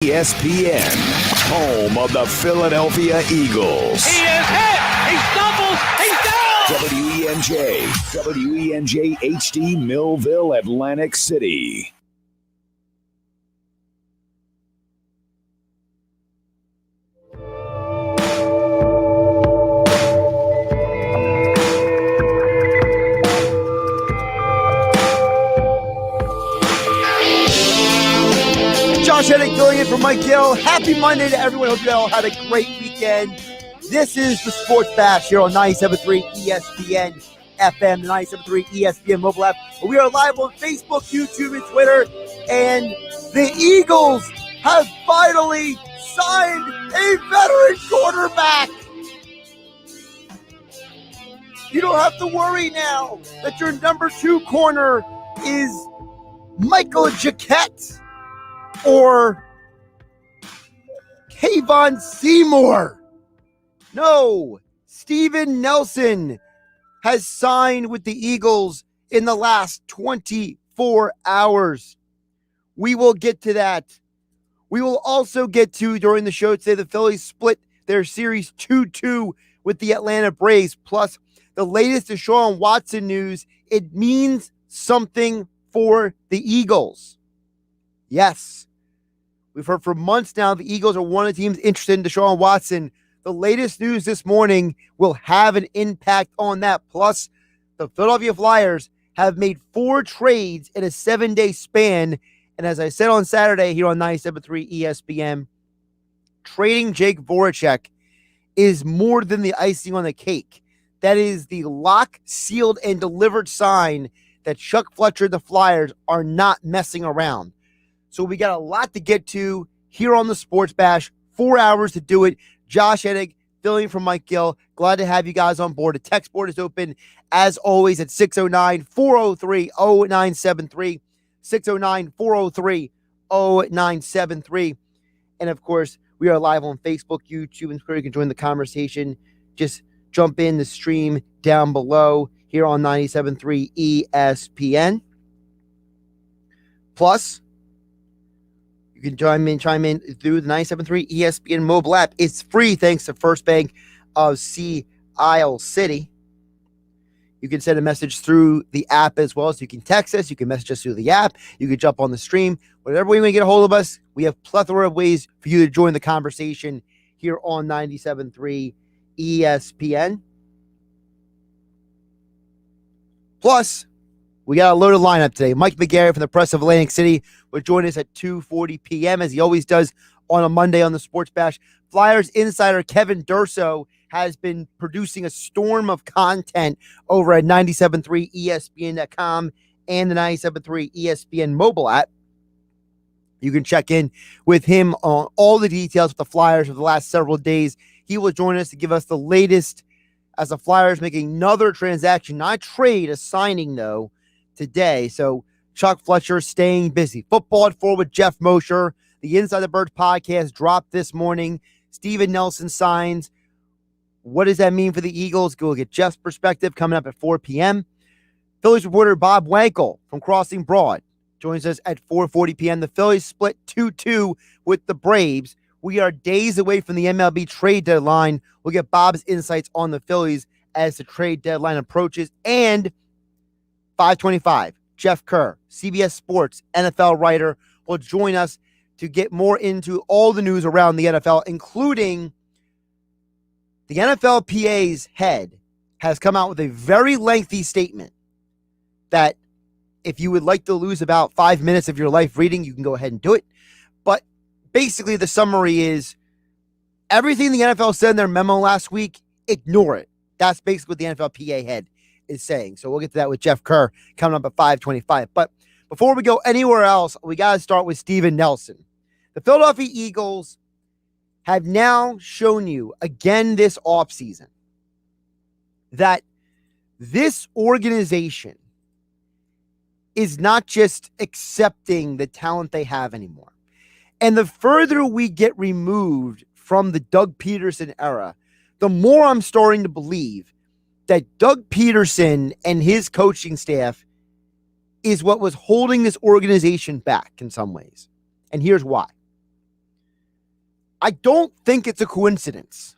ESPN, home of the Philadelphia Eagles. He is hit! He stumbles! He's down! WENJ HD Millville, Atlantic City. Hennig filling in for Mike Gill. Happy Monday to everyone. Hope you all had a great weekend. This is the Sports Bash here on 97.3 ESPN FM, the 97.3 ESPN mobile app. We are live on Facebook, YouTube, and Twitter. And the Eagles have finally signed a veteran quarterback. You don't have to worry now that your number 2 corner is Michael Jacquet or Kayvon Seymour. No, Steven Nelson has signed with the Eagles in the last 24 hours. We will get to that. We will also get to, during the show today, the Phillies split their series 2-2 with the Atlanta Braves, plus the latest Deshaun Watson news. It means something for the Eagles. Yes. We've heard for months now the Eagles are one of the teams interested in Deshaun Watson. The latest news this morning will have an impact on that. Plus, the Philadelphia Flyers have made 4 trades in a 7-day span. And as I said on Saturday here on 97.3 ESPN, trading Jake Voracek is more than the icing on the cake. That is the lock, sealed, and delivered sign that Chuck Fletcher and the Flyers are not messing around. So we got a lot to get to here on the Sports Bash. 4 hours to do it. Josh Hennig filling in for Mike Gill. Glad to have you guys on board. The text board is open, as always, at 609-403-0973. 609-403-0973. And, of course, we are live on Facebook, YouTube, and Twitter. You can join the conversation. Just jump in the stream down below here on 97.3 ESPN. Plus, you can chime in through the 97.3 ESPN mobile app. It's free thanks to First Bank of Sea Isle City. You can send a message through the app as well. So you can text us. You can message us through the app. You can jump on the stream. Whatever way you want to get a hold of us, we have a plethora of ways for you to join the conversation here on 97.3 ESPN. Plus, we got a loaded lineup today. Mike McGarry from the Press of Atlantic City will join us at 2:40 p.m. as he always does on a Monday on the Sports Bash. Flyers insider Kevin Durso has been producing a storm of content over at 97.3 ESPN.com and the 97.3 ESPN mobile app. You can check in with him on all the details of the Flyers of the last several days. He will join us to give us the latest as the Flyers make another transaction, not a trade, a signing though, today. So Chuck Fletcher staying busy. Football at 4 with Geoff Mosher. The Inside the Birds podcast dropped this morning. Steven Nelson signs. What does that mean for the Eagles? Go get Jeff's perspective coming up at 4 p.m. Phillies reporter Bob Wankel from Crossing Broad joins us at 4:40 p.m. The Phillies split 2-2 with the Braves. We are days away from the MLB trade deadline. We'll get Bob's insights on the Phillies as the trade deadline approaches. And 5:25, Jeff Kerr, CBS Sports NFL writer, will join us to get more into all the news around the NFL, including the NFLPA's head has come out with a very lengthy statement that if you would like to lose about 5 minutes of your life reading, you can go ahead and do it. But basically the summary is everything the NFL said in their memo last week, ignore it. That's basically what the NFLPA head is saying. So we'll get to that with Jeff Kerr coming up at 5:25. But before we go anywhere else, we got to start with Steven Nelson. The Philadelphia Eagles have now shown you again this offseason that this organization is not just accepting the talent they have anymore. And the further we get removed from the Doug Peterson era, the more I'm starting to believe that Doug Peterson and his coaching staff is what was holding this organization back in some ways. And here's why. I don't think it's a coincidence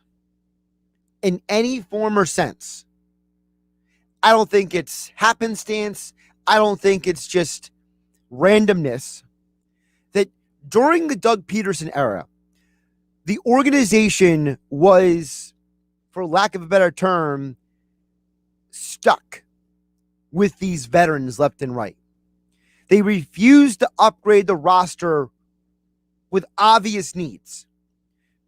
in any form or sense. I don't think it's happenstance. I don't think it's just randomness that during the Doug Peterson era, the organization was, for lack of a better term, stuck with these veterans left and right. They refused to upgrade the roster with obvious needs.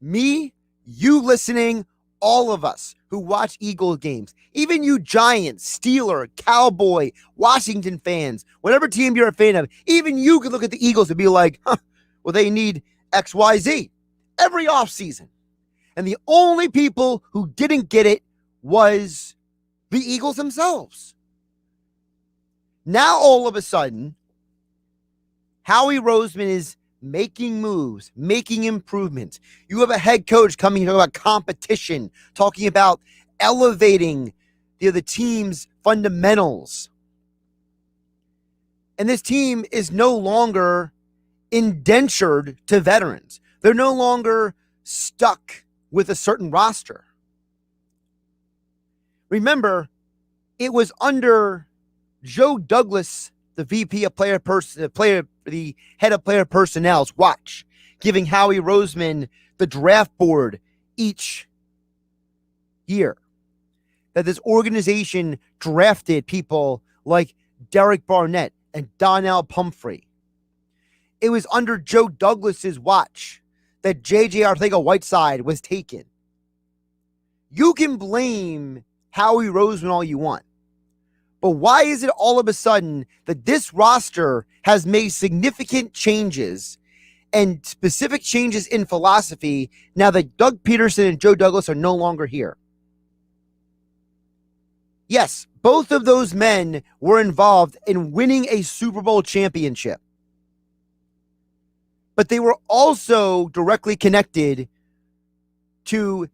Me, you listening, all of us who watch Eagles games, even you Giants, Steeler, Cowboy, Washington fans, whatever team you're a fan of, even you could look at the Eagles and be like, well, they need XYZ every offseason. And the only people who didn't get it was the Eagles themselves. Now, all of a sudden, Howie Roseman is making moves, making improvements. You have a head coach coming here about competition, talking about elevating the team's fundamentals. And this team is no longer indentured to veterans. They're no longer stuck with a certain roster. Remember, it was under Joe Douglas, the VP of the head of player personnel's watch, giving Howie Roseman the draft board each year, that this organization drafted people like Derek Barnett and Donnell Pumphrey. It was under Joe Douglas's watch that J.J. Arcega-Whiteside was taken. You can blame Howie Roseman all you want, but why is it all of a sudden that this roster has made significant changes and specific changes in philosophy now that Doug Peterson and Joe Douglas are no longer here? Yes, both of those men were involved in winning a Super Bowl championship, but they were also directly connected to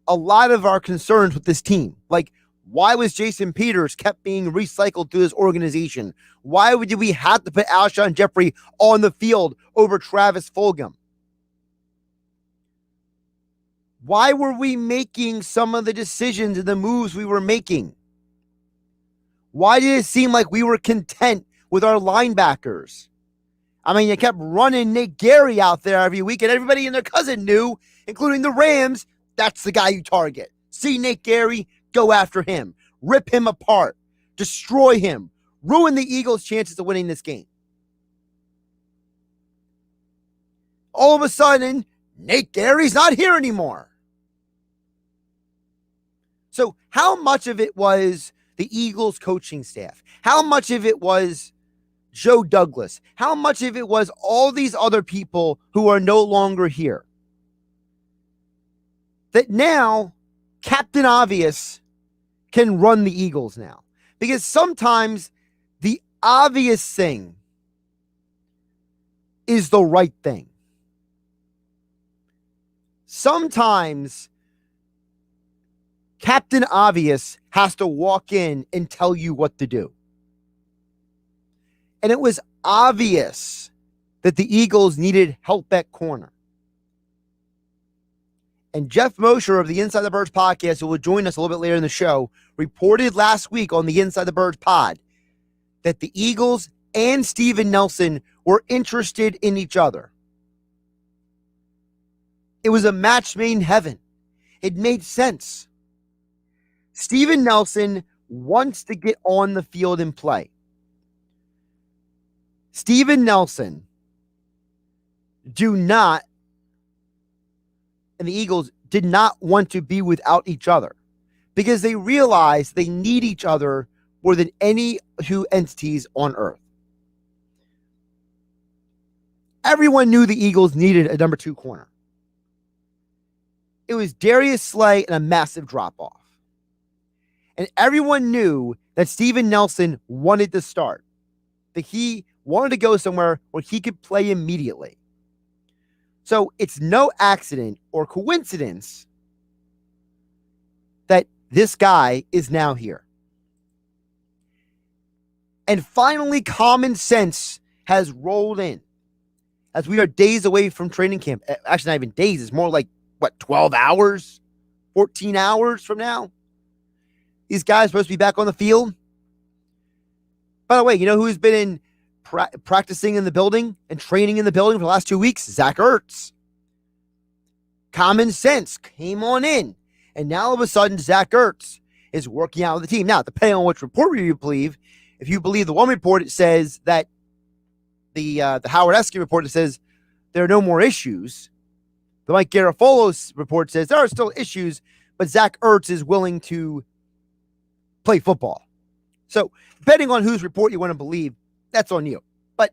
a lot of our concerns with this team. Like, why was Jason Peters kept being recycled through this organization? Why did we have to put Alshon Jeffrey on the field over Travis Fulgham? Why were we making some of the decisions and the moves we were making? Why did it seem like we were content with our linebackers? I mean, you kept running McGarry out there every week, and everybody and their cousin knew, including the Rams, that's the guy you target. See McGarry, go after him, rip him apart, destroy him, ruin the Eagles' chances of winning this game. All of a sudden, Nate Gary's not here anymore. So how much of it was the Eagles coaching staff? How much of it was Joe Douglas? How much of it was all these other people who are no longer here? That now Captain Obvious can run the Eagles now. Because sometimes the obvious thing is the right thing. Sometimes Captain Obvious has to walk in and tell you what to do. And it was obvious that the Eagles needed help at corner. And Geoff Mosher of the Inside the Birds podcast, who will join us a little bit later in the show, reported last week on the Inside the Birds pod that the Eagles and Steven Nelson were interested in each other. It was a match made in heaven. It made sense. Steven Nelson wants to get on the field and play. Steven Nelson and the Eagles did not want to be without each other because they realized they need each other more than any two entities on earth. Everyone knew the Eagles needed a number 2 corner. It was Darius Slay and a massive drop-off. And everyone knew that Steven Nelson wanted to start, that he wanted to go somewhere where he could play immediately. So it's no accident or coincidence that this guy is now here. And finally, common sense has rolled in. as we are days away from training camp. Actually, not even days. It's more like, 12 hours, 14 hours from now? These guys are supposed to be back on the field. By the way, you know who's been in practicing in the building and training in the building for the last 2 weeks? Zach Ertz. Common sense came on in. And now all of a sudden, Zach Ertz is working out with the team. Now, depending on which report you believe, if you believe the one report, it says that the Howard Eskin report, it says there are no more issues. The Mike Garafolo's report says there are still issues, but Zach Ertz is willing to play football. So, depending on whose report you want to believe, that's on you. But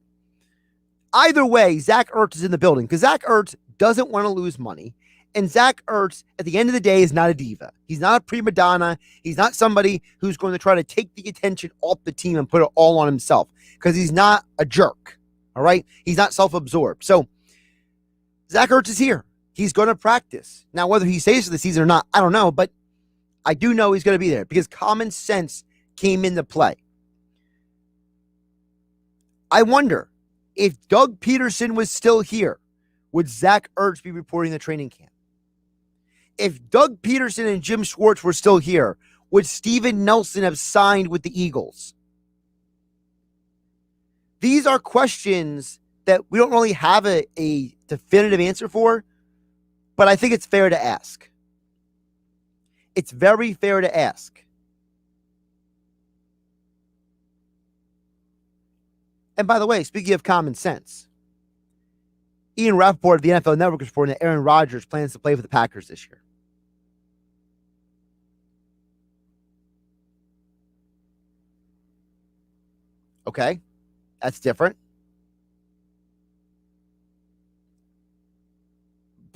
either way, Zach Ertz is in the building because Zach Ertz doesn't want to lose money. And Zach Ertz, at the end of the day, is not a diva. He's not a prima donna. He's not somebody who's going to try to take the attention off the team and put it all on himself because he's not a jerk. All right? He's not self-absorbed. So, Zach Ertz is here. He's going to practice. Now, whether he stays for the season or not, I don't know. But I do know he's going to be there because common sense came into play. I wonder if Doug Peterson was still here, would Zach Ertz be reporting the training camp? If Doug Peterson and Jim Schwartz were still here, would Steven Nelson have signed with the Eagles? These are questions that we don't really have a definitive answer for, but I think it's fair to ask. It's very fair to ask. And by the way, speaking of common sense, Ian Rappaport of the NFL Network is reporting that Aaron Rodgers plans to play for the Packers this year. Okay, that's different.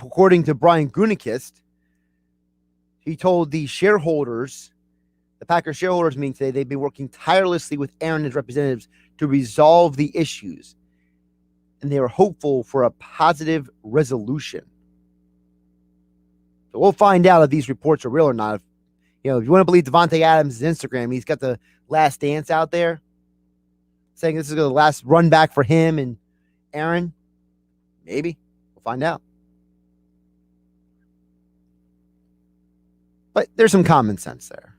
According to Brian Gutekunst, he told the shareholders, the Packers shareholders meeting today, they've been working tirelessly with Aaron and his representatives to resolve the issues. And they were hopeful for a positive resolution. So we'll find out if these reports are real or not. If you want to believe Devontae Adams' Instagram, he's got the last dance out there saying this is the last run back for him and Aaron. Maybe. We'll find out. But there's some common sense there.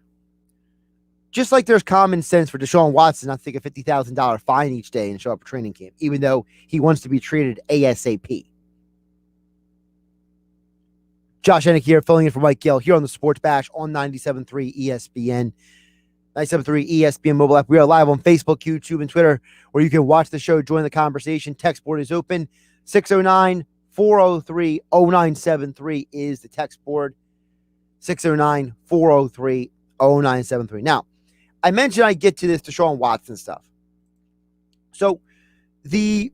Just like there's common sense for Deshaun Watson not to take a $50,000 fine each day and show up for training camp, even though he wants to be treated ASAP. Josh Hennig here, filling in for Mike Gill here on the Sports Bash on 97.3 ESPN. 97.3 ESPN mobile app. We are live on Facebook, YouTube, and Twitter, where you can watch the show, join the conversation. Text board is open. 609-403-0973 is the text board. 609-403-0973. Now, I mentioned I get to this Deshaun Watson stuff. So, the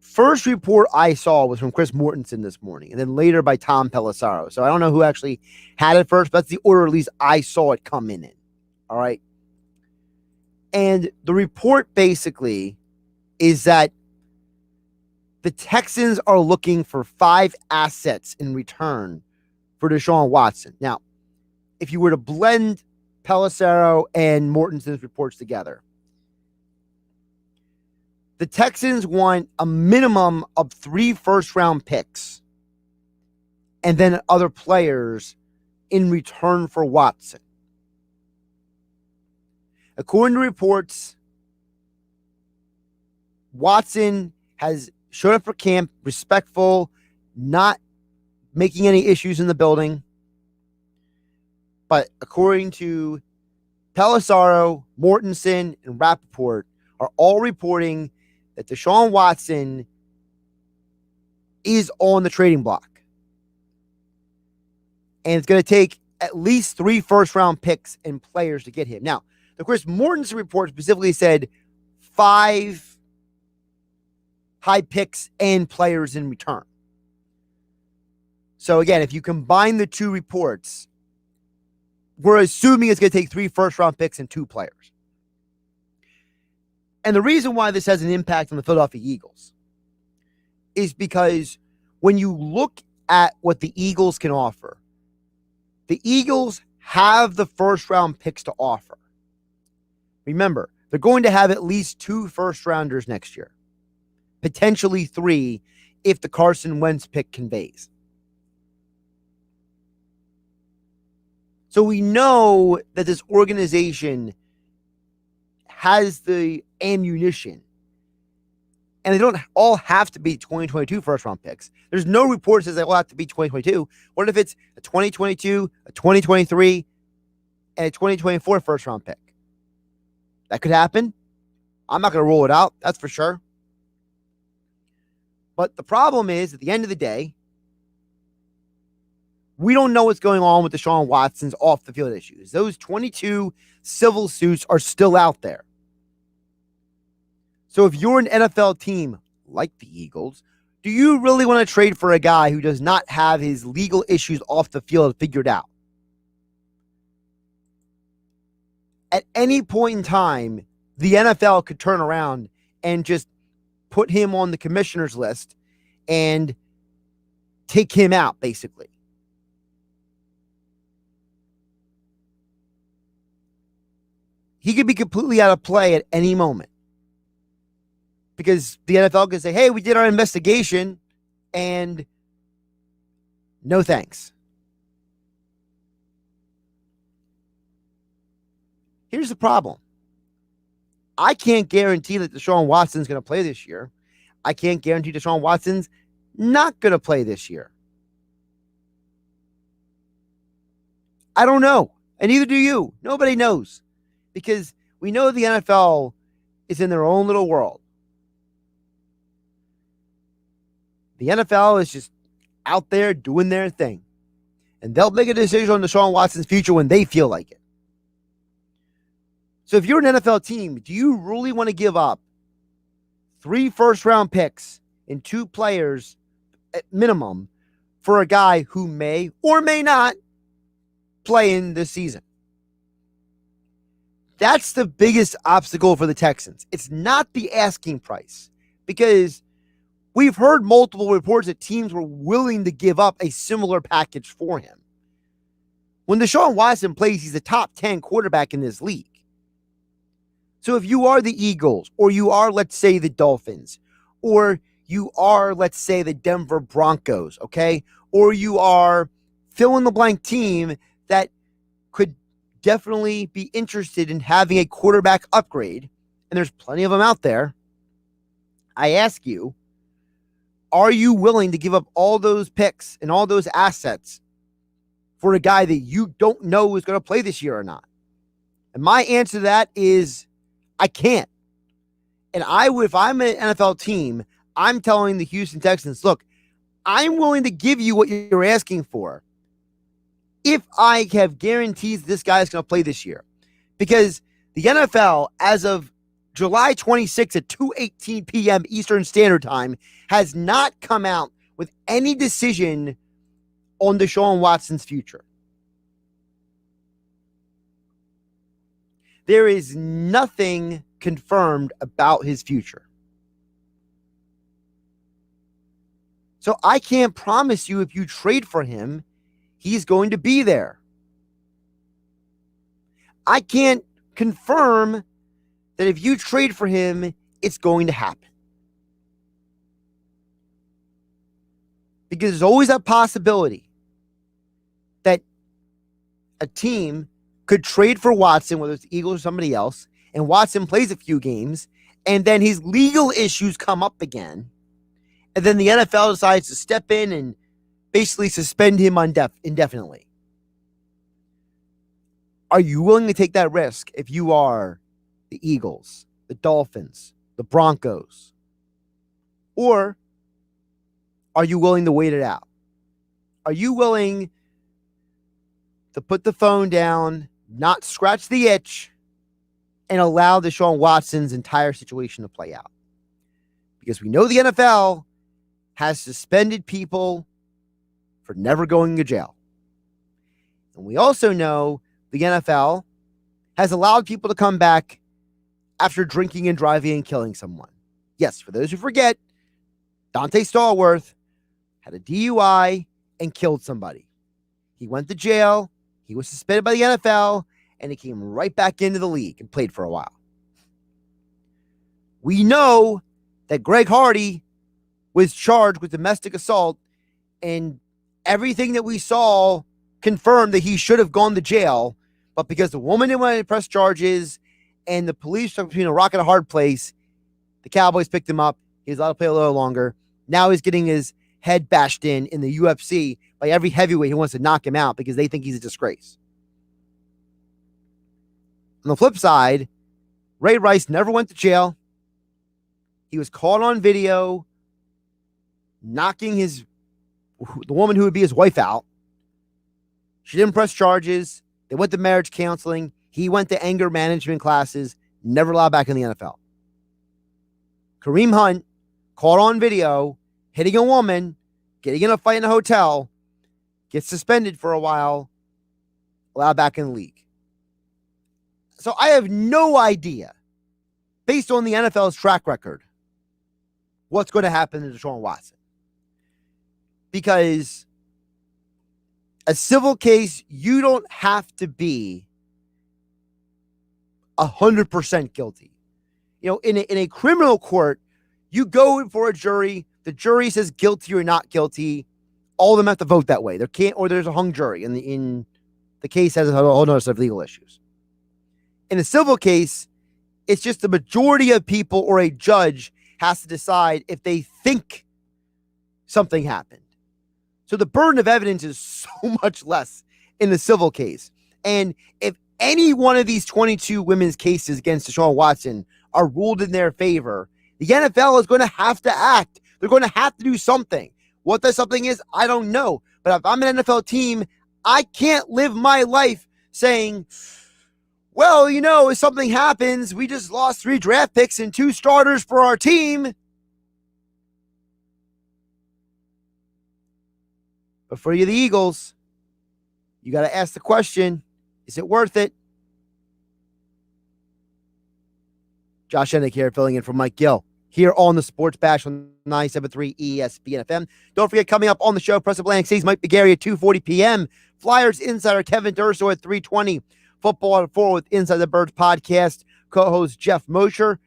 first report I saw was from Chris Mortensen this morning, and then later by Tom Pelissero. So, I don't know who actually had it first, but that's the order at least I saw it come in. All right? And the report basically is that the Texans are looking for 5 assets in return for Deshaun Watson. Now, if you were to blend Pelissero and Mortensen's reports together, the Texans want a minimum of 3 first-round picks and then other players in return for Watson. According to reports, Watson has showed up for camp respectful, not making any issues in the building. But according to Pelissero, Mortensen, and Rappaport are all reporting that Deshaun Watson is on the trading block. And it's going to take at least 3 first-round picks and players to get him. Now, the Chris Mortensen report specifically said 5 high picks and players in return. So again, if you combine the 2 reports, we're assuming it's going to take 3 first-round picks and 2 players. And the reason why this has an impact on the Philadelphia Eagles is because when you look at what the Eagles can offer, the Eagles have the first-round picks to offer. Remember, they're going to have at least 2 first-rounders next year, potentially 3 if the Carson Wentz pick conveys. So we know that this organization has the ammunition, and they don't all have to be 2022 first-round picks. There's no report that says they all have to be 2022. What if it's a 2022, a 2023, and a 2024 first-round pick? That could happen. I'm not going to rule it out. That's for sure. But the problem is, at the end of the day, we don't know what's going on with Deshaun Watson's off-the-field issues. Those 22 civil suits are still out there. So if you're an NFL team like the Eagles, do you really want to trade for a guy who does not have his legal issues off the field figured out? At any point in time, the NFL could turn around and just put him on the commissioner's list and take him out, basically. He could be completely out of play at any moment. Because the NFL could say, hey, we did our investigation, and no thanks. Here's the problem. I can't guarantee that Deshaun Watson's going to play this year. I can't guarantee Deshaun Watson's not going to play this year. I don't know. And neither do you. Nobody knows. Because we know the NFL is in their own little world. The NFL is just out there doing their thing. And they'll make a decision on Deshaun Watson's future when they feel like it. So if you're an NFL team, do you really want to give up 3 first-round picks and 2 players at minimum for a guy who may or may not play in this season? That's the biggest obstacle for the Texans. It's not the asking price, because we've heard multiple reports that teams were willing to give up a similar package for him. When Deshaun Watson plays, he's a top 10 quarterback in this league. So if you are the Eagles, or you are, let's say, the Dolphins, or you are, let's say, the Denver Broncos, okay, or you are fill-in-the-blank team that could definitely be interested in having a quarterback upgrade, and there's plenty of them out there, I ask you, are you willing to give up all those picks and all those assets for a guy that you don't know is going to play this year or not? And my answer to that is I can't. And if I'm an NFL team, I'm telling the Houston Texans, look, I'm willing to give you what you're asking for if I have guarantees this guy is going to play this year. Because the NFL, as of July 26th at 2:18 p.m. Eastern Standard Time, has not come out with any decision on Deshaun Watson's future. There is nothing confirmed about his future. So I can't promise you if you trade for him, he's going to be there. I can't confirm that if you trade for him, it's going to happen. Because there's always that possibility that a team could trade for Watson, whether it's the Eagles or somebody else, and Watson plays a few games, and then his legal issues come up again, and then the NFL decides to step in and basically suspend him indefinitely. Are you willing to take that risk if you are the Eagles, the Dolphins, the Broncos? Or are you willing to wait it out? Are you willing to put the phone down, not scratch the itch, and allow Deshaun Watson's entire situation to play out? Because we know the NFL has suspended people for never going to jail. And we also know the NFL has allowed people to come back after drinking and driving and killing someone. Yes, for those who forget, Dante Stallworth had a DUI and killed somebody. He went to jail, he was suspended by the NFL, and he came right back into the league and played for a while. We know that Greg Hardy was charged with domestic assault, and everything that we saw confirmed that he should have gone to jail. But because the woman didn't want to press charges and the police took between a rock and a hard place, the Cowboys picked him up. He's allowed to play a little longer. Now he's getting his head bashed in the UFC by every heavyweight who wants to knock him out because they think he's a disgrace. On the flip side, Ray Rice never went to jail. He was caught on video knocking the woman who would be his wife out. She didn't press charges. They went to marriage counseling. He went to anger management classes, never allowed back in the NFL. Kareem Hunt, caught on video, hitting a woman, getting in a fight in a hotel, gets suspended for a while, allowed back in the league. So I have no idea, based on the NFL's track record, what's going to happen to Deshaun Watson. Because a civil case, you don't have to be 100% guilty. You know, in a criminal court, you go in for a jury, the jury says guilty or not guilty, all of them have to vote that way. There can't, or there's a hung jury, and in the case has a whole notice of legal issues. In a civil case, it's just the majority of people or a judge has to decide if they think something happened. So the burden of evidence is so much less in the civil case. And if any one of these 22 women's cases against Deshaun Watson are ruled in their favor, the NFL is going to have to act. They're going to have to do something. What that something is, I don't know. But if I'm an NFL team, I can't live my life saying, well, you know, if something happens, we just lost 3 draft picks and 2 starters for our team. But for you, the Eagles, you got to ask the question, is it worth it? Josh Hennig here, filling in for Mike Gill, here on the Sports Bash on 97.3 ESPN FM. Don't forget, coming up on the show, Press Atlantic City's Mike McGarry at 2:40 p.m. Flyers insider Kevin Durso at 3:20. Football at 4 with Inside the Birds podcast co-host Geoff Mosher.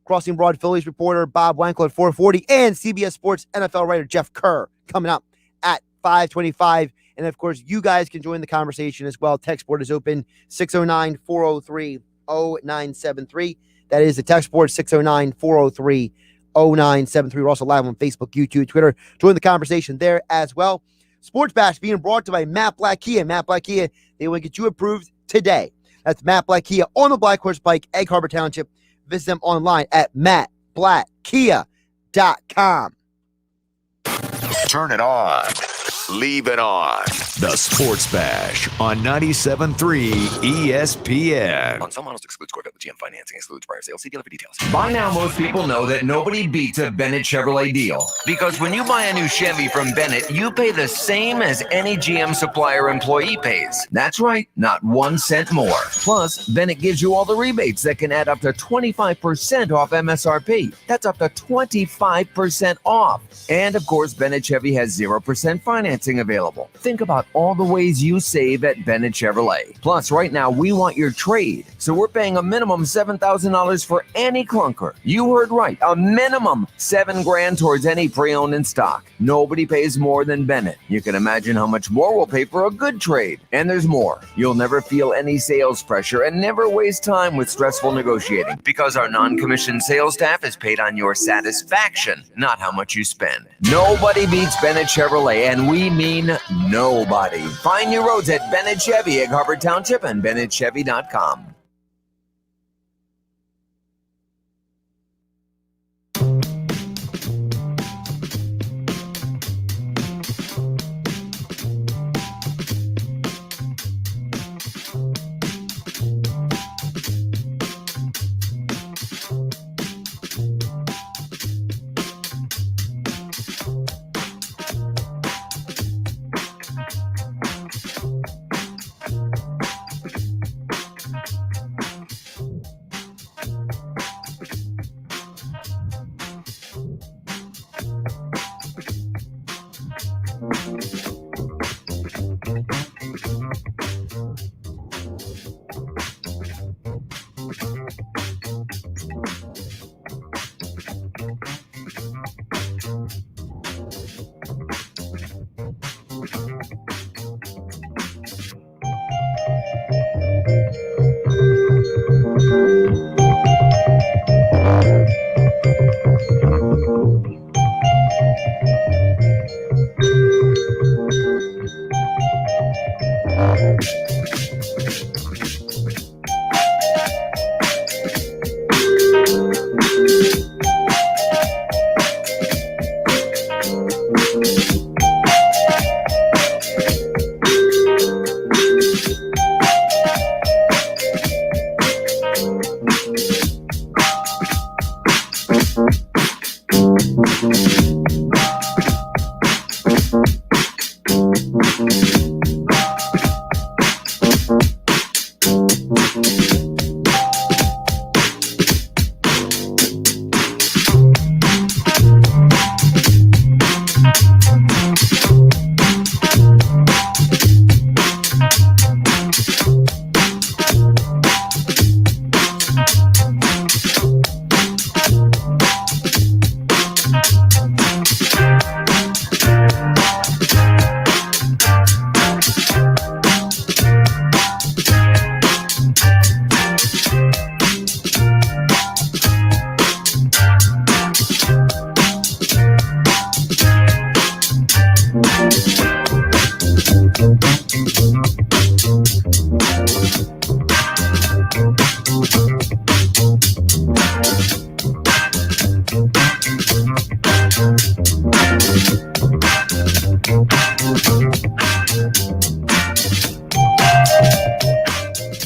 Crossing Broad Phillies reporter Bob Wankel at 4:40. And CBS Sports NFL writer Jeff Kerr coming up at 5:25. And, of course, you guys can join the conversation as well. Text board is open, 609-403-0973. That is the text board, 609-403-0973. We're also live on Facebook, YouTube, Twitter. Join the conversation there as well. Sports Bash being brought to you by Matt Black Kia. Matt Black Kia, they want to get you approved today. That's Matt Black Kia on the Black Horse Pike, Egg Harbor Township. Visit them online at mattblackkia.com. Turn it on. Leave it on. The Sports Bash on 97.3 ESPN. On some models excludes Corvette with GM financing, excludes prior sales. See dealer for details. By now, most people know that nobody beats a Bennett Chevrolet deal. Because when you buy a new Chevy from Bennett, you pay the same as any GM supplier employee pays. That's right, not 1 cent more. Plus, Bennett gives you all the rebates that can add up to 25% off MSRP. That's up to 25% off. And of course, Bennett Chevy has 0% financing available. Think about all the ways you save at Bennett Chevrolet. Plus, right now, we want your trade. So we're paying a minimum $7,000 for any clunker. You heard right, a minimum $7,000 towards any pre-owned in stock. Nobody pays more than Bennett. You can imagine how much more we'll pay for a good trade. And there's more. You'll never feel any sales pressure and never waste time with stressful negotiating. Because our non-commissioned sales staff is paid on your satisfaction, not how much you spend. Nobody beats Bennett Chevrolet, and we mean nobody. Find your roads at Bennett Chevy, Egg Harbor Township, and BennettChevy.com.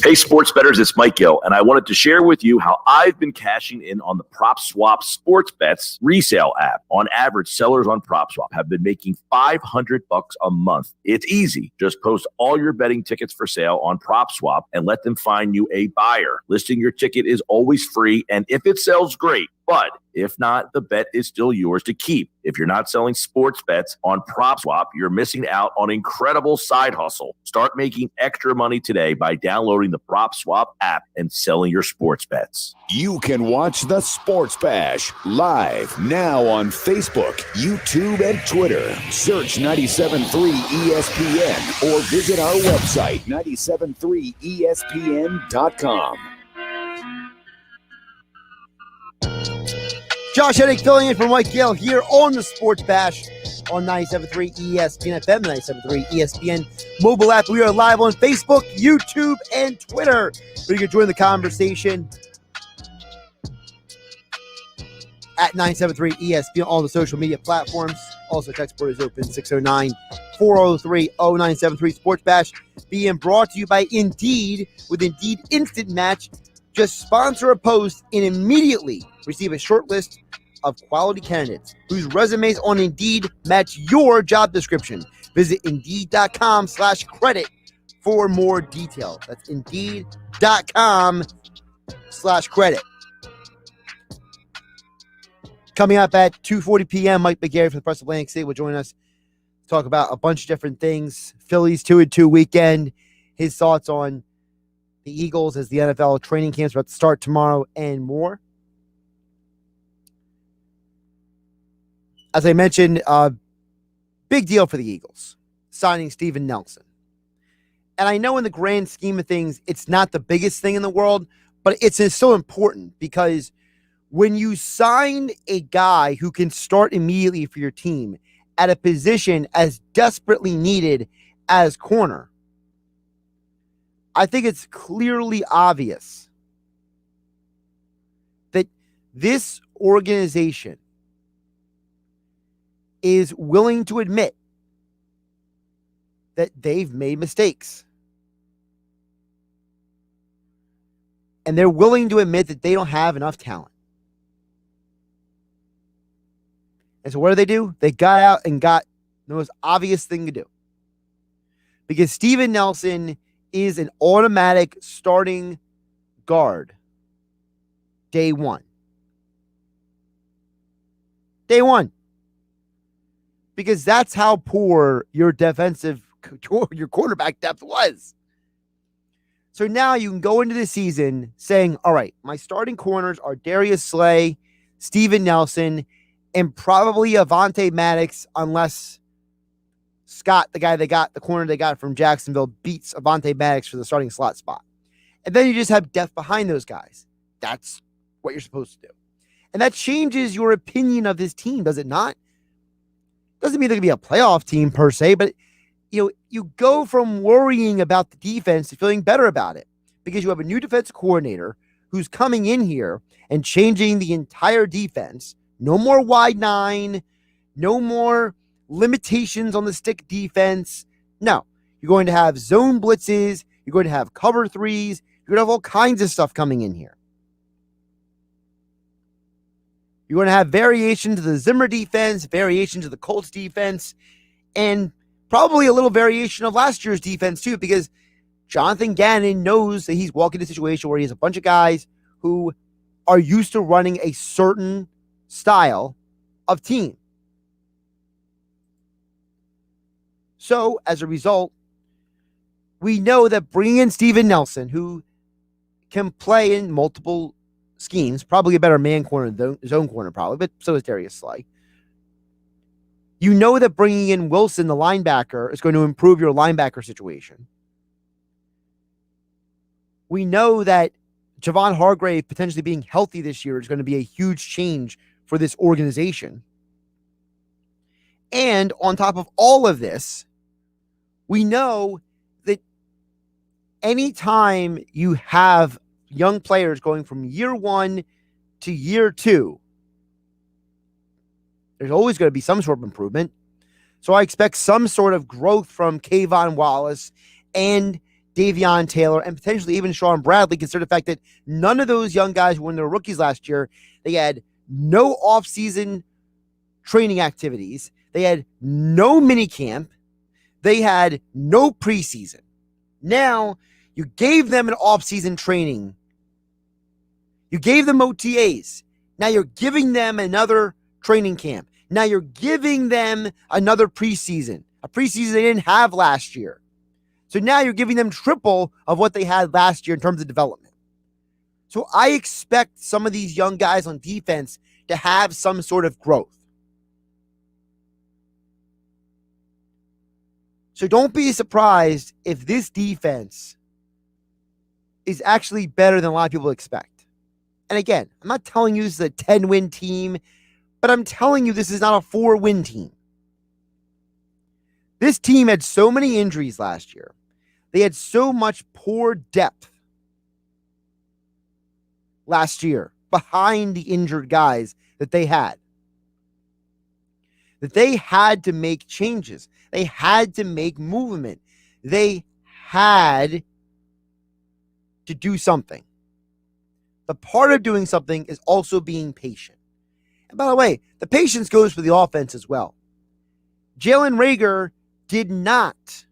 Hey, sports bettors, it's Mike Gill, and I wanted to share with you how I've been cashing in on the PropSwap Sports Bets resale app. On average, sellers on PropSwap have been making $500 a month. It's easy. Just post all your betting tickets for sale on PropSwap and let them find you a buyer. Listing your ticket is always free, and if it sells, great. But if not, the bet is still yours to keep. If you're not selling sports bets on PropSwap, you're missing out on incredible side hustle. Start making extra money today by downloading the PropSwap app and selling your sports bets. You can watch the Sports Bash live now on Facebook, YouTube, and Twitter. Search 97.3 ESPN or visit our website, 973ESPN.com. Josh Hennig filling in for Mike Gill here on the Sports Bash on 97.3 ESPN FM, 97.3 ESPN mobile app. We are live on Facebook, YouTube, and Twitter, where you can join the conversation at 973 ESPN, all the social media platforms. Also, text board is open, 609-403-0973. Sports Bash being brought to you by Indeed. With Indeed Instant Match, just sponsor a post and immediately receive a short list of quality candidates whose resumes on Indeed match your job description. Visit Indeed.com/credit for more details. That's Indeed.com/credit. Coming up at 2:40 p.m., Mike McGarry from the Press of Atlantic City will join us to talk about a bunch of different things. Phillies 2-2 weekend, his thoughts on the Eagles as the NFL training camps about to start tomorrow, and more. As I mentioned, big deal for the Eagles, signing Steven Nelson. And I know in the grand scheme of things, it's not the biggest thing in the world, but it's so important because when you sign a guy who can start immediately for your team at a position as desperately needed as corner, I think it's clearly obvious that this organization is willing to admit that they've made mistakes. And they're willing to admit that they don't have enough talent. And so what do? They got out and got the most obvious thing to do. Because Steven Nelson is an automatic starting guard day one. Day one. Because that's how poor your your quarterback depth was. So now you can go into the season saying, all right, my starting corners are Darius Slay, Steven Nelson, and probably Avonte Maddox, unless Scott, the corner they got from Jacksonville, beats Avonte Maddox for the starting slot spot. And then you just have depth behind those guys. That's what you're supposed to do. And that changes your opinion of this team, does it not? Doesn't mean they're going to be a playoff team per se, but you go from worrying about the defense to feeling better about it because you have a new defense coordinator who's coming in here and changing the entire defense. No more wide nine, no more limitations on the stick defense. No, you're going to have zone blitzes. You're going to have cover threes. You're going to have all kinds of stuff coming in here. You're going to have variation to the Zimmer defense, variation to the Colts defense, and probably a little variation of last year's defense too, because Jonathan Gannon knows that he's walking into a situation where he has a bunch of guys who are used to running a certain style of team. So, as a result, we know that bringing in Steven Nelson, who can play in multiple schemes, probably a better man corner than zone corner probably, but so is Darius Slay. You know that bringing in Wilson, the linebacker, is going to improve your linebacker situation. We know that Javon Hargrave potentially being healthy this year is going to be a huge change for this organization. And on top of all of this, we know that anytime you have young players going from year 1 to year 2, there's always going to be some sort of improvement. So I expect some sort of growth from Kayvon Wallace and Davion Taylor and potentially even Sean Bradley, considering the fact that none of those young guys, when they were rookies last year, they had no offseason training activities. They had no mini camp. They had no preseason. Now, you gave them an offseason training. You gave them OTAs. Now you're giving them another training camp. Now you're giving them another preseason, a preseason they didn't have last year. So now you're giving them triple of what they had last year in terms of development. So I expect some of these young guys on defense to have some sort of growth. So don't be surprised if this defense is actually better than a lot of people expect. And again, I'm not telling you this is a 10-win team, but I'm telling you this is not a 4-win team. This team had so many injuries last year. They had so much poor depth last year behind the injured guys that they had. That they had to make changes. They had to make movement. They had to do something. The part of doing something is also being patient. And by the way, the patience goes for the offense as well. Jalen Reagor did not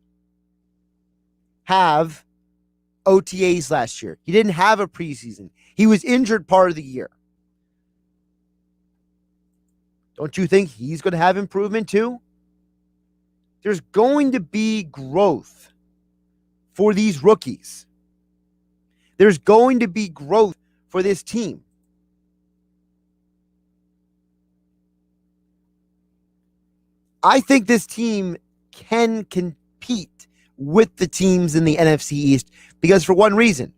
have OTAs last year. He didn't have a preseason. He was injured part of the year. Don't you think he's going to have improvement too? There's going to be growth for these rookies. There's going to be growth for this team. I think this team can compete with the teams in the NFC East because for one reason,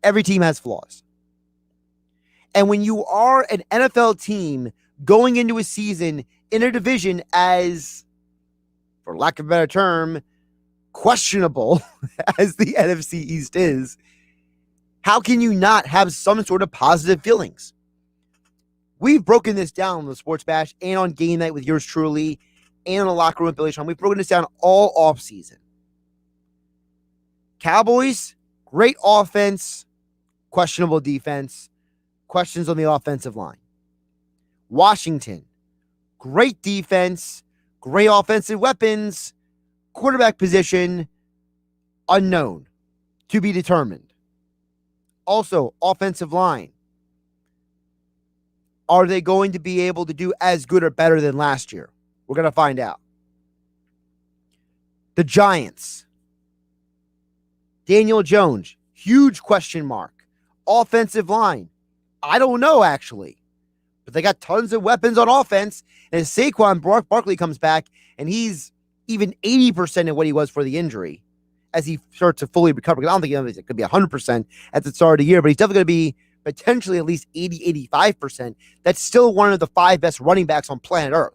every team has flaws. And when you are an NFL team going into a season in a division as, for lack of a better term, questionable as the NFC East is, how can you not have some sort of positive feelings? We've broken this down on the Sports Bash and on Game Night with yours truly and on the Locker Room with Billy Sean. We've broken this down all offseason. Cowboys, great offense, questionable defense, questions on the offensive line. Washington, great defense, great offensive weapons, quarterback position, unknown, to be determined. Also, offensive line. Are they going to be able to do as good or better than last year? We're going to find out. The Giants. Daniel Jones, huge question mark. Offensive line. I don't know, actually. But they got tons of weapons on offense. And Saquon Barkley comes back, and he's even 80% of what he was for the injury as he starts to fully recover. I don't think it could be 100% at the start of the year, but he's definitely going to be potentially at least 80, 85%. That's still one of the 5 best running backs on planet Earth.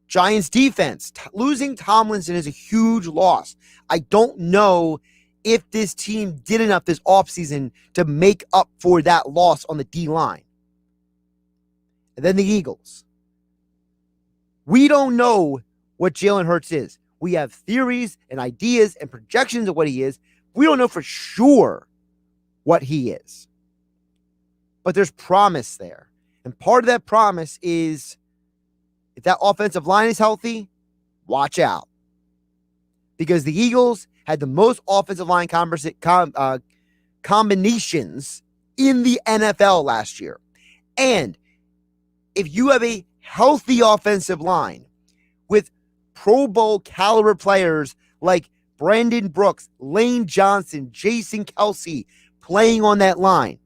Giants defense. Losing Tomlinson is a huge loss. I don't know if this team did enough this offseason to make up for that loss on the D-line. And then the Eagles. We don't know what Jalen Hurts is. We have theories and ideas and projections of what he is. We don't know for sure what he is. But there's promise there. And part of that promise is if that offensive line is healthy, watch out. Because the Eagles had the most offensive line combinations in the NFL last year. And if you have a healthy offensive line with Pro Bowl caliber players like Brandon Brooks, Lane Johnson, Jason Kelsey playing on that line,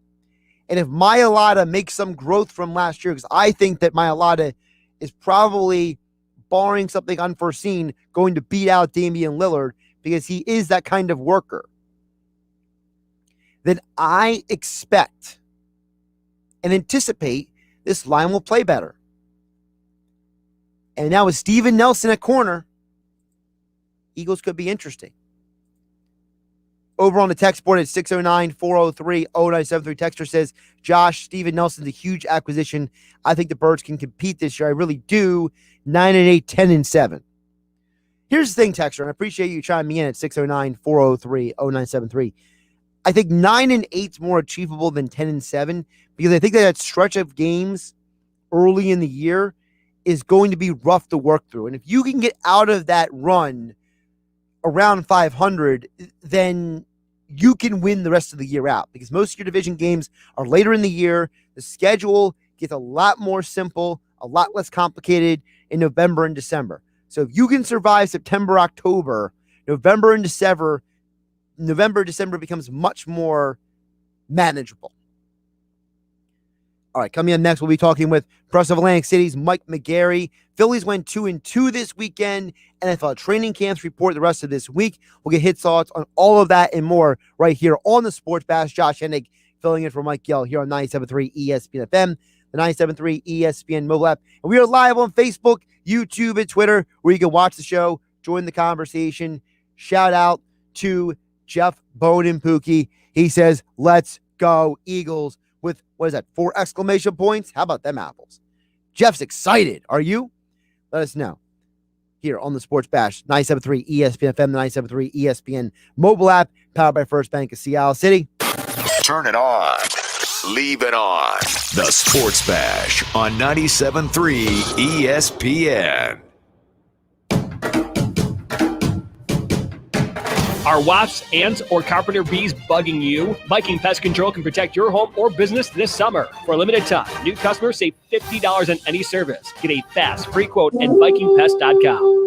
and if Mailata makes some growth from last year, because I think that Mailata is probably, barring something unforeseen, going to beat out Damian Lillard because he is that kind of worker, then I expect and anticipate this line will play better. And now with Steven Nelson at corner, Eagles could be interesting. Over on the text board at 609-403-0973, texter says, Josh, Steven Nelson's a huge acquisition. I think the Birds can compete this year. I really do. 9-8, 10-7. Here's the thing, texter, and I appreciate you chiming me in at 609-403-0973. I think 9-8 is more achievable than 10-7 because I think that stretch of games early in the year is going to be rough to work through. And if you can get out of that run around 500, then you can win the rest of the year out because most of your division games are later in the year. The schedule gets a lot more simple, a lot less complicated in November and December. So if you can survive September, October, November, December becomes much more manageable. All right, coming up next, we'll be talking with Press of Atlantic City's Mike McGarry. Phillies went 2-2 this weekend. NFL training camps report the rest of this week. We'll get his thoughts on all of that and more right here on the Sports Bash. Josh Hennig filling in for Mike Gill here on 97.3 ESPN FM, the 97.3 ESPN mobile app. And we are live on Facebook, YouTube, and Twitter, where you can watch the show, join the conversation. Shout out to Jeff Bone and Pookie. He says, let's go Eagles, with, 4 exclamation points? How about them apples? Jeff's excited. Are you? Let us know. Here on the Sports Bash, 97.3 ESPN FM, the 97.3 ESPN mobile app, powered by First Bank of Seattle City. Turn it on. Leave it on. The Sports Bash on 97.3 ESPN. Are wasps, ants, or carpenter bees bugging you? Viking Pest Control can protect your home or business this summer. For a limited time, new customers save $50 on any service. Get a fast, free quote at VikingPest.com.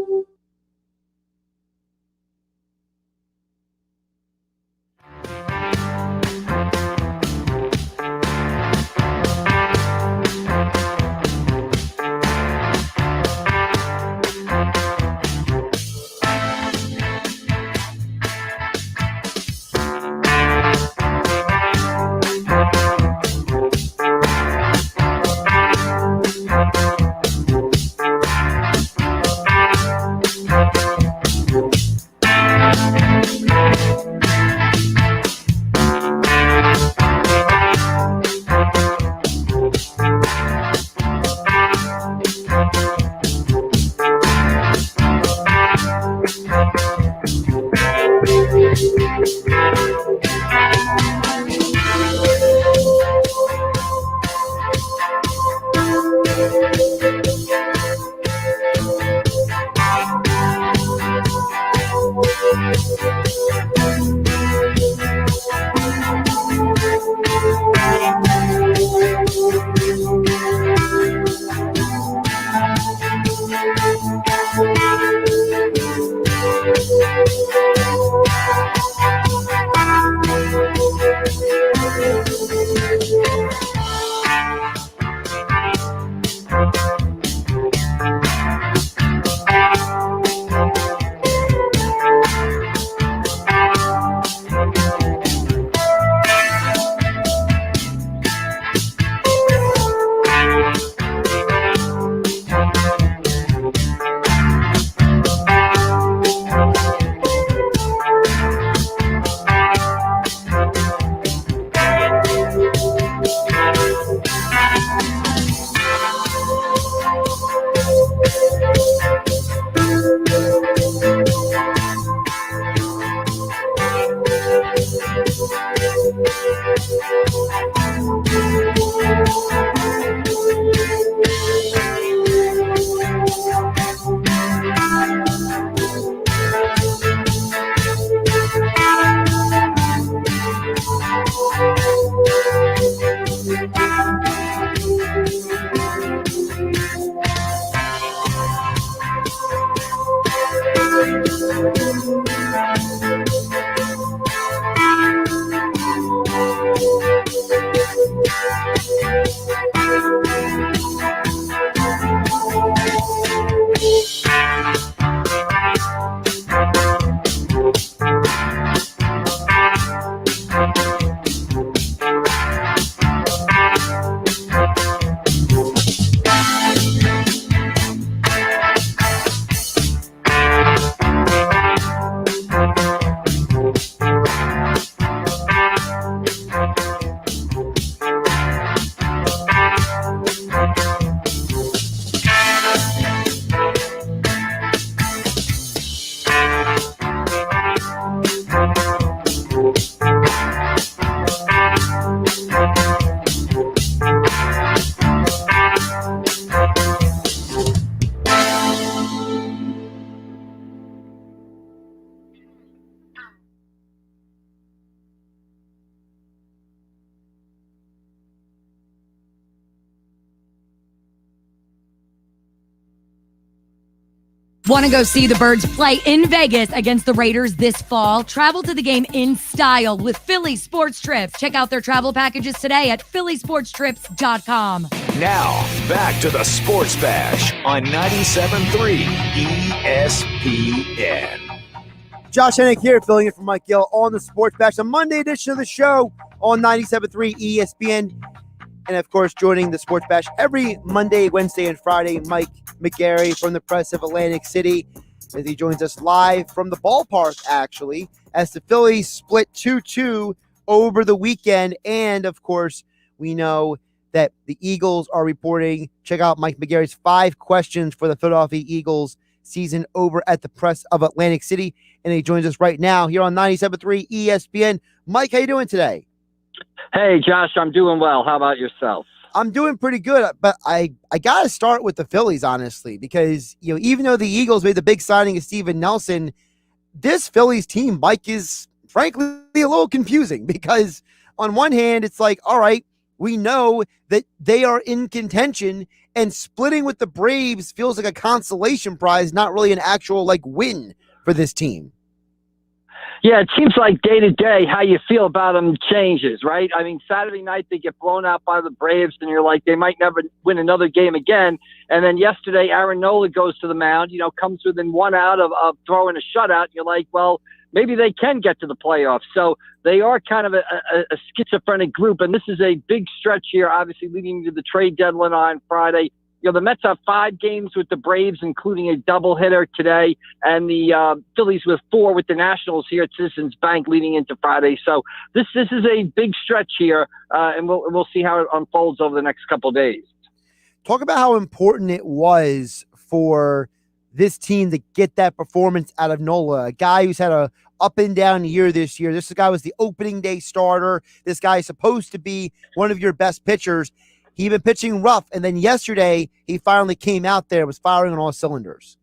Want to go see the Birds play in Vegas against the Raiders this fall? Travel to the game in style with Philly Sports Trips. Check out their travel packages today at phillysportstrips.com. Now, back to the Sports Bash on 97.3 ESPN. Josh Hennig here, filling in for Mike Gill on the Sports Bash, a Monday edition of the show on 97.3 ESPN. And, of course, joining the Sports Bash every Monday, Wednesday, and Friday, Mike McGarry from the Press of Atlantic City, as he joins us live from the ballpark, actually, as the Phillies split 2-2 over the weekend. And, of course, we know that the Eagles are reporting. Check out Mike McGarry's 5 questions for the Philadelphia Eagles season over at the Press of Atlantic City. And he joins us right now here on 97.3 ESPN. Mike, how you doing today? Hey, Josh, I'm doing well. How about yourself? I'm doing pretty good, but I got to start with the Phillies, honestly, because, even though the Eagles made the big signing of Steven Nelson, this Phillies team, Mike, is frankly a little confusing because on one hand, it's like, all right, we know that they are in contention, and splitting with the Braves feels like a consolation prize, not really an actual win for this team. Yeah, it seems like day to day how you feel about them changes, right? I mean, Saturday night they get blown out by the Braves, and you're like, they might never win another game again. And then yesterday, Aaron Nola goes to the mound, comes within 1 out of throwing a shutout. And you're like, well, maybe they can get to the playoffs. So they are kind of a schizophrenic group, and this is a big stretch here, obviously leading to the trade deadline on Friday. The Mets have 5 games with the Braves, including a doubleheader today, and the Phillies with 4 with the Nationals here at Citizens Bank leading into Friday. So this is a big stretch here, and we'll see how it unfolds over the next couple of days. Talk about how important it was for this team to get that performance out of Nola, a guy who's had a up and down year this year. This guy was the opening day starter. This guy is supposed to be one of your best pitchers. He'd been pitching rough, and then yesterday he finally came out there, was firing on all cylinders.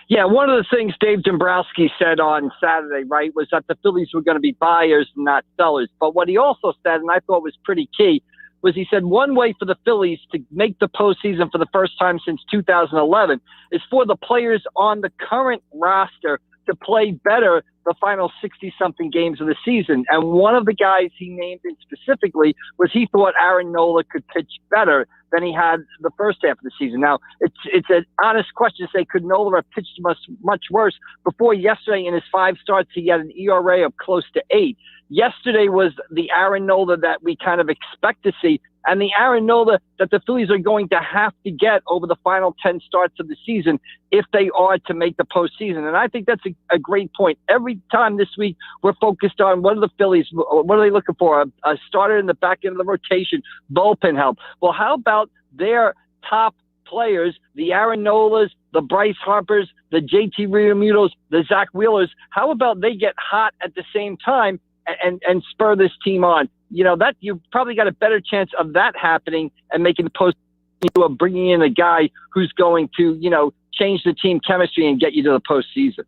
Yeah, one of the things Dave Dombrowski said on Saturday, right, was that the Phillies were going to be buyers and not sellers. But what he also said, and I thought was pretty key, was he said one way for the Phillies to make the postseason for the first time since 2011 is for the players on the current roster to play better the final 60-something games of the season. And one of the guys he named in specifically was he thought Aaron Nola could pitch better than he had the first half of the season. Now, it's an honest question to say, could Nola have pitched much worse? Before yesterday, in his 5 starts, he had an ERA of close to 8. Yesterday was the Aaron Nola that we kind of expect to see, and the Aaron Nola that the Phillies are going to have to get over the final 10 starts of the season if they are to make the postseason. And I think that's a great point. Every time this week we're focused on what are the Phillies, what are they looking for? A starter in the back end of the rotation, bullpen help. Well, how about their top players, the Aaron Nolas, the Bryce Harpers, the JT Realmutos, the Zach Wheelers? How about they get hot at the same time and spur this team on? That you've probably got a better chance of that happening and making the postseason of bringing in a guy who's going to, change the team chemistry and get you to the postseason.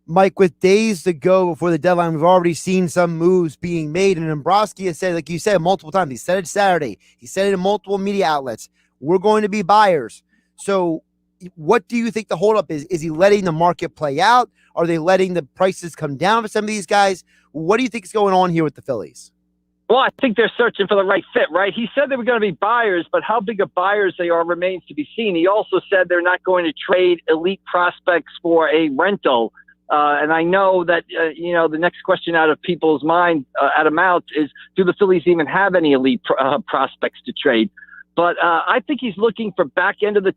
Mike, with days to go before the deadline, we've already seen some moves being made. And Dombrowski has said, like you said, multiple times. He said it Saturday. He said it in multiple media outlets. We're going to be buyers. So what do you think the holdup is? Is he letting the market play out? Are they letting the prices come down for some of these guys? What do you think is going on here with the Phillies? Well, I think they're searching for the right fit, right? He said they were going to be buyers, but how big of buyers they are remains to be seen. He also said they're not going to trade elite prospects for a rental. And I know that, the next question out of people's minds, out of mouths, is do the Phillies even have any elite prospects to trade? But I think he's looking for back end of the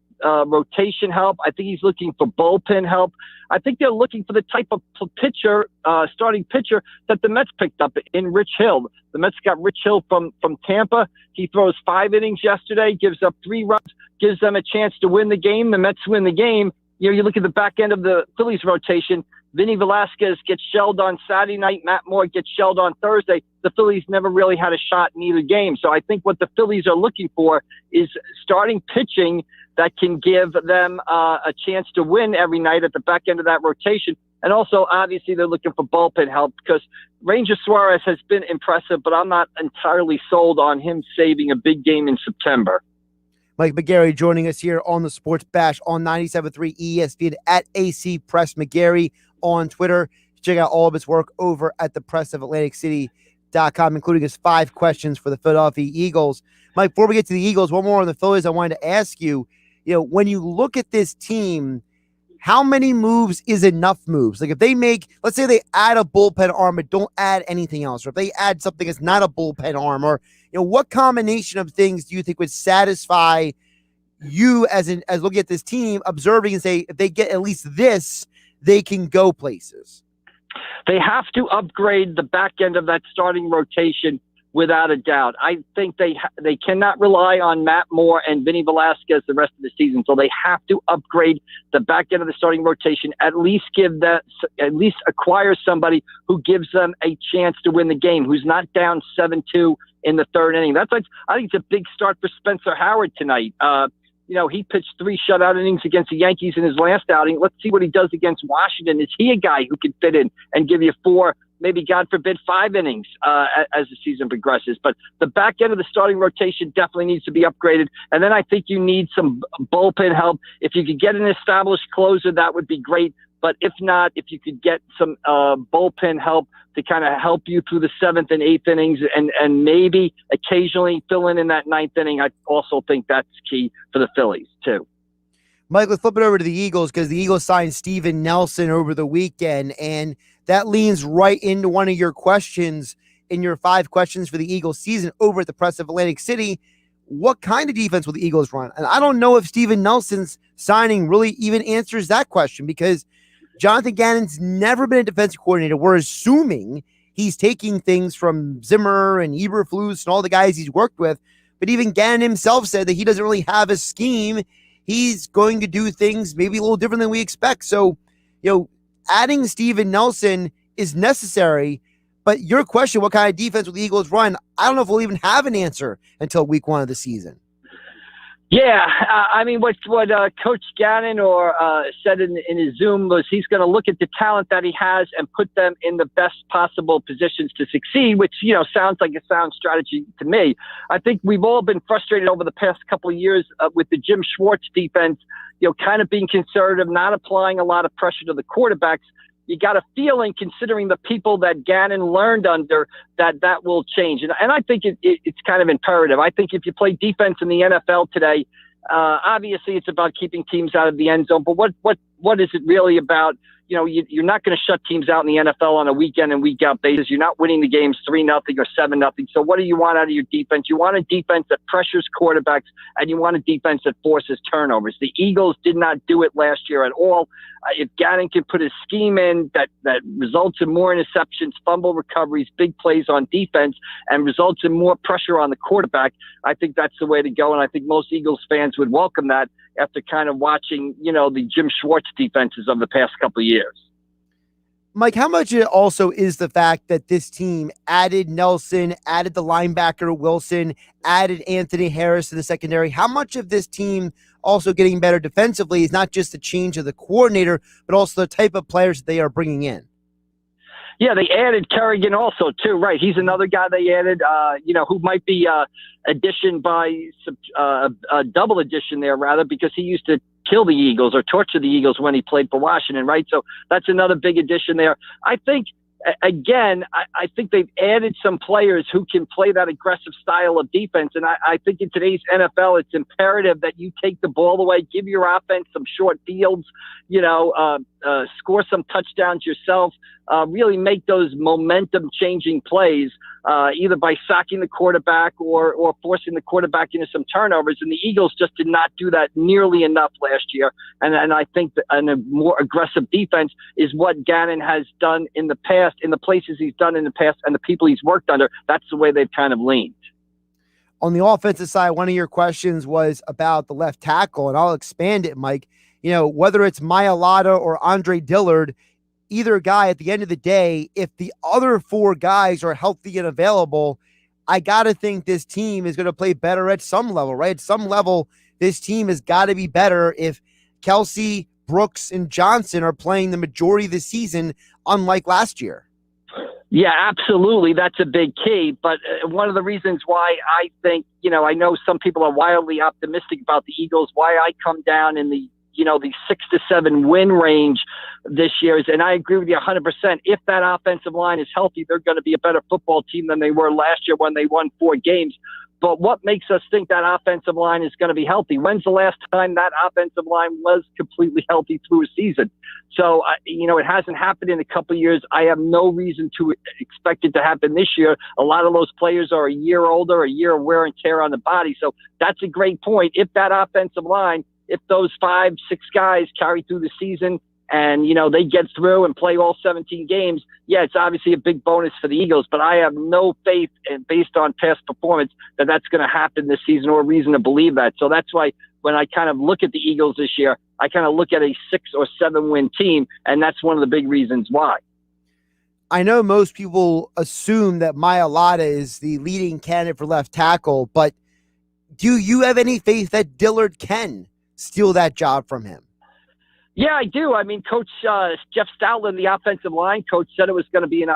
rotation help. I think he's looking for bullpen help. I think they're looking for the type of pitcher, starting pitcher that the Mets picked up in Rich Hill. The Mets got Rich Hill from Tampa. He throws 5 innings yesterday, gives up 3 runs, gives them a chance to win the game. The Mets win the game. You look at the back end of the Phillies rotation. Vinny Velasquez gets shelled on Saturday night. Matt Moore gets shelled on Thursday. The Phillies never really had a shot in either game. So I think what the Phillies are looking for is starting pitching that can give them a chance to win every night at the back end of that rotation. And also, obviously, they're looking for bullpen help because Ranger Suarez has been impressive, but I'm not entirely sold on him saving a big game in September. Mike McGarry joining us here on the Sports Bash on 97.3 ESPN at AC Press McGarry on Twitter. Check out all of his work over at the Press of Atlantic City.com, including his 5 questions for the Philadelphia Eagles. Mike, before we get to the Eagles, one more on the Phillies. I wanted to ask you, when you look at this team, how many moves is enough moves? Like if they make, let's say they add a bullpen arm, but don't add anything else, or if they add something that's not a bullpen arm, or what combination of things do you think would satisfy you as looking at this team, observing and say, if they get at least this, they can go places? They have to upgrade the back end of that starting rotation without a doubt. I think they cannot rely on Matt Moore and Vinny Velasquez the rest of the season. So they have to upgrade the back end of the starting rotation. At least acquire somebody who gives them a chance to win the game, who's not down 7-2 in the third inning. I think it's a big start for Spencer Howard tonight. He pitched 3 shutout innings against the Yankees in his last outing. Let's see what he does against Washington. Is he a guy who can fit in and give you 4, maybe God forbid 5 innings as the season progresses? But the back end of the starting rotation definitely needs to be upgraded. And then I think you need some bullpen help. If you could get an established closer, that would be great. But if not, if you could get some bullpen help to kind of help you through the 7th and 8th innings and maybe occasionally fill in that 9th inning, I also think that's key for the Phillies too. Mike, let's flip it over to the Eagles because the Eagles signed Steven Nelson over the weekend, and that leans right into one of your questions in your 5 questions for the Eagles season over at the Press of Atlantic City. What kind of defense will the Eagles run? And I don't know if Steven Nelson's signing really even answers that question because Jonathan Gannon's never been a defensive coordinator. We're assuming he's taking things from Zimmer and Eberflus and all the guys he's worked with. But even Gannon himself said that he doesn't really have a scheme. He's going to do things maybe a little different than we expect. So, adding Steven Nelson is necessary. But your question, what kind of defense will the Eagles run? I don't know if we'll even have an answer until week 1 of the season. Yeah, what Coach Gannon said in his Zoom was he's going to look at the talent that he has and put them in the best possible positions to succeed, which, sounds like a sound strategy to me. I think we've all been frustrated over the past couple of years with the Jim Schwartz defense, kind of being conservative, not applying a lot of pressure to the quarterbacks. You got a feeling, considering the people that Gannon learned under, that will change. And I think it's kind of imperative. I think if you play defense in the NFL today, obviously it's about keeping teams out of the end zone. But what is it really about? You're not going to shut teams out in the NFL on a weekend and week out basis. You're not winning the games 3-0 or 7-0. So what do you want out of your defense? You want a defense that pressures quarterbacks, and you want a defense that forces turnovers. The Eagles did not do it last year at all. If Gannon can put his scheme in that results in more interceptions, fumble recoveries, big plays on defense, and results in more pressure on the quarterback, I think that's the way to go. And I think most Eagles fans would welcome that after kind of watching, the Jim Schwartz defenses of the past couple of years. Mike, how much it also is the fact that this team added Nelson, added the linebacker Wilson, added Anthony Harris to the secondary? How much of this team also getting better defensively is not just the change of the coordinator, but also the type of players that they are bringing in? Yeah, they added Kerrigan also, too, right? He's another guy they added, who might be addition by a double addition there, rather, because he used to kill the Eagles or torture the Eagles when he played for Washington, right? So that's another big addition there. I think, again, I think they've added some players who can play that aggressive style of defense. And I think in today's NFL, it's imperative that you take the ball away, give your offense some short fields, score some touchdowns yourself, really make those momentum-changing plays, either by sacking the quarterback or forcing the quarterback into some turnovers. And the Eagles just did not do that nearly enough last year. And I think that a more aggressive defense is what Gannon has done in the past, in the places he's done in the past, and the people he's worked under. That's the way they've kind of leaned. On the offensive side, one of your questions was about the left tackle, and I'll expand it, Mike. Whether it's Mailata or Andre Dillard, either guy, at the end of the day, if the other 4 guys are healthy and available, I got to think this team is going to play better at some level, right? At some level, this team has got to be better if Kelsey, Brooks, and Johnson are playing the majority of the season, unlike last year. Yeah, absolutely. That's a big key. But one of the reasons why I think, I know some people are wildly optimistic about the Eagles, why I come down in the 6 to 7 win range this year is, and I agree with you 100%. If that offensive line is healthy, they're going to be a better football team than they were last year when they won 4 games. But what makes us think that offensive line is going to be healthy? When's the last time that offensive line was completely healthy through a season? So, it hasn't happened in a couple of years. I have no reason to expect it to happen this year. A lot of those players are a year older, a year of wear and tear on the body. So that's a great point. If that offensive line, if those 5-6 guys carry through the season and, they get through and play all 17 games, yeah, it's obviously a big bonus for the Eagles, but I have no faith, and based on past performance, that that's going to happen this season or reason to believe that. So that's why when I kind of look at the Eagles this year, I kind of look at a 6 or 7 win team, and that's one of the big reasons why. I know most people assume that Mailata is the leading candidate for left tackle, but do you have any faith that Dillard can steal that job from him? Yeah, I do. I mean, Coach Jeff Stoutland, the offensive line coach, said it was going to be in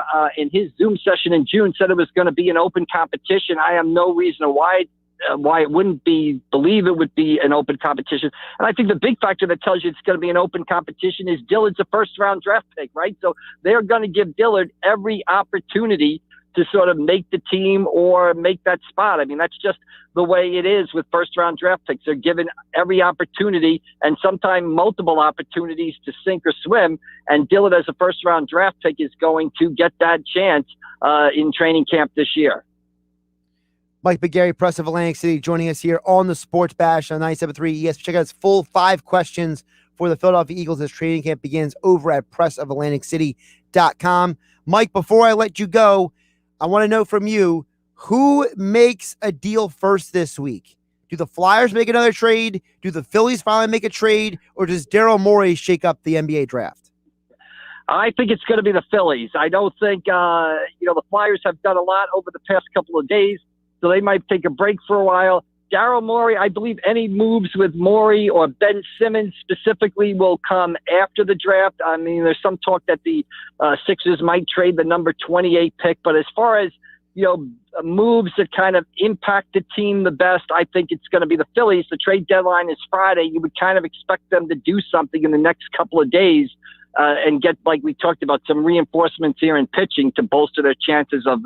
his Zoom session in June, said it was going to be an open competition. I have no reason why it wouldn't believe it would be an open competition. And I think the big factor that tells you it's going to be an open competition is Dillard's a first-round draft pick, right? So they're going to give Dillard every opportunity to sort of make the team or make that spot. I mean, that's just the way it is with first-round draft picks. They're given every opportunity and sometimes multiple opportunities to sink or swim. And Dillard, as a first-round draft pick, is going to get that chance in training camp this year. Mike McGarry, Press of Atlantic City, joining us here on the Sports Bash on 97.3 ES. Check out his full 5 questions for the Philadelphia Eagles as training camp begins over at pressofatlanticcity.com. Mike, before I let you go, I want to know from you, who makes a deal first this week? Do the Flyers make another trade? Do the Phillies finally make a trade? Or does Daryl Morey shake up the NBA draft? I think it's going to be the Phillies. I don't think, the Flyers have done a lot over the past couple of days, so they might take a break for a while. Daryl Morey, I believe any moves with Morey or Ben Simmons specifically will come after the draft. I mean, there's some talk that the Sixers might trade the number 28 pick, but as far as, moves that kind of impact the team the best, I think it's going to be the Phillies. The trade deadline is Friday. You would kind of expect them to do something in the next couple of days and get, like we talked about, some reinforcements here in pitching to bolster their chances of,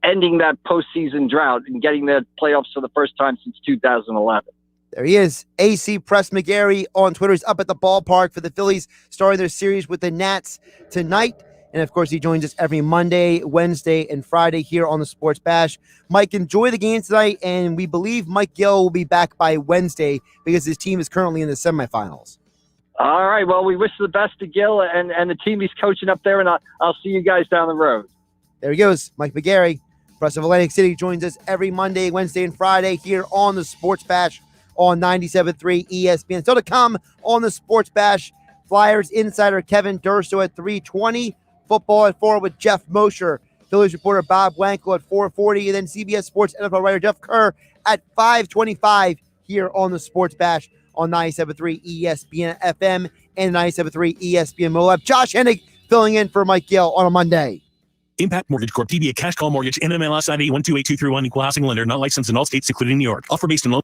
ending that postseason drought and getting the playoffs for the first time since 2011. There he is. AC Press McGarry on Twitter. He's up at the ballpark for the Phillies, starting their series with the Nats tonight. And, of course, he joins us every Monday, Wednesday, and Friday here on the Sports Bash. Mike, enjoy the game tonight, and we believe Mike Gill will be back by Wednesday because his team is currently in the semifinals. All right. Well, we wish the best to Gill and the team he's coaching up there, and I'll see you guys down the road. There he goes. Mike McGarry, Press of Atlantic City, joins us every Monday, Wednesday, and Friday here on the Sports Bash on 97.3 ESPN. So to come on the Sports Bash, Flyers insider Kevin Durso at 3:20. Football at 4 with Geoff Mosher. Phillies reporter Bob Wankel at 4:40. And then CBS Sports NFL writer Jeff Kerr at 5:25 here on the Sports Bash on 97.3 ESPN FM and 97.3 ESPN mobile app. Josh Hennig filling in for Mike Gill on a Monday. Impact Mortgage Corp. DBA Cash Call Mortgage. NMLS ID 128231. Equal housing lender. Not licensed in all states, including New York. Offer based on loan.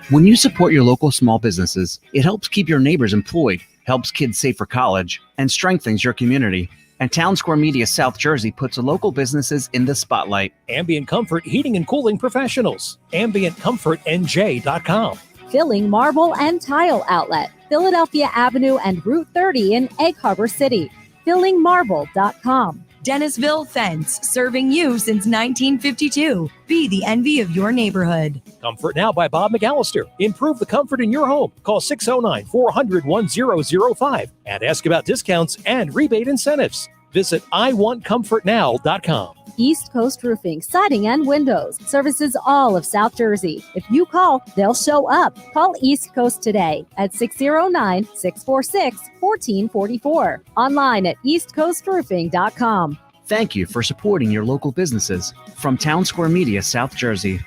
When you support your local small businesses, it helps keep your neighbors employed, helps kids save for college, and strengthens your community. And Town Square Media South Jersey puts local businesses in the spotlight. Ambient Comfort Heating and Cooling Professionals. AmbientComfortNJ.com. Filling Marble and Tile Outlet, Philadelphia Avenue and Route 30 in Egg Harbor City. FillingMarble.com. Dennisville Fence, serving you since 1952. Be the envy of your neighborhood. Comfort Now by Bob McAllister. Improve the comfort in your home. Call 609-400-1005 and ask about discounts and rebate incentives. Visit iwantcomfortnow.com. East Coast Roofing, Siding and Windows. Services all of South Jersey. If you call, they'll show up. Call East Coast today at 609-646-1444. Online at eastcoastroofing.com. Thank you for supporting your local businesses. From Town Square Media South Jersey.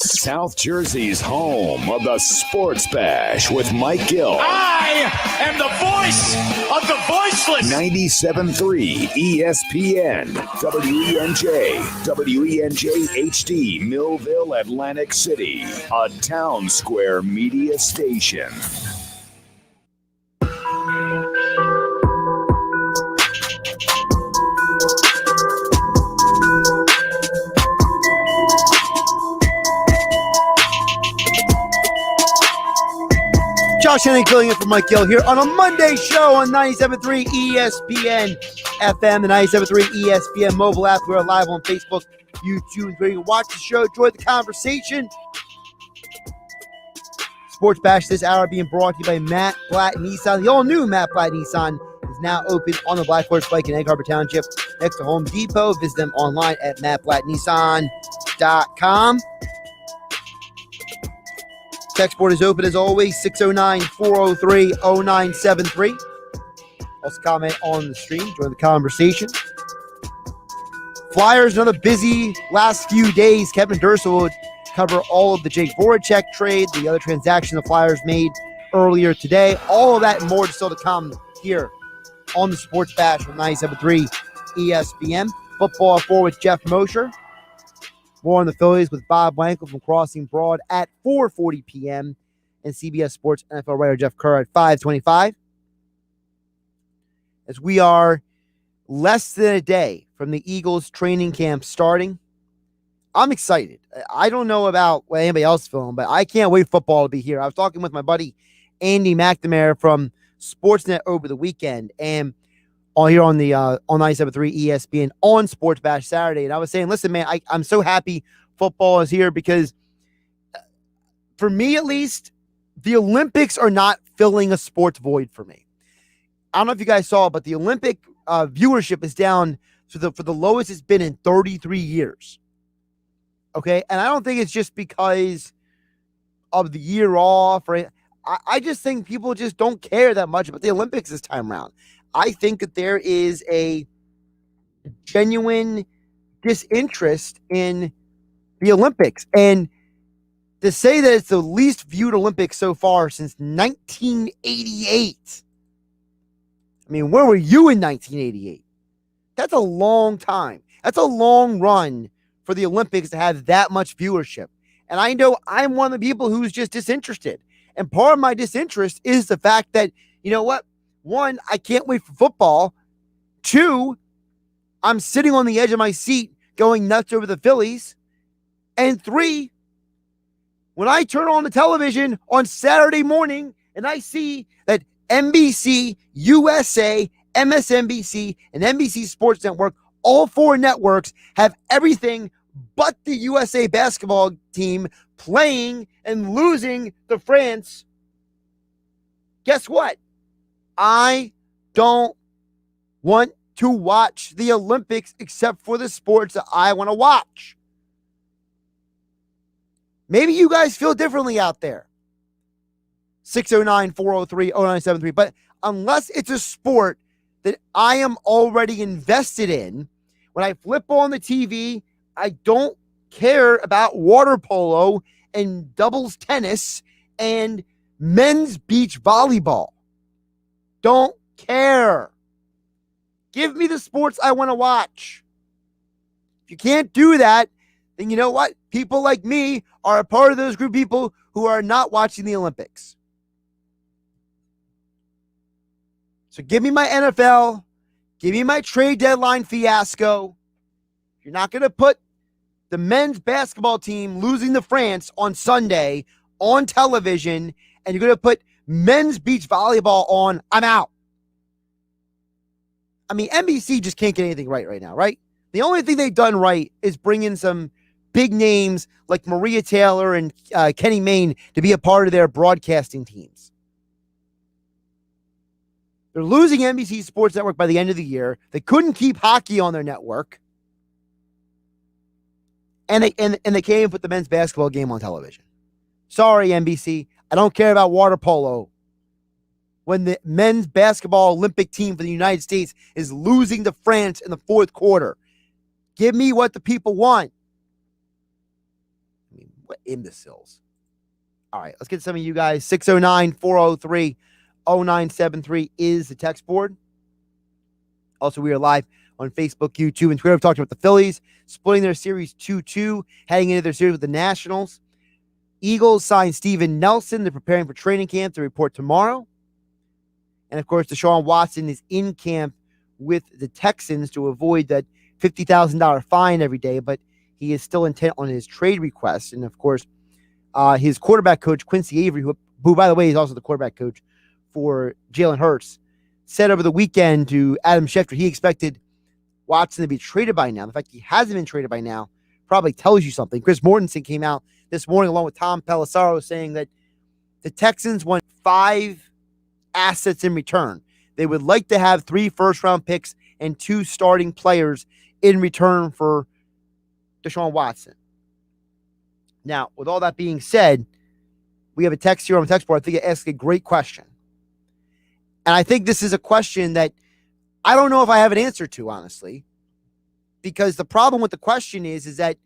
South Jersey's home of the Sports Bash with Mike Gill. I am the voice of the voiceless. 97.3 ESPN, WENJ, WENJ HD, Millville, Atlantic City, a Town Square media station. Josh Hennig filling in for Mike Gill here on a Monday show on 97.3 ESPN FM, the 97.3 ESPN mobile app. We're live on Facebook, YouTube, where you can watch the show, enjoy the conversation. Sports Bash this hour being brought to you by Matt Blatt Nissan. The all-new Matt Blatt Nissan is now open on the Black Horse Pike in Egg Harbor Township next to Home Depot. Visit them online at mattblattnissan.com. Text board is open as always, 609-403-0973. Also comment on the stream, join the conversation. Flyers, another busy last few days. Kevin Durso will cover all of the Jake Voracek trade, the other transaction the Flyers made earlier today. All of that and more still to come here on the Sports Bash with 97.3 ESPN. Football at 4 with Geoff Mosher. More on the Phillies with Bob Wankel from Crossing Broad at 4:40 p.m. and CBS Sports NFL writer Jeff Kerr at 5:25. As we are less than a day from the Eagles training camp starting, I'm excited. I don't know about what anybody else is feeling, but I can't wait for football to be here. I was talking with my buddy Andy McNamara from Sportsnet over the weekend, and here on the on 97.3 ESPN on Sports Bash Saturday. And I was saying, listen, man, I'm so happy football is here because for me, at least, the Olympics are not filling a sports void for me. I don't know if you guys saw, but the Olympic viewership is down for the lowest it's been in 33 years. Okay. And I don't think it's just because of the year off or I just think people just don't care that much about the Olympics this time around. I think that there is a genuine disinterest in the Olympics. And to say that it's the least viewed Olympics so far since 1988. I mean, where were you in 1988? That's a long time. That's a long run for the Olympics to have that much viewership. And I know I'm one of the people who's just disinterested. And part of my disinterest is the fact that, you know what? One, I can't wait for football. Two, I'm sitting on the edge of my seat going nuts over the Phillies. And three, when I turn on the television on Saturday morning and I see that NBC, USA, MSNBC, and NBC Sports Network, all four networks have everything but the USA basketball team playing and losing to France, guess what? I don't want to watch the Olympics except for the sports that I want to watch. Maybe you guys feel differently out there. 609-403-0973. But unless it's a sport that I am already invested in, when I flip on the TV, I don't care about water polo and doubles tennis and men's beach volleyball. Don't care. Give me the sports I want to watch. If you can't do that, then you know what? People like me are a part of those group of people who are not watching the Olympics. So give me my NFL. Give me my trade deadline fiasco. You're not going to put the men's basketball team losing to France on Sunday on television, and you're going to put men's beach volleyball on. I'm out. I mean, NBC just can't get anything right now, right? The only thing they've done right is bring in some big names like Maria Taylor and Kenny Mayne to be a part of their broadcasting teams. They're losing NBC Sports Network by the end of the year. They couldn't keep hockey on their network. And they can't even put the men's basketball game on television. Sorry, NBC. I don't care about water polo. When the men's basketball Olympic team for the United States is losing to France in the fourth quarter. Give me what the people want. I mean, what imbeciles. All right, let's get some of you guys. 609-403-0973 is the text board. Also, we are live on Facebook, YouTube, and Twitter. We've talked about the Phillies splitting their series 2-2, heading into their series with the Nationals. Eagles signed Steven Nelson. They're preparing for training camp to report tomorrow. And, of course, Deshaun Watson is in camp with the Texans to avoid that $50,000 fine every day, but he is still intent on his trade request. And, of course, his quarterback coach, Quincy Avery, who, by the way, is also the quarterback coach for Jalen Hurts, said over the weekend to Adam Schefter he expected Watson to be traded by now. The fact he hasn't been traded by now probably tells you something. Chris Mortensen came out this morning along with Tom Pelissero saying that the Texans want 5 assets in return. They would like to have 3 first-round picks and 2 starting players in return for Deshaun Watson. Now, with all that being said, we have a text here on the text board. I think it asks a great question. And I think this is a question that I don't know if I have an answer to, honestly, because the problem with the question is that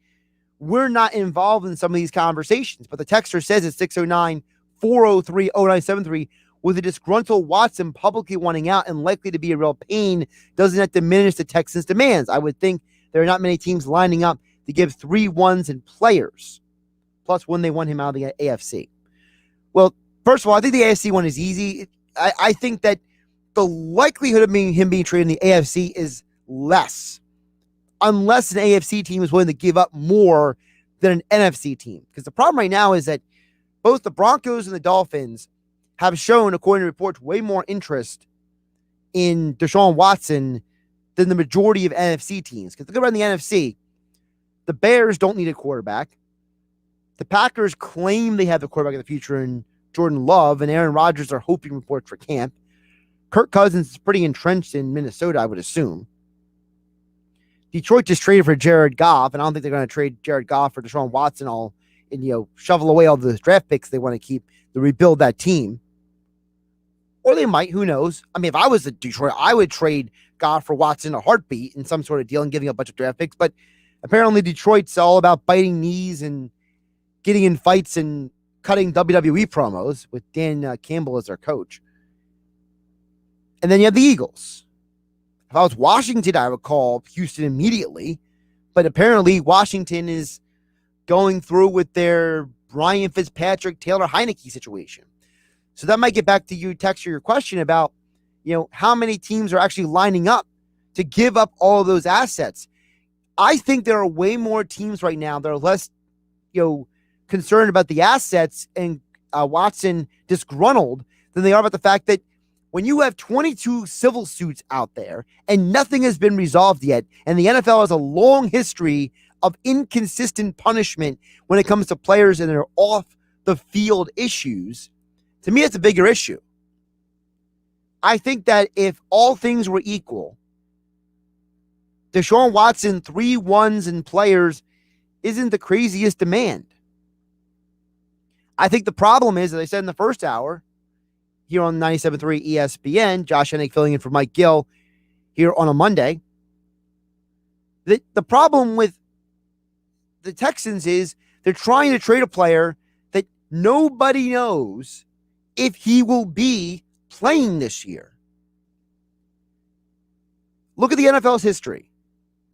we're not involved in some of these conversations. But the texter says at 609-403-0973, with a disgruntled Watson publicly wanting out and likely to be a real pain, doesn't that diminish the Texans' demands? I would think there are not many teams lining up to give 3 ones and players, plus when they want him out of the AFC. Well, first of all, I think the AFC one is easy. I think that the likelihood of him being traded in the AFC is less, unless an AFC team is willing to give up more than an NFC team. Because the problem right now is that both the Broncos and the Dolphins have shown, according to reports, way more interest in Deshaun Watson than the majority of NFC teams. Because look around the NFC, the Bears don't need a quarterback. The Packers claim they have the quarterback of the future in Jordan Love, and Aaron Rodgers are hoping reports for camp. Kirk Cousins is pretty entrenched in Minnesota, I would assume. Detroit just traded for Jared Goff, and I don't think they're going to trade Jared Goff for Deshaun Watson and shovel away all the draft picks they want to keep to rebuild that team. Or they might, who knows? I mean, if I was at Detroit, I would trade Goff for Watson in a heartbeat in some sort of deal and giving a bunch of draft picks. But apparently Detroit's all about biting knees and getting in fights and cutting WWE promos with Dan Campbell as their coach. And then you have the Eagles. If I was Washington, I would call Houston immediately. But apparently Washington is going through with their Ryan Fitzpatrick, Taylor Heineke situation. So that might get back to you, Texter, your question about, how many teams are actually lining up to give up all of those assets. I think there are way more teams right now that are less, concerned about the assets and Watson disgruntled than they are about the fact that when you have 22 civil suits out there and nothing has been resolved yet, and the NFL has a long history of inconsistent punishment when it comes to players and their off-the-field issues, to me, it's a bigger issue. I think that if all things were equal, Deshaun Watson, 3 ones and players isn't the craziest demand. I think the problem is, as I said in the first hour, here on 97.3 ESPN, Josh Hennig filling in for Mike Gill here on a Monday, the problem with the Texans is they're trying to trade a player that nobody knows if he will be playing this year. Look at the NFL's history.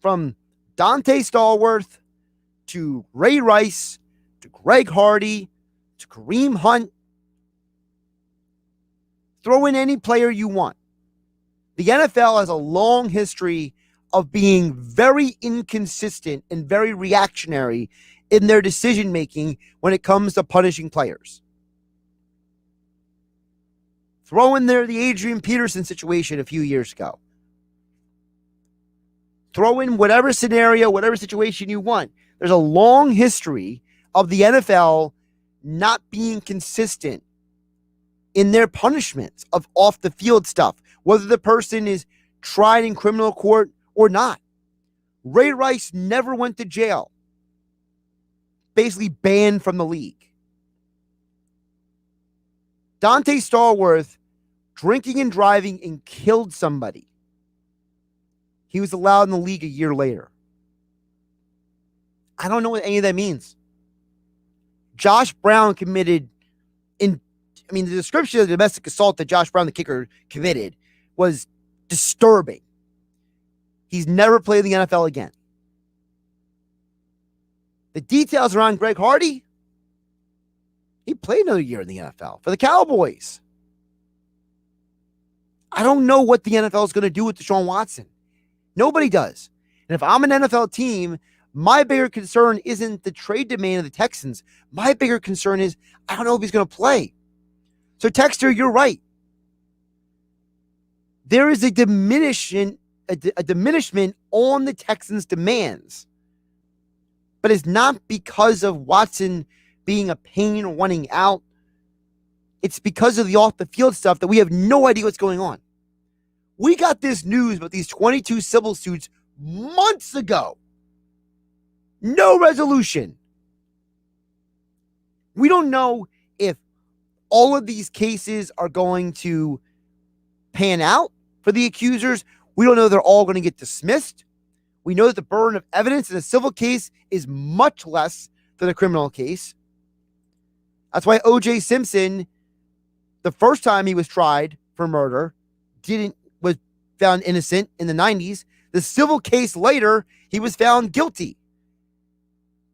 From Dante Stallworth to Ray Rice, to Greg Hardy, to Kareem Hunt. Throw in any player you want. The NFL has a long history of being very inconsistent and very reactionary in their decision-making when it comes to punishing players. Throw in there the Adrian Peterson situation a few years ago. Throw in whatever scenario, whatever situation you want. There's a long history of the NFL not being consistent in their punishments of off-the-field stuff, whether the person is tried in criminal court or not. Ray Rice never went to jail. Basically banned from the league. Dante Stallworth drinking and driving and killed somebody. He was allowed in the league a year later. I don't know what any of that means. Josh Brown committed the description of the domestic assault that Josh Brown, the kicker, committed was disturbing. He's never played in the NFL again. The details around Greg Hardy, he played another year in the NFL for the Cowboys. I don't know what the NFL is going to do with Deshaun Watson. Nobody does. And if I'm an NFL team, my bigger concern isn't the trade demand of the Texans. My bigger concern is I don't know if he's going to play. So, Texter, you're right. There is a diminishment on the Texans' demands. But it's not because of Watson being a pain or wanting out. It's because of the off-the-field stuff that we have no idea what's going on. We got this news about these 22 civil suits months ago. No resolution. We don't know if all of these cases are going to pan out for the accusers. We don't know if they're all going to get dismissed. We know that the burden of evidence in a civil case is much less than a criminal case. That's why O.J. Simpson, the first time he was tried for murder, was found innocent in the 90s. The civil case later, he was found guilty.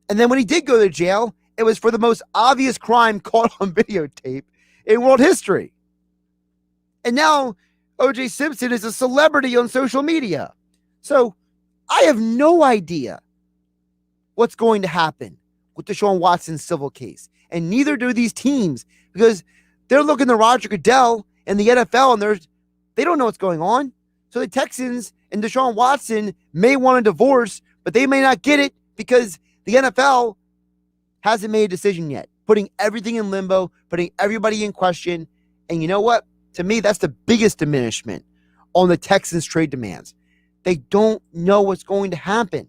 And then when he did go to jail, it was for the most obvious crime caught on videotape in world history. And now O.J. Simpson is a celebrity on social media. So I have no idea what's going to happen with Deshaun Watson's civil case. And neither do these teams, because they're looking to Roger Goodell and the NFL, and they don't know what's going on. So the Texans and Deshaun Watson may want a divorce, but they may not get it because the NFL hasn't made a decision yet, putting everything in limbo, putting everybody in question. And you know what? To me, that's the biggest diminishment on the Texans' trade demands. They don't know what's going to happen.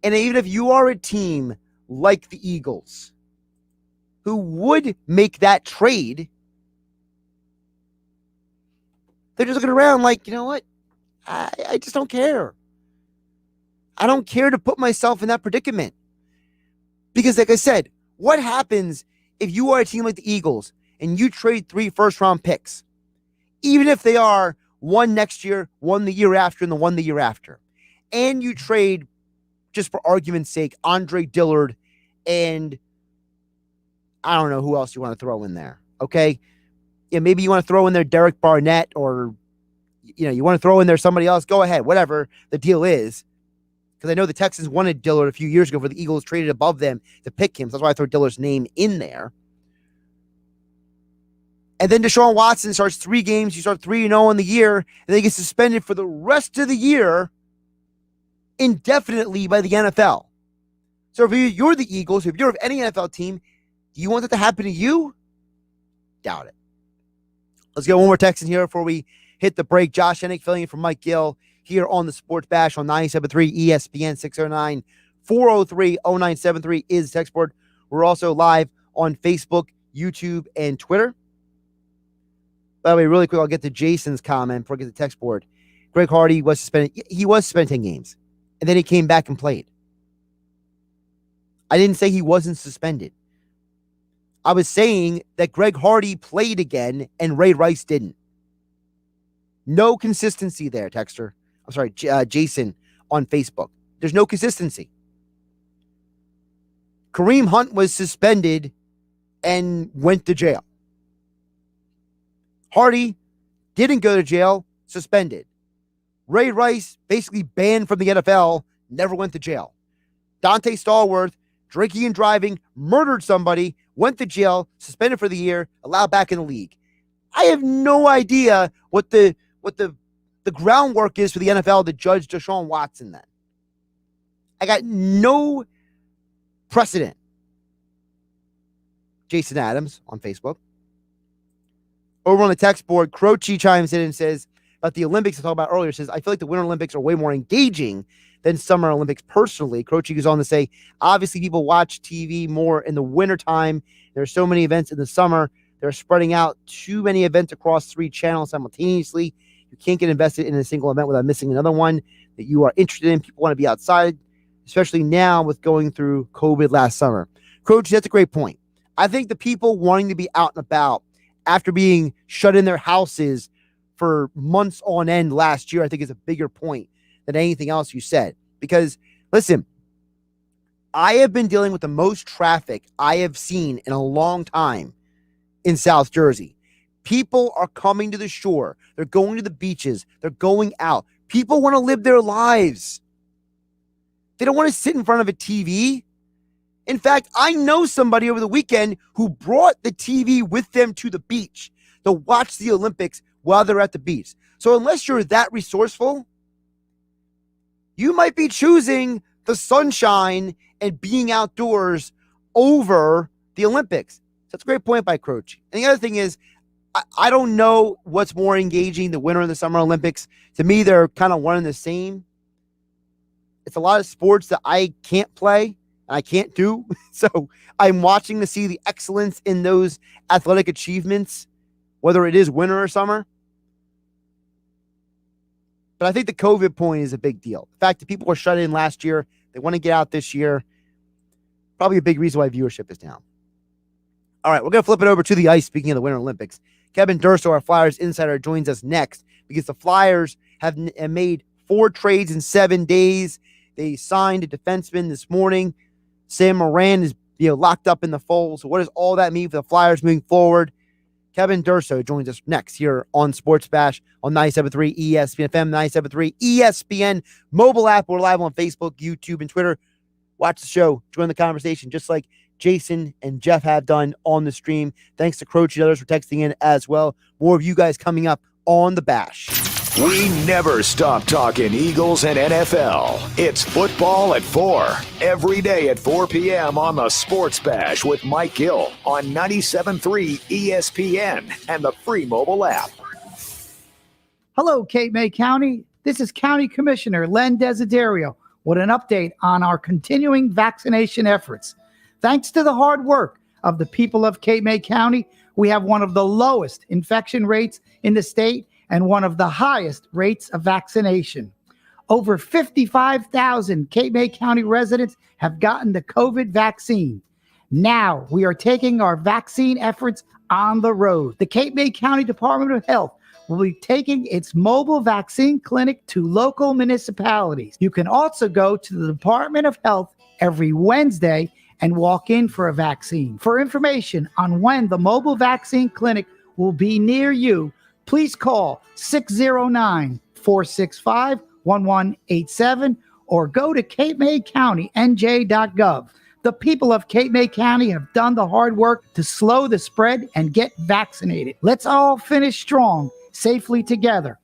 And even if you are a team like the Eagles, who would make that trade, they're just looking around like, you know what? I just don't care. I don't care to put myself in that predicament. Because like I said, what happens if you are a team like the Eagles and you trade 3 first-round picks, even if they are one next year, one the year after, and the one the year after, and you trade, just for argument's sake, Andre Dillard and I don't know who else you want to throw in there, okay? Yeah, maybe you want to throw in there Derek Barnett, or you want to throw in there somebody else. Go ahead, whatever the deal is. Because I know the Texans wanted Dillard a few years ago, but the Eagles traded above them to pick him. So that's why I throw Dillard's name in there. And then Deshaun Watson starts 3 games. You start 3-0 in the year, and then he gets suspended for the rest of the year indefinitely by the NFL. So if you're the Eagles, if you're of any NFL team, do you want that to happen to you? Doubt it. Let's get one more text in here before we hit the break. Josh Hennig filling in for Mike Gill here on the Sports Bash on 97.3 ESPN. 609-403-0973 is the text board. We're also live on Facebook, YouTube, and Twitter. By the way, really quick, I'll get to Jason's comment before I get to the text board. Greg Hardy was suspended. He was suspended 10 games, and then he came back and played. I didn't say he wasn't suspended. I was saying that Greg Hardy played again and Ray Rice didn't. No consistency there, Texter. I'm sorry, Jason on Facebook. There's no consistency. Kareem Hunt was suspended and went to jail. Hardy didn't go to jail, suspended. Ray Rice, basically banned from the NFL, never went to jail. Dante Stallworth, drinking and driving, murdered somebody, went to jail, suspended for the year, allowed back in the league. I have no idea what the groundwork is for the NFL to judge Deshaun Watson then. I got no precedent. Jason Adams on Facebook. Over on the text board, Croce chimes in and says about the Olympics I talked about earlier, says, I feel like the Winter Olympics are way more engaging than Summer Olympics personally. Croce goes on to say, obviously people watch TV more in the wintertime. There are so many events in the summer. They're spreading out too many events across 3 channels simultaneously. You can't get invested in a single event without missing another one that you are interested in. People want to be outside, especially now with going through COVID last summer. Croce, that's a great point. I think the people wanting to be out and about after being shut in their houses for months on end last year, I think is a bigger point than anything else you said. Because, listen, I have been dealing with the most traffic I have seen in a long time in South Jersey. People are coming to the shore. They're going to the beaches. They're going out. People want to live their lives. They don't want to sit in front of a TV. In fact, I know somebody over the weekend who brought the TV with them to the beach to watch the Olympics while they're at the beach. So unless you're that resourceful, you might be choosing the sunshine and being outdoors over the Olympics. That's a great point by Croce. And the other thing is, I don't know what's more engaging, the Winter and the Summer Olympics. To me, they're kind of one and the same. It's a lot of sports that I can't play. I can't do. So I'm watching to see the excellence in those athletic achievements, whether it is winter or summer. But I think the COVID point is a big deal. The fact that people were shut in last year, they want to get out this year, probably a big reason why viewership is down. All right, we're going to flip it over to the ice. Speaking of the Winter Olympics, Kevin Durso, our Flyers insider, joins us next because the Flyers have made 4 trades in 7 days. They signed a defenseman this morning. Sam Moran is locked up in the fold. So what does all that mean for the Flyers moving forward? Kevin Durso joins us next here on Sports Bash on 97.3 ESPN FM, 97.3 ESPN mobile app. We're live on Facebook, YouTube, and Twitter. Watch the show. Join the conversation just like Jason and Jeff have done on the stream. Thanks to Croce and others for texting in as well. More of you guys coming up on the Bash. We never stop talking Eagles and NFL. It's football at 4. Every day at 4 p.m. on the Sports Bash with Mike Gill on 97.3 ESPN and the free mobile app. Hello, Cape May County. This is County Commissioner Len Desiderio with an update on our continuing vaccination efforts. Thanks to the hard work of the people of Cape May County, we have one of the lowest infection rates in the state and one of the highest rates of vaccination. Over 55,000 Cape May County residents have gotten the COVID vaccine. Now we are taking our vaccine efforts on the road. The Cape May County Department of Health will be taking its mobile vaccine clinic to local municipalities. You can also go to the Department of Health every Wednesday and walk in for a vaccine. For information on when the mobile vaccine clinic will be near you, please call 609-465-1187 or go to CapeMayCountyNJ.gov. The people of Cape May County have done the hard work to slow the spread and get vaccinated. Let's all finish strong, safely together.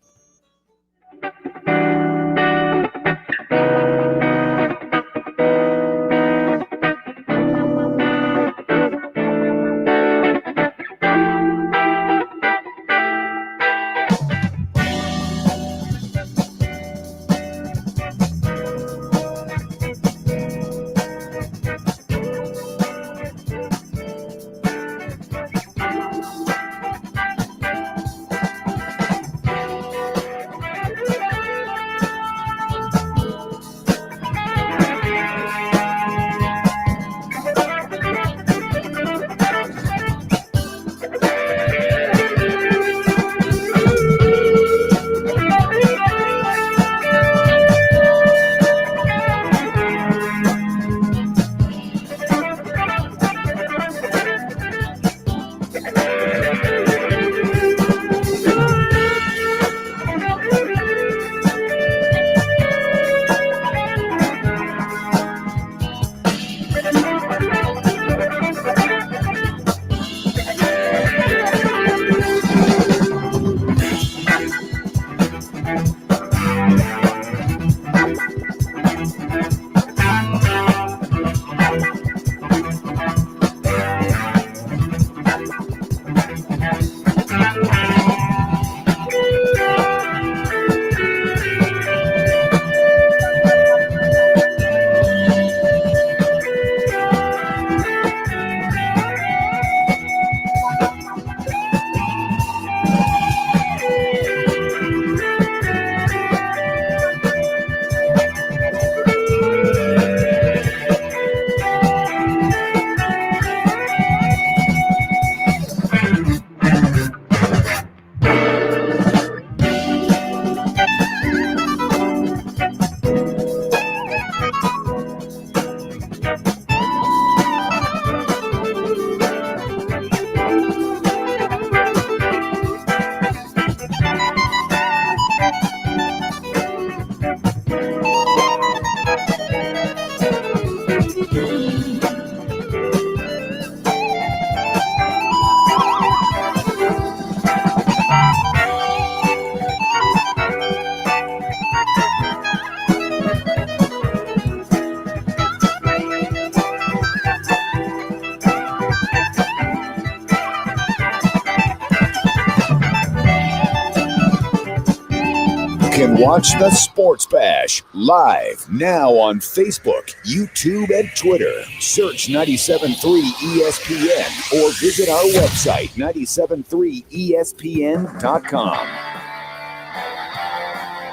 can watch the Sports Bash live now on Facebook, YouTube, and Twitter. Search 97.3 ESPN or visit our website, 973ESPN.com.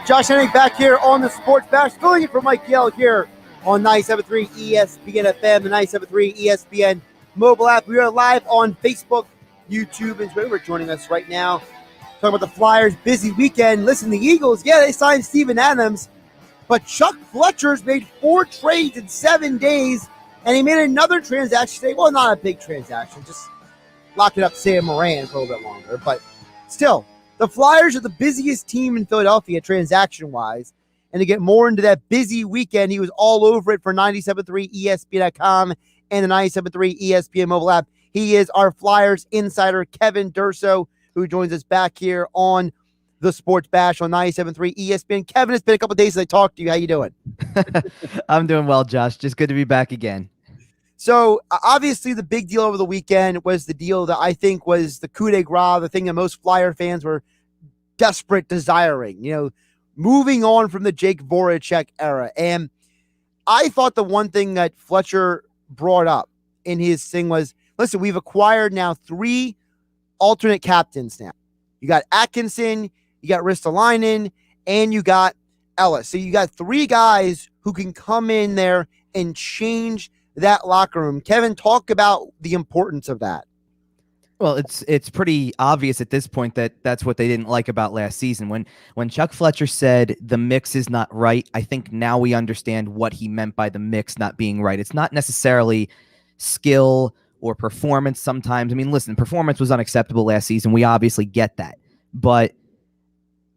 Josh Hennig back here on the Sports Bash, filling in for Mike Gill here on 97.3 ESPN FM, the 97.3 ESPN mobile app. We are live on Facebook, YouTube, and Twitter. Joining us right now, talking about the Flyers' busy weekend. Listen, the Eagles, they signed Steven Adams, but Chuck Fletcher's made 4 trades in 7 days, and he made another transaction today. Well, not a big transaction, just locking up Sam Moran for a little bit longer, but still, the Flyers are the busiest team in Philadelphia transaction-wise. And to get more into that busy weekend, he was all over it for 97.3 ESPN.com and the 97.3 ESPN mobile app. He is our Flyers insider, Kevin Durso, who joins us back here on the Sports Bash on 97.3 ESPN. Kevin, it's been a couple of days since I talked to you. How you doing? I'm doing well, Josh. Just good to be back again. So, obviously, the big deal over the weekend was the deal that I think was the coup de grace, the thing that most Flyer fans were desperate desiring. Moving on from the Jake Voracek era. And I thought the one thing that Fletcher brought up in his thing was, listen, we've acquired now 3 alternate captains now. You got Atkinson, you got Ristolainen, and you got Ellis. So you got 3 guys who can come in there and change that locker room. Kevin, talk about the importance of that. Well, it's pretty obvious at this point that that's what they didn't like about last season. When Chuck Fletcher said the mix is not right, I think now we understand what he meant by the mix not being right. It's not necessarily skill or performance sometimes. I mean, listen, performance was unacceptable last season. We obviously get that. But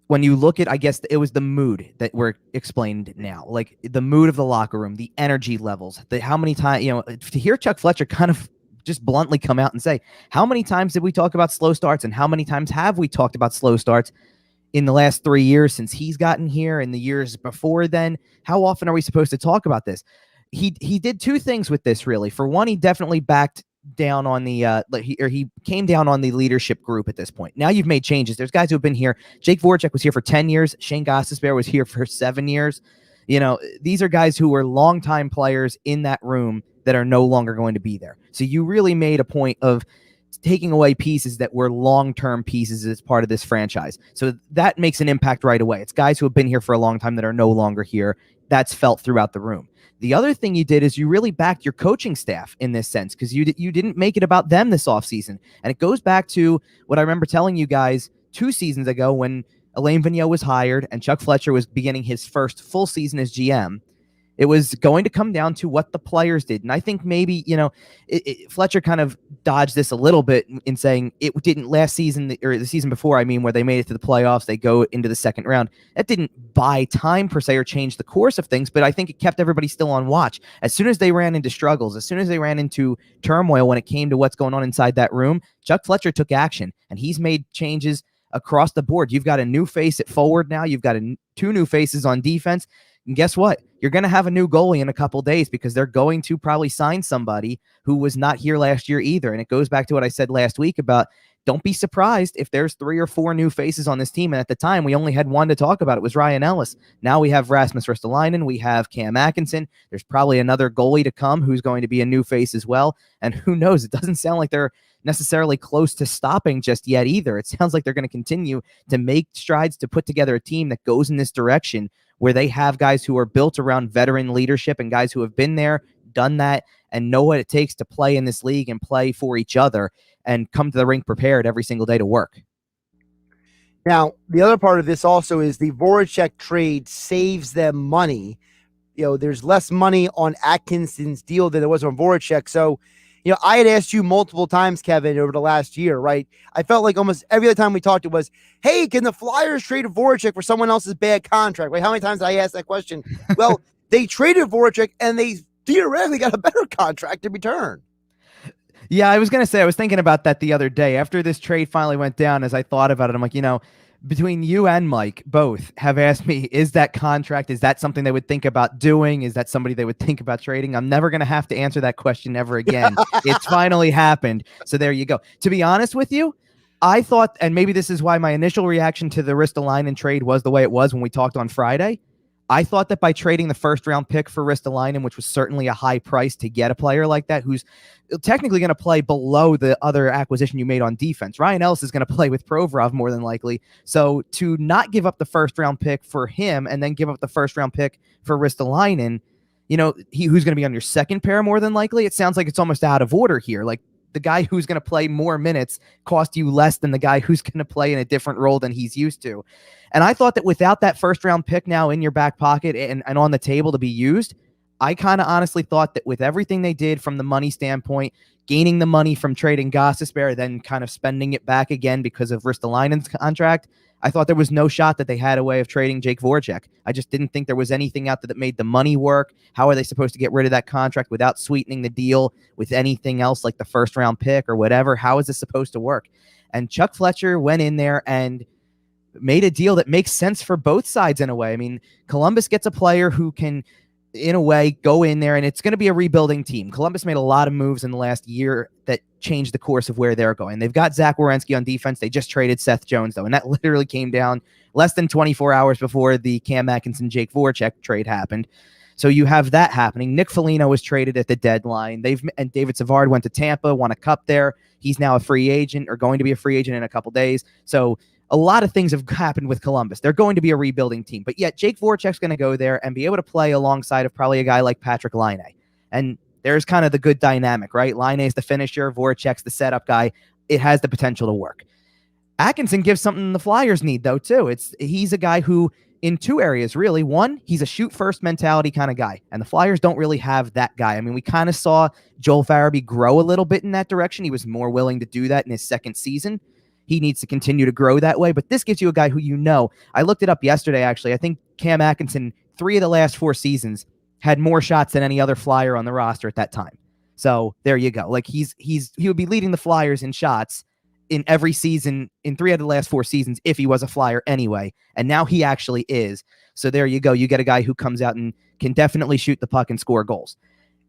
when you look at, I guess it was the mood that we're explained now, like the mood of the locker room, the energy levels, how many times, to hear Chuck Fletcher kind of just bluntly come out and say, how many times did we talk about slow starts and how many times have we talked about slow starts in the last 3 years since he's gotten here and the years before then? How often are we supposed to talk about this? He did 2 things with this, really. For one, he definitely backed down on the he came down on the leadership group at this point. Now you've made changes. There's guys who have been here. Jake Voracek was here for 10 years. Shane Gostisbehere was here for 7 years. These are guys who were longtime players in that room that are no longer going to be there. So you really made a point of taking away pieces that were long-term pieces as part of this franchise. So that makes an impact right away. It's guys who have been here for a long time that are no longer here. That's felt throughout the room. The other thing you did is you really backed your coaching staff in this sense because you didn't make it about them this offseason. And it goes back to what I remember telling you guys 2 seasons ago when Alain Vigneault was hired and Chuck Fletcher was beginning his first full season as GM. It was going to come down to what the players did. And I think maybe, Fletcher kind of dodged this a little bit in saying it didn't last season or the season before, where they made it to the playoffs, they go into the second round. That didn't buy time per se or change the course of things, but I think it kept everybody still on watch. As soon as they ran into struggles, as soon as they ran into turmoil when it came to what's going on inside that room, Chuck Fletcher took action and he's made changes across the board. You've got a new face at forward now. You've got 2 new faces on defense. And guess what? You're going to have a new goalie in a couple days because they're going to probably sign somebody who was not here last year either. And it goes back to what I said last week about don't be surprised if there's 3 or 4 new faces on this team. And at the time, we only had one to talk about. It was Ryan Ellis. Now we have Rasmus Ristolainen. We have Cam Atkinson. There's probably another goalie to come who's going to be a new face as well. And who knows? It doesn't sound like they're necessarily close to stopping just yet either. It sounds like they're going to continue to make strides to put together a team that goes in this direction where they have guys who are built around veteran leadership and guys who have been there, done that, and know what it takes to play in this league and play for each other and come to the rink prepared every single day to work. Now, the other part of this also is the Voracek trade saves them money. There's less money on Atkinson's deal than there was on Voracek. So, I had asked you multiple times, Kevin, over the last year, right? I felt like almost every other time we talked, it was, hey, can the Flyers trade Voracek for someone else's bad contract? Right? How many times did I ask that question? Well, they traded Voracek and they theoretically got a better contract in return. Yeah, I was going to say, I was thinking about that the other day. After this trade finally went down, as I thought about it, I'm like, between you and Mike, both have asked me, is that contract, is that something they would think about doing? Is that somebody they would think about trading? I'm never going to have to answer that question ever again. It's finally happened. So there you go. To be honest with you, I thought, and maybe this is why my initial reaction to the Ristolainen trade was the way it was when we talked on Friday. I thought that by trading the first-round pick for Ristolainen, which was certainly a high price to get a player like that, who's technically going to play below the other acquisition you made on defense. Ryan Ellis is going to play with Provorov more than likely. So to not give up the first-round pick for him and then give up the first-round pick for Ristolainen, who's going to be on your second pair more than likely, it sounds like it's almost out of order here. Like, the guy who's going to play more minutes cost you less than the guy who's going to play in a different role than he's used to. And I thought that without that first round pick now in your back pocket and on the table to be used, I kind of honestly thought that with everything they did from the money standpoint, gaining the money from trading Gostisbehere, then kind of spending it back again because of Ristolainen's contract, I thought there was no shot that they had a way of trading Jake Voracek. I just didn't think there was anything out there that made the money work. How are they supposed to get rid of that contract without sweetening the deal with anything else like the first round pick or whatever? How is this supposed to work? And Chuck Fletcher went in there and made a deal that makes sense for both sides in a way. I mean, Columbus gets a player who can, in a way, go in there, and it's going to be a rebuilding team. Columbus made a lot of moves in the last year that changed the course of where they're going. They've got Zach Werenski on defense. They just traded Seth Jones, though, and that literally came down less than 24 hours before the Cam Atkinson, Jake Voracek trade happened. So you have that happening. Nick Foligno was traded at the deadline. And David Savard went to Tampa, won a cup there. He's now a free agent, or going to be a free agent in a couple days. So a lot of things have happened with Columbus. They're going to be a rebuilding team. But yet Jake Voracek's going to go there and be able to play alongside of probably a guy like Patrick Laine. And there's kind of the good dynamic, right? Laine's the finisher. Voracek's the setup guy. It has the potential to work. Atkinson gives something the Flyers need, though, too. He's a guy who, in two areas, really. One, he's a shoot-first mentality kind of guy, and the Flyers don't really have that guy. I mean, we kind of saw Joel Farabee grow a little bit in that direction. He was more willing to do that in his second season. He needs to continue to grow that way, but this gives you a guy who I looked it up yesterday, actually. I think Cam Atkinson, 3 of the last 4 seasons, had more shots than any other Flyer on the roster at that time. So there you go. Like he would be leading the Flyers in shots in every season in 3 out of the last 4 seasons if he was a Flyer anyway. And now he actually is. So there you go. You get a guy who comes out and can definitely shoot the puck and score goals.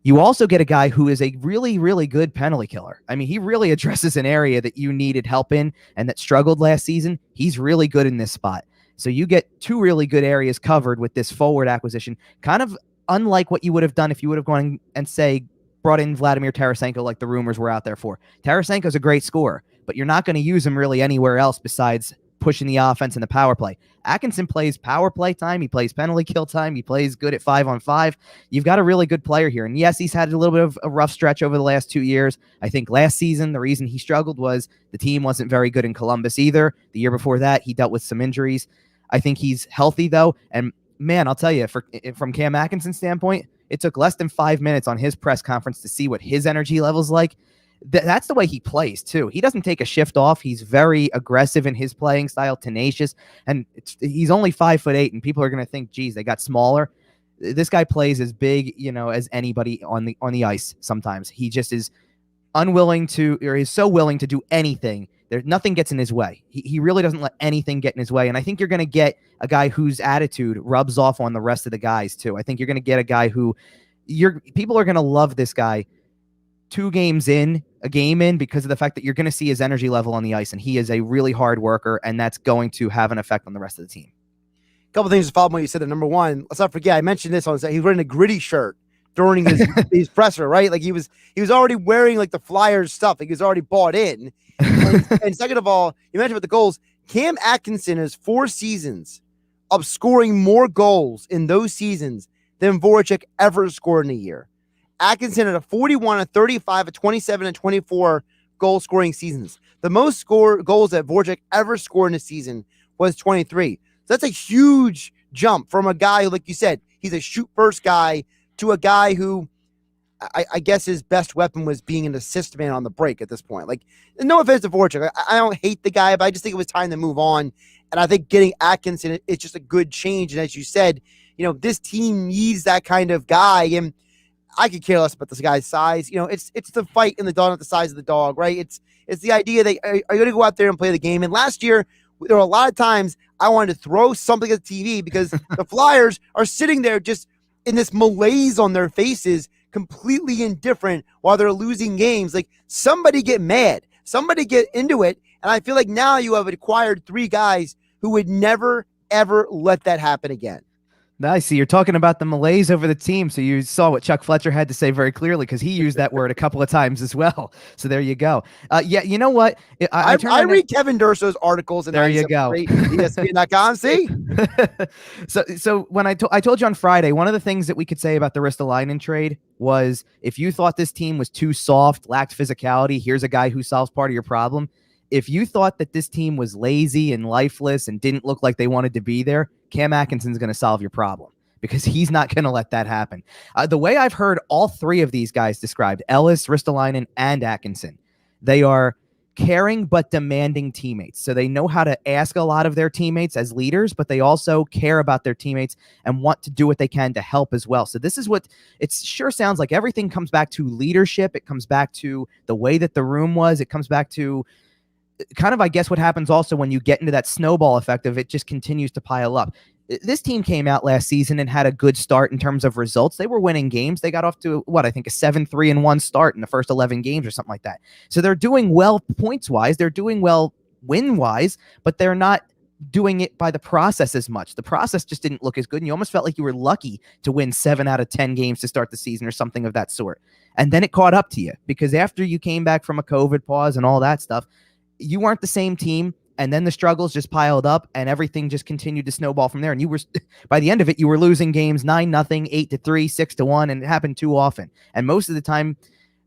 You also get a guy who is a really, really good penalty killer. I mean, he really addresses an area that you needed help in and that struggled last season. He's really good in this spot. So you get 2 really good areas covered with this forward acquisition, kind of unlike what you would have done if you would have gone and, say, brought in Vladimir Tarasenko like the rumors were out there for. Tarasenko's a great scorer, but you're not going to use him really anywhere else besides pushing the offense in the power play. Atkinson plays power play time. He plays penalty kill time. He plays good at 5-on-5. You've got a really good player here. And yes, he's had a little bit of a rough stretch over the last 2 years. I think last season, the reason he struggled was the team wasn't very good in Columbus either. The year before that, he dealt with some injuries. I think he's healthy, though. And man, I'll tell you, from Cam Atkinson's standpoint, it took less than 5 minutes on his press conference to see what his energy level's like. That's the way he plays, too. He doesn't take a shift off. He's very aggressive in his playing style, tenacious, and he's only 5'8", and people are going to think, geez, they got smaller. This guy plays as big, as anybody on the ice sometimes. He just is unwilling to, or is so willing to do anything. Nothing gets in his way. He really doesn't let anything get in his way, and I think you're going to get a guy whose attitude rubs off on the rest of the guys, too. I think you're going to get a guy who people are going to love this guy 2 games in, a game in, because of the fact that you're going to see his energy level on the ice, and he is a really hard worker, and that's going to have an effect on the rest of the team. A couple things to follow what you said. Number one, let's not forget, I mentioned this on he was wearing a Gritty shirt during his presser, right? Like he was already wearing like the Flyers stuff. Like he was already bought in. And second of all, you mentioned about the goals. Cam Atkinson has 4 seasons of scoring more goals in those seasons than Voracek ever scored in a year. Atkinson had a 41, a 35, a 27, and 24 goal-scoring seasons. The most goals that Voracek ever scored in a season was 23. So that's a huge jump from a guy who, like you said, he's a shoot-first guy to a guy who I guess his best weapon was being an assist man on the break at this point. Like, no offense to Voracek. I don't hate the guy, but I just think it was time to move on. And I think getting Atkinson is just a good change. And as you said, this team needs that kind of guy. And I could care less about this guy's size. It's the fight in the dog, not the size of the dog, right? It's the idea that are you going to go out there and play the game? And last year, there were a lot of times I wanted to throw something at the TV because the Flyers are sitting there just in this malaise on their faces, completely indifferent while they're losing games. Like, somebody get mad. Somebody get into it And I feel like now you have acquired 3 guys who would never, ever let that happen again. I see. You're talking about the malaise over the team. So you saw what Chuck Fletcher had to say very clearly, because he used that word a couple of times as well. So there you go. Yeah, you know what? I read Kevin Durso's articles, and there you go. ESPN.com. See? So when I told you on Friday, one of the things that we could say about the Ristolainen trade was, if you thought this team was too soft, lacked physicality, here's a guy who solves part of your problem. If you thought that this team was lazy and lifeless and didn't look like they wanted to be there, Cam Atkinson's going to solve your problem, because he's not going to let that happen. The way I've heard all 3 of these guys described, Ellis, Ristolainen, and Atkinson, they are caring but demanding teammates. So they know how to ask a lot of their teammates as leaders, but they also care about their teammates and want to do what they can to help as well. So this is what it sure sounds like. Everything comes back to leadership. It comes back to the way that the room was. It comes back to kind of, I guess, what happens also when you get into that snowball effect of it just continues to pile up. This team came out last season and had a good start in terms of results. They were winning games. They got off to I think a 7-3-1 start in the first 11 games or something like that. So they're doing well points wise. They're doing well win wise, but they're not doing it by the process as much. The process just didn't look as good. And you almost felt like you were lucky to win 7 out of 10 games to start the season or something of that sort. And then it caught up to you, because after you came back from a COVID pause and all that stuff, you weren't the same team, and then the struggles just piled up, and everything just continued to snowball from there. And you were, by the end of it, you were losing games 9-0, 8-3, 6-1, and it happened too often. And most of the time,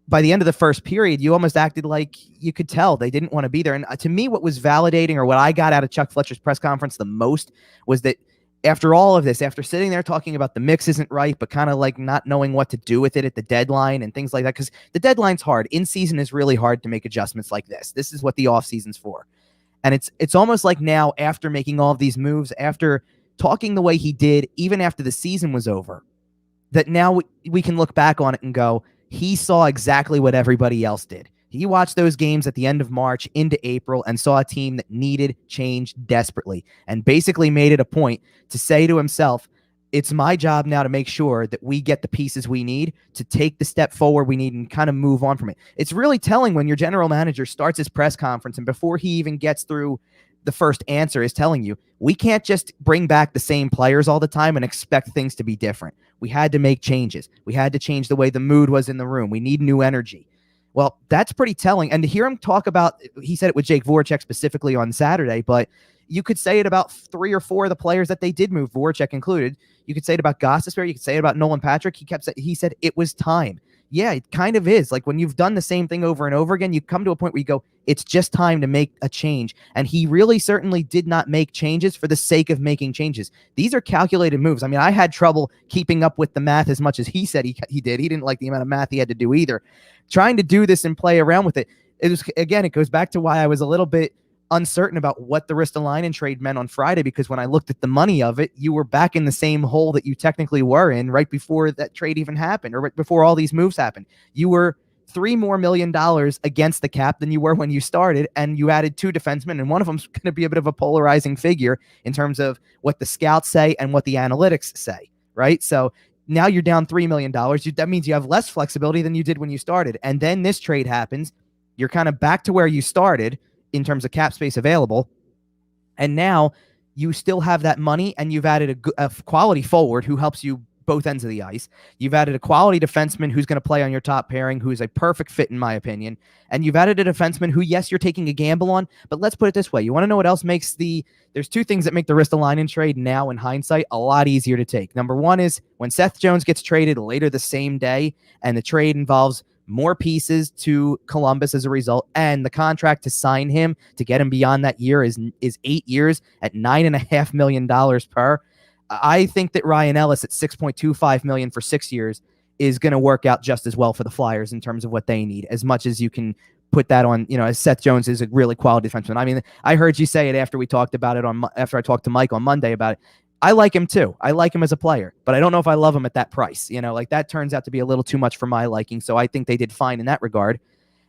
by the end of the first period, you almost acted like you could tell they didn't want to be there. And to me, what was validating, or what I got out of Chuck Fletcher's press conference the most, was that after all of this, after sitting there talking about the mix isn't right, but kind of like not knowing what to do with it at the deadline and things like that, because the deadline's hard. In season is really hard to make adjustments like this. This is what the off season's for. And it's almost like now, after making all of these moves, after talking the way he did, even after the season was over, that now we can look back on it and go, he saw exactly what everybody else did. He watched those games at the end of March into April and saw a team that needed change desperately, and basically made it a point to say to himself, it's my job now to make sure that we get the pieces we need to take the step forward we need and kind of move on from it. It's really telling when your general manager starts his press conference, and before he even gets through the first answer is telling you, we can't just bring back the same players all the time and expect things to be different. We had to make changes. We had to change the way the mood was in the room. We need new energy. Well, that's pretty telling. And to hear him talk about, he said it with Jake Voracek specifically on Saturday, but you could say it about 3 or 4 of the players that they did move, Voracek included. You could say it about Gostisbehere. You could say it about Nolan Patrick. He said it was time. Yeah, it kind of is. Like when you've done the same thing over and over again, you come to a point where you go, it's just time to make a change. And he really certainly did not make changes for the sake of making changes. These are calculated moves. I mean, I had trouble keeping up with the math as much as he said he did. He didn't like the amount of math he had to do either. Trying to do this and play around with it. It goes back to why I was a little bit uncertain about what the Ristolainen trade meant on Friday, because when I looked at the money of it, you were back in the same hole that you technically were in right before that trade even happened, or right before all these moves happened. You were $3 more million against the cap than you were when you started, and you added 2 defensemen, and one of them's going to be a bit of a polarizing figure in terms of what the scouts say and what the analytics say, right? So now you're down $3 million. That means you have less flexibility than you did when you started. And then this trade happens. You're kind of back to where you started in terms of cap space available. And now you still have that money, and you've added a quality forward who helps you both ends of the ice. You've added a quality defenseman who's going to play on your top pairing, who's a perfect fit in my opinion. And you've added a defenseman who, yes, you're taking a gamble on, but let's put it this way. You want to know what else makes there's 2 things that make the Ristolainen trade now in hindsight a lot easier to take. Number 1 is when Seth Jones gets traded later the same day, and the trade involves more pieces to Columbus as a result, and the contract to sign him to get him beyond that year is 8 years at $9.5 million per. I think that Ryan Ellis at $6.25 million for 6 years is going to work out just as well for the Flyers in terms of what they need, as much as you can put that on, as Seth Jones is a really quality defenseman. I mean, I heard you say it after we talked about it after I talked to Mike on Monday about it. I like him too. I like him as a player, but I don't know if I love him at that price. Like that turns out to be a little too much for my liking. So I think they did fine in that regard.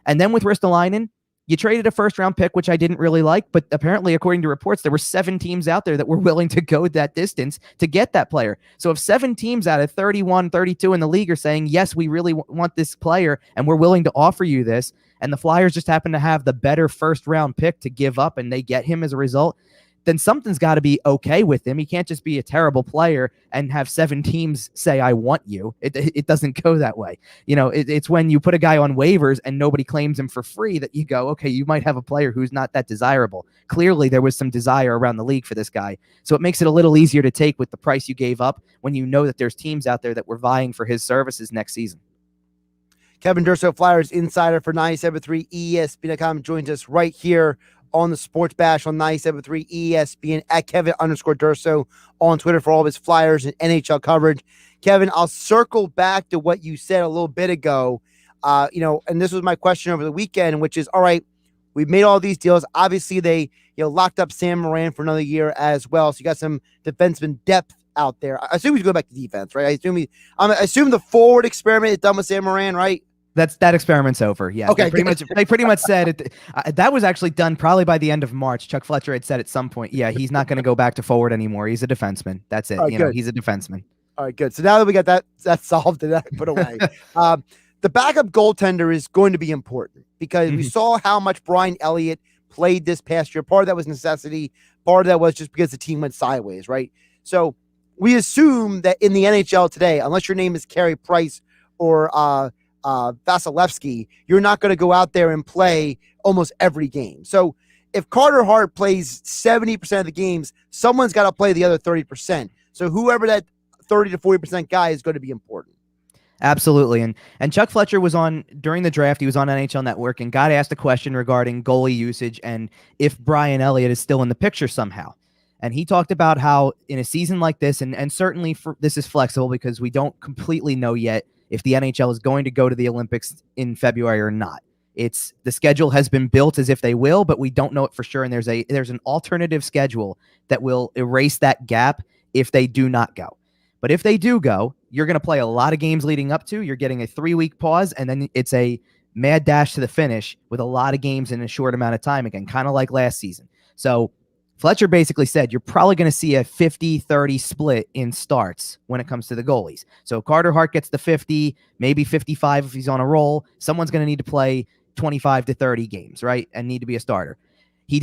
And then with Ristolainen, You traded a first-round pick, which I didn't really like, but apparently, according to reports, there were 7 teams out there that were willing to go that distance to get that player. So if 7 teams out of 31, 32 in the league are saying, yes, we really want this player, and we're willing to offer you this, and the Flyers just happen to have the better first-round pick to give up, and they get him as a result, then something's got to be okay with him. He can't just be a terrible player and have 7 teams say, I want you. It doesn't go that way. It's when you put a guy on waivers and nobody claims him for free that you go, okay, you might have a player who's not that desirable. Clearly, there was some desire around the league for this guy. So it makes it a little easier to take with the price you gave up when you know that there's teams out there that were vying for his services next season. Kevin Durso, Flyers insider for 97.3 ESPN.com, joins us right here on the Sports Bash on 97.3 ESPN at Kevin_Durso on Twitter for all of his Flyers and NHL coverage. Kevin, I'll circle back to what you said a little bit ago. And this was my question over the weekend, which is, all right, we've made all these deals. Obviously, they locked up Sam Morin for another year as well. So you got some defenseman depth out there. I assume we should go back to defense, right? I assume the forward experiment is done with Sam Morin, right? That experiment's over. Yeah. Okay. They pretty much said it. That was actually done probably by the end of March. Chuck Fletcher had said at some point, yeah, he's not going to go back to forward anymore. He's a defenseman. That's it. Right, He's a defenseman. All right, good. So now that we got that solved and that put away, the backup goaltender is going to be important because we saw how much Brian Elliott played this past year. Part of that was necessity. Part of that was just because the team went sideways, right? So we assume that in the NHL today, unless your name is Carey Price or Vasilevsky, you're not going to go out there and play almost every game. So if Carter Hart plays 70% of the games, someone's got to play the other 30%. So whoever that 30 to 40% guy is going to be important. Absolutely. And Chuck Fletcher was on during the draft. He was on NHL Network and got asked a question regarding goalie usage and if Brian Elliott is still in the picture somehow. And he talked about how in a season like this, and certainly this is flexible because we don't completely know yet if the NHL is going to go to the Olympics in February or not. The schedule has been built as if they will, but we don't know it for sure. And there's an alternative schedule that will erase that gap if they do not go. But if they do go, you're going to play a lot of games leading up to. You're getting a 3-week pause, and then it's a mad dash to the finish with a lot of games in a short amount of time again, kind of like last season. So Fletcher basically said you're probably going to see a 50-30 split in starts when it comes to the goalies. So Carter Hart gets the 50, maybe 55 if he's on a roll. Someone's going to need to play 25 to 30 games, right, and need to be a starter. He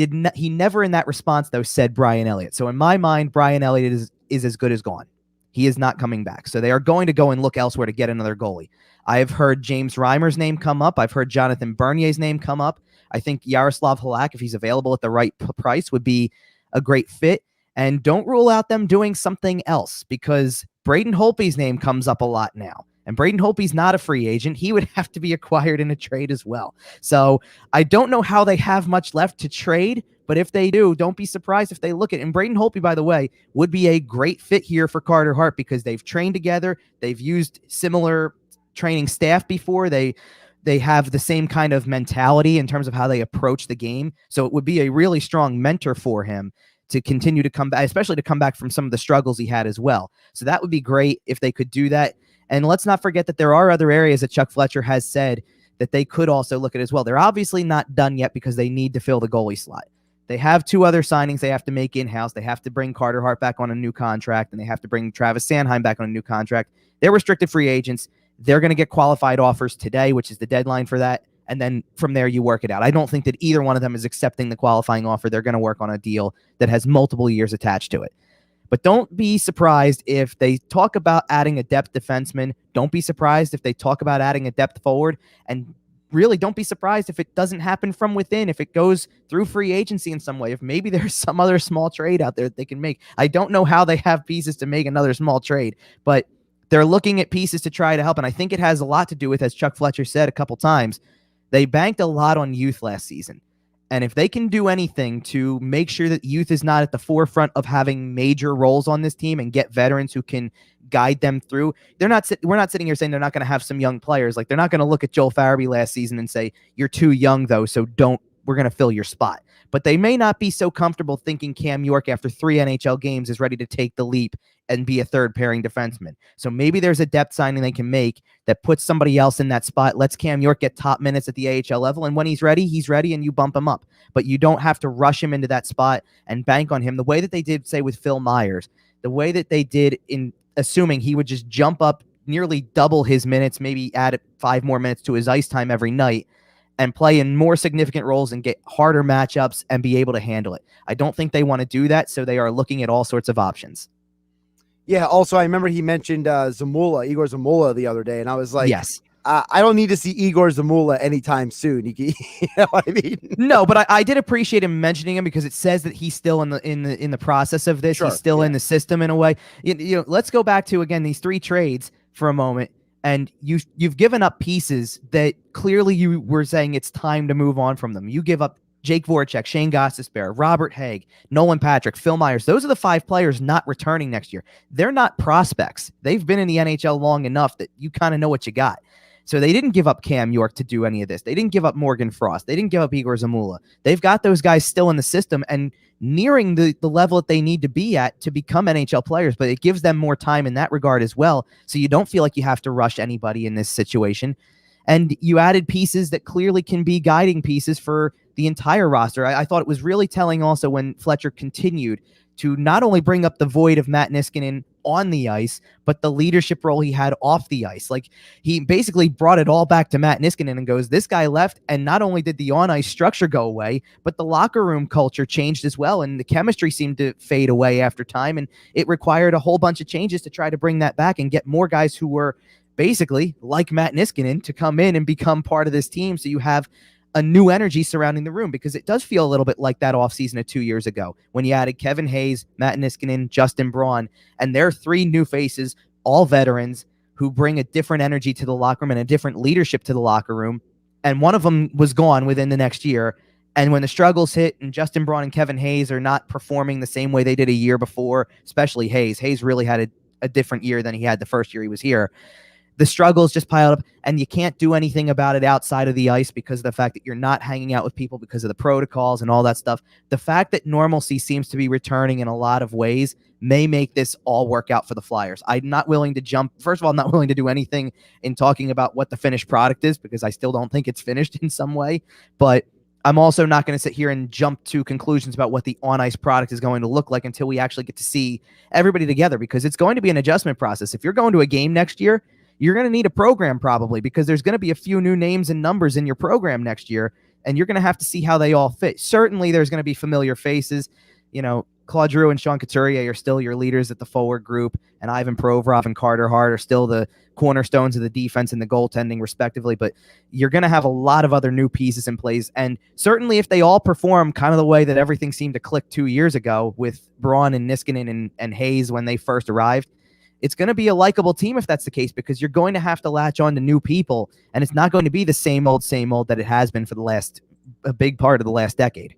never in that response, though, said Brian Elliott. So in my mind, Brian Elliott is as good as gone. He is not coming back. So they are going to go and look elsewhere to get another goalie. I have heard James Reimer's name come up. I've heard Jonathan Bernier's name come up. I think Yaroslav Halak, if he's available at the right price, would be a great fit. And don't rule out them doing something else because Braden Holtby's name comes up a lot now. And Braden Holtby's not a free agent. He would have to be acquired in a trade as well. So I don't know how they have much left to trade, but if they do, don't be surprised if they look at it. And Braden Holtby, by the way, would be a great fit here for Carter Hart because they've trained together. They've used similar training staff before. They have the same kind of mentality in terms of how they approach the game. So it would be a really strong mentor for him to continue to come back, especially to come back from some of the struggles he had as well. So that would be great if they could do that. And let's not forget that there are other areas that Chuck Fletcher has said that they could also look at as well. They're obviously not done yet because they need to fill the goalie slot. They have 2 other signings they have to make in-house. They have to bring Carter Hart back on a new contract, and they have to bring Travis Sanheim back on a new contract. They're restricted free agents. They're going to get qualified offers today, which is the deadline for that. And then from there, you work it out. I don't think that either one of them is accepting the qualifying offer. They're going to work on a deal that has multiple years attached to it. But don't be surprised if they talk about adding a depth defenseman. Don't be surprised if they talk about adding a depth forward. And really, don't be surprised if it doesn't happen from within, if it goes through free agency in some way, if maybe there's some other small trade out there that they can make. I don't know how they have pieces to make another small trade, but they're looking at pieces to try to help. And I think it has a lot to do with, as Chuck Fletcher said a couple times, they banked a lot on youth last season. And if they can do anything to make sure that youth is not at the forefront of having major roles on this team and get veterans who can guide them through, we're not sitting here saying they're not going to have some young players. Like, they're not going to look at Joel Farabee last season and say, you're too young though, so we're going to fill your spot. but they may not be so comfortable thinking Cam York after 3 NHL games is ready to take the leap and be a third pairing defenseman. So maybe there's a depth signing they can make that puts somebody else in that spot, lets Cam York get top minutes at the AHL level, and when he's ready and you bump him up. But you don't have to rush him into that spot and bank on him the way that they did, say, with Phil Myers, the way that they did in assuming he would just jump up, nearly double his minutes, maybe add 5 more minutes to his ice time every night, and play in more significant roles and get harder matchups and be able to handle it. I don't think they want to do that, so they are looking at all sorts of options. Yeah, also, I remember he mentioned Igor Zamula the other day, and I was like, yes. I don't need to see Igor Zamula anytime soon. You know what I mean? No, but I did appreciate him mentioning him because it says that he's still in the process of this. Sure, he's still in the system in a way. You know, let's go back to, again, these 3 trades for a moment. And you've given up pieces that clearly you were saying it's time to move on from them. You give up Jake Voracek, Shane Gostisbehere, Robert Haig, Nolan Patrick, Phil Myers. Those are the 5 players not returning next year. They're not prospects. They've been in the NHL long enough that you kind of know what you got. So they didn't give up Cam York to do any of this. They didn't give up Morgan Frost. They didn't give up Igor Zamula. They've got those guys still in the system and nearing the level that they need to be at to become NHL players, but it gives them more time in that regard as well. So you don't feel like you have to rush anybody in this situation. And you added pieces that clearly can be guiding pieces for the entire roster. I thought it was really telling also when Fletcher continued to not only bring up the void of Matt Niskanen on the ice, but the leadership role he had off the ice. Like, he basically brought it all back to Matt Niskanen and goes, this guy left, and not only did the on-ice structure go away, but the locker room culture changed as well, and the chemistry seemed to fade away after time, and it required a whole bunch of changes to try to bring that back and get more guys who were basically like Matt Niskanen to come in and become part of this team, so you have a new energy surrounding the room, because it does feel a little bit like that offseason of 2 years ago when you added Kevin Hayes, Matt Niskanen, Justin Braun, and they're 3 new faces, all veterans who bring a different energy to the locker room and a different leadership to the locker room. And one of them was gone within the next year. And when the struggles hit and Justin Braun and Kevin Hayes are not performing the same way they did a year before, especially Hayes really had a different year than he had the first year he was here. The struggles just piled up, and you can't do anything about it outside of the ice because of the fact that you're not hanging out with people because of the protocols and all that stuff. The fact that normalcy seems to be returning in a lot of ways may make this all work out for the Flyers. I'm not willing to jump. First of all, I'm not willing to do anything in talking about what the finished product is because I still don't think it's finished in some way. But I'm also not going to sit here and jump to conclusions about what the on-ice product is going to look like until we actually get to see everybody together, because it's going to be an adjustment process. If you're going to a game next year, you're going to need a program probably, because there's going to be a few new names and numbers in your program next year, and you're going to have to see how they all fit. Certainly there's going to be familiar faces. You know, Claude Giroux and Sean Couturier are still your leaders at the forward group, and Ivan Provorov and Carter Hart are still the cornerstones of the defense and the goaltending respectively, but you're going to have a lot of other new pieces in place. And certainly if they all perform kind of the way that everything seemed to click 2 years ago with Braun and Niskanen and Hayes when they first arrived, it's going to be a likable team if that's the case, because you're going to have to latch on to new people, and it's not going to be the same old that it has been for a big part of the last decade.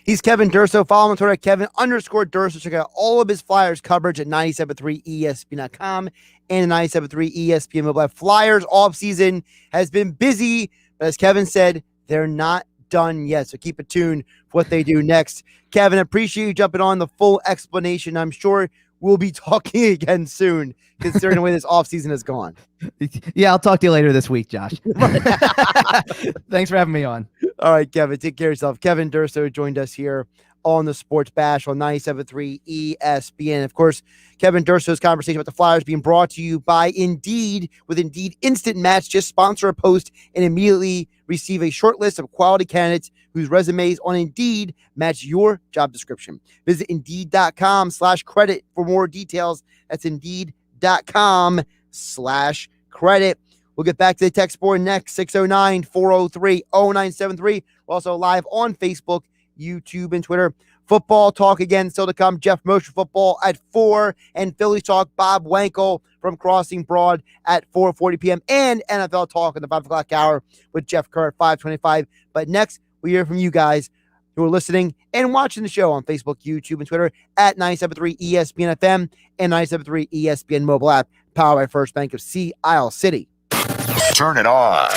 He's Kevin Durso. Follow him on Twitter at Kevin_Durso. Check out all of his Flyers coverage at 97.3ESPN.com and 97.3 ESPN mobile app. Flyers offseason has been busy, but as Kevin said, they're not done yet. So keep it tuned for what they do next. Kevin, appreciate you jumping on the full explanation. I'm sure we'll be talking again soon, considering the way this offseason has gone. Yeah, I'll talk to you later this week, Josh. Thanks for having me on. All right, Kevin, take care of yourself. Kevin Durso joined us here on the Sports Bash on 97.3 ESPN. Of course, Kevin Durso's conversation about the Flyers being brought to you by Indeed. With Indeed Instant Match, just sponsor a post and immediately receive a short list of quality candidates whose resumes on Indeed match your job description. Visit Indeed.com/credit for more details. That's Indeed.com/credit. We'll get back to the text board next, 609-403-0973. We're also live on Facebook, YouTube, and Twitter. Football talk again still to come. Geoff Mosher football at 4, and Phillies talk, Bob Wankel from Crossing Broad at 4:40 p.m. and NFL talk in the 5 o'clock hour with Jeff Kerr at 5:25. But next, we hear from you guys who are listening and watching the show on Facebook, YouTube, and Twitter at 97.3 ESPN FM and 97.3 ESPN mobile app, powered by First Bank of Sea Isle City. Turn it on.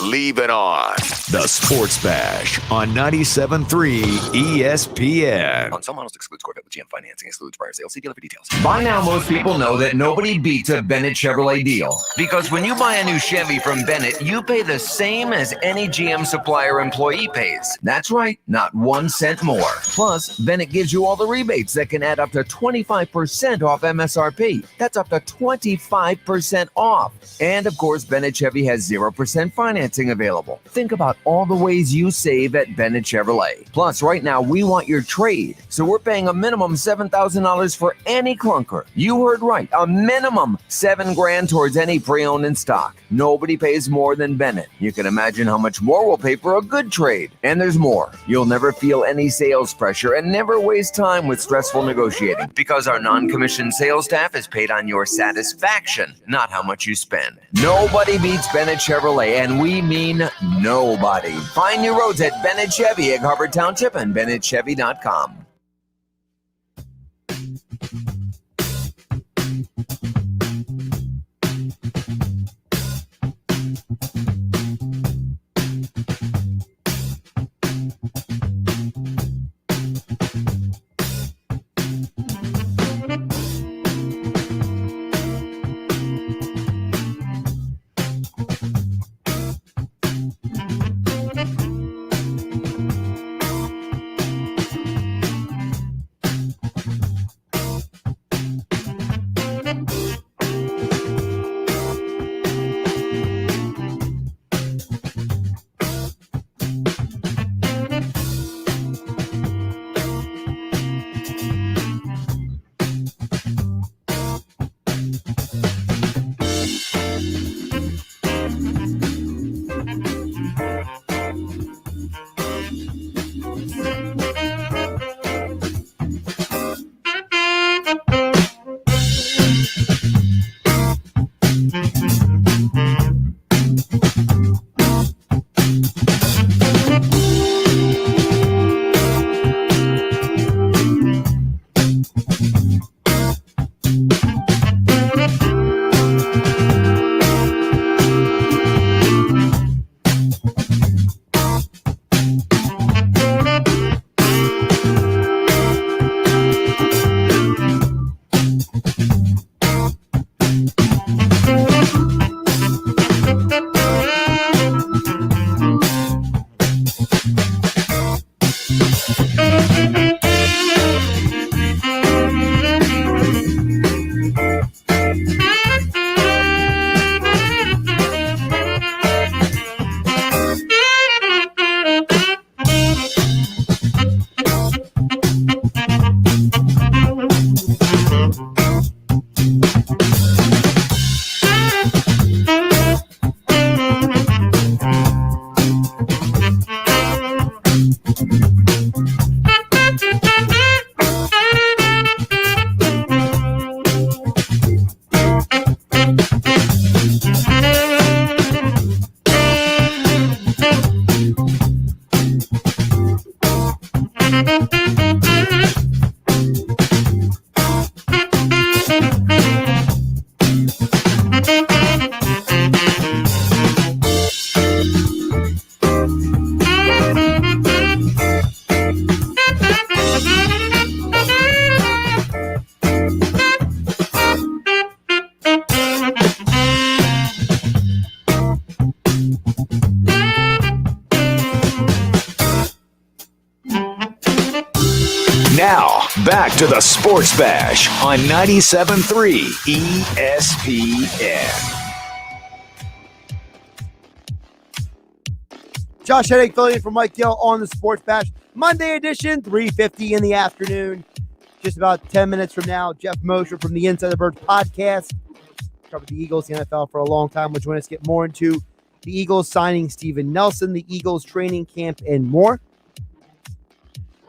Leave it on. The Sports Bash on 97.3 ESPN. On some models excludes Corvette with GM financing, excludes prior sales. See dealer for details. By now, most people know that nobody beats a Bennett Chevrolet deal. Because when you buy a new Chevy from Bennett, you pay the same as any GM supplier employee pays. That's right, not 1 cent more. Plus, Bennett gives you all the rebates that can add up to 25% off MSRP. That's up to 25% off. And of course, Bennett Chevy has 0% financing available. Think about all the ways you save at Bennett Chevrolet. Plus, right now, we want your trade. So we're paying a minimum $7,000 for any clunker. You heard right, a minimum $7,000 towards any pre-owned in stock. Nobody pays more than Bennett. You can imagine how much more we'll pay for a good trade. And there's more. You'll never feel any sales pressure and never waste time with stressful negotiating. Because our non-commissioned sales staff is paid on your satisfaction, not how much you spend. Nobody beats Bennett Chevrolet, and we mean nobody. Find new roads at Bennett Chevy, Egg Harbor Township, and BennettChevy.com. Now, back to the Sports Bash on 97.3 ESPN. Josh Hennig filling in for Mike Gill on the Sports Bash. Monday edition, 3:50 in the afternoon. Just about 10 minutes from now, Geoff Mosher from the Inside the Birds podcast. Covered the Eagles, the NFL for a long time. Will join us to get more into the Eagles signing Steven Nelson, the Eagles training camp, and more.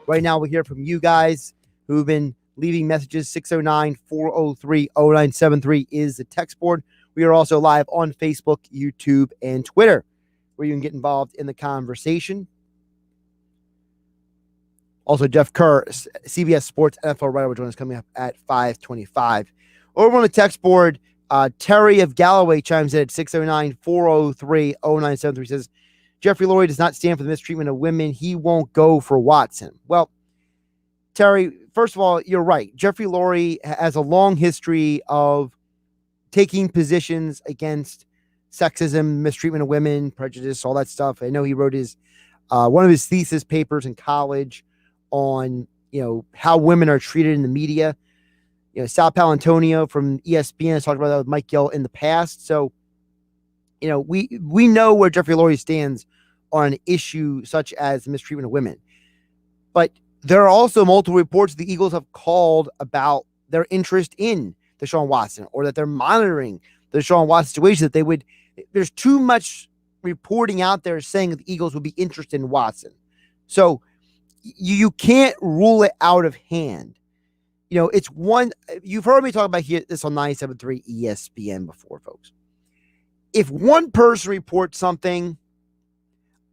Right now, we'll hear from you guys who've been leaving messages. 609-403-0973 is the text board. We are also live on Facebook, YouTube, and Twitter, where you can get involved in the conversation. Also, Jeff Kerr, CBS Sports NFL writer, will join us coming up at 5:25. Over on the text board, Terry of Galloway chimes in at 609-403-0973. Says, Jeffrey Lurie does not stand for the mistreatment of women. He won't go for Watson. Well, Terry, first of all, you're right. Jeffrey Lurie has a long history of taking positions against sexism, mistreatment of women, prejudice, all that stuff. I know he wrote his one of his thesis papers in college on, how women are treated in the media. Sal Palantonio from ESPN has talked about that with Mike Gill in the past. So, we know where Jeffrey Lurie stands on an issue such as the mistreatment of women. But there are also multiple reports the Eagles have called about their interest in Deshaun Watson, or that they're monitoring the Deshaun Watson situation, that there's too much reporting out there saying that the Eagles would be interested in Watson. So you can't rule it out of hand. It's one, you've heard me talk about this on 97.3 ESPN before, folks. If one person reports something,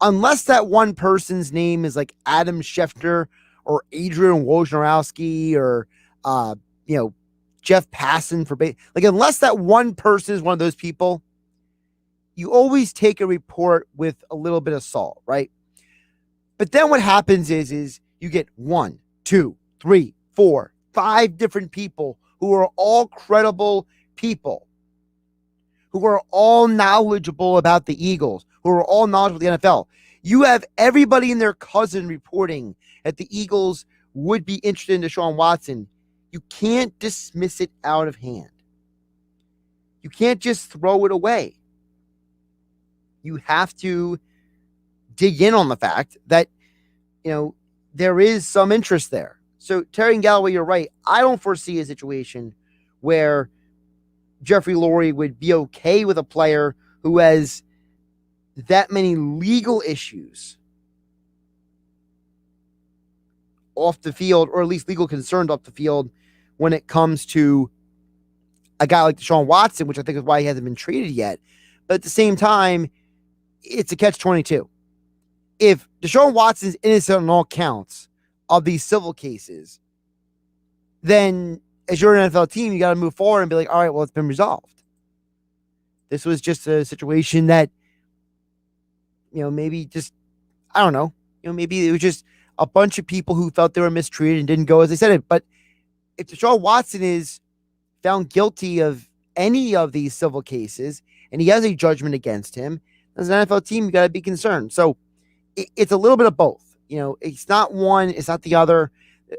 unless that one person's name is like Adam Schefter or Adrian Wojnarowski or, Jeff Passan unless that one person is one of those people, you always take a report with a little bit of salt, right? But then what happens is you get 1, 2, 3, 4, 5 different people who are all credible people, who are all knowledgeable about the Eagles, who are all knowledgeable of the NFL. You have everybody and their cousin reporting that the Eagles would be interested in Deshaun Watson. You can't dismiss it out of hand. You can't just throw it away. You have to dig in on the fact that, there is some interest there. So Terry and Galloway, you're right. I don't foresee a situation where Jeffrey Lurie would be okay with a player who has that many legal issues off the field, or at least legal concerns off the field, when it comes to a guy like Deshaun Watson, which I think is why he hasn't been traded yet. But at the same time, it's a catch-22. If Deshaun Watson is innocent on all counts of these civil cases, then as you're an NFL team, you got to move forward and be like, all right, well, it's been resolved. This was just a situation that, maybe just, I don't know, maybe it was just a bunch of people who felt they were mistreated and didn't go as they said it. But if Deshaun Watson is found guilty of any of these civil cases and he has a judgment against him, as an NFL team, you got to be concerned. So it's a little bit of both. It's not one, it's not the other.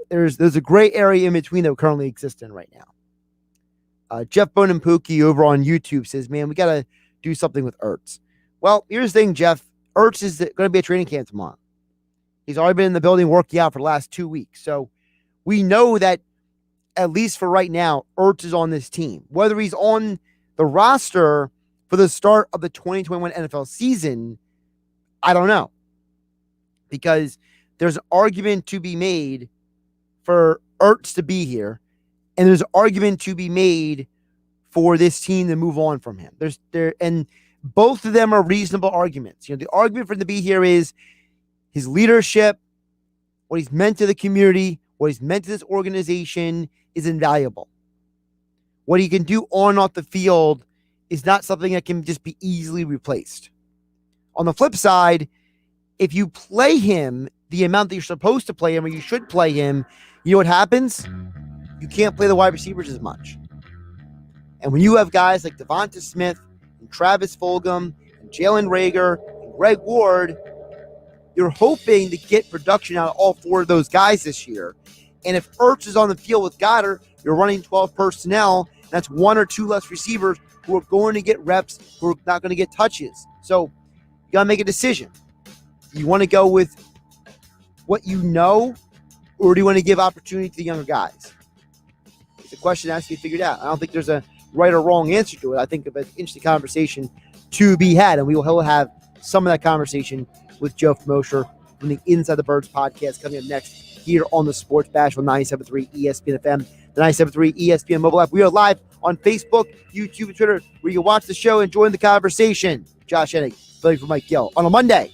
There's a gray area in between that we currently exist in right now. Jeff Bonampuki over on YouTube says, man, we got to do something with Ertz. Well, here's the thing, Jeff. Ertz is going to be at training camp tomorrow. He's already been in the building working out for the last 2 weeks. So we know that, at least for right now, Ertz is on this team. Whether he's on the roster for the start of the 2021 NFL season, I don't know. Because there's an argument to be made for Ertz to be here, and there's an argument to be made for this team to move on from him. And both of them are reasonable arguments. The argument for him to be here is his leadership, what he's meant to the community, what he's meant to this organization is invaluable. What he can do on and off the field is not something that can just be easily replaced. On the flip side, if you play him the amount that you're supposed to play him, or you should play him, you know what happens? You can't play the wide receivers as much. And when you have guys like Devonta Smith and Travis Fulgham and Jalen Reagor and Greg Ward, you're hoping to get production out of all 4 of those guys this year. And if Ertz is on the field with Goddard, you're running 12 personnel. That's 1 or 2 less receivers who are going to get reps, who are not going to get touches. So you got to make a decision. You want to go with what you know, or do you want to give opportunity to the younger guys? It's a question that has to be figured out. I don't think there's a right or wrong answer to it. I think of an interesting conversation to be had, and we'll have some of that conversation with Geoff Mosher from the Inside the Birds podcast coming up next here on the Sports Bash on 97.3 ESPN FM, the 97.3 ESPN mobile app. We are live on Facebook, YouTube, and Twitter, where you can watch the show and join the conversation. Josh Hennig, filling for Mike Gill on a Monday.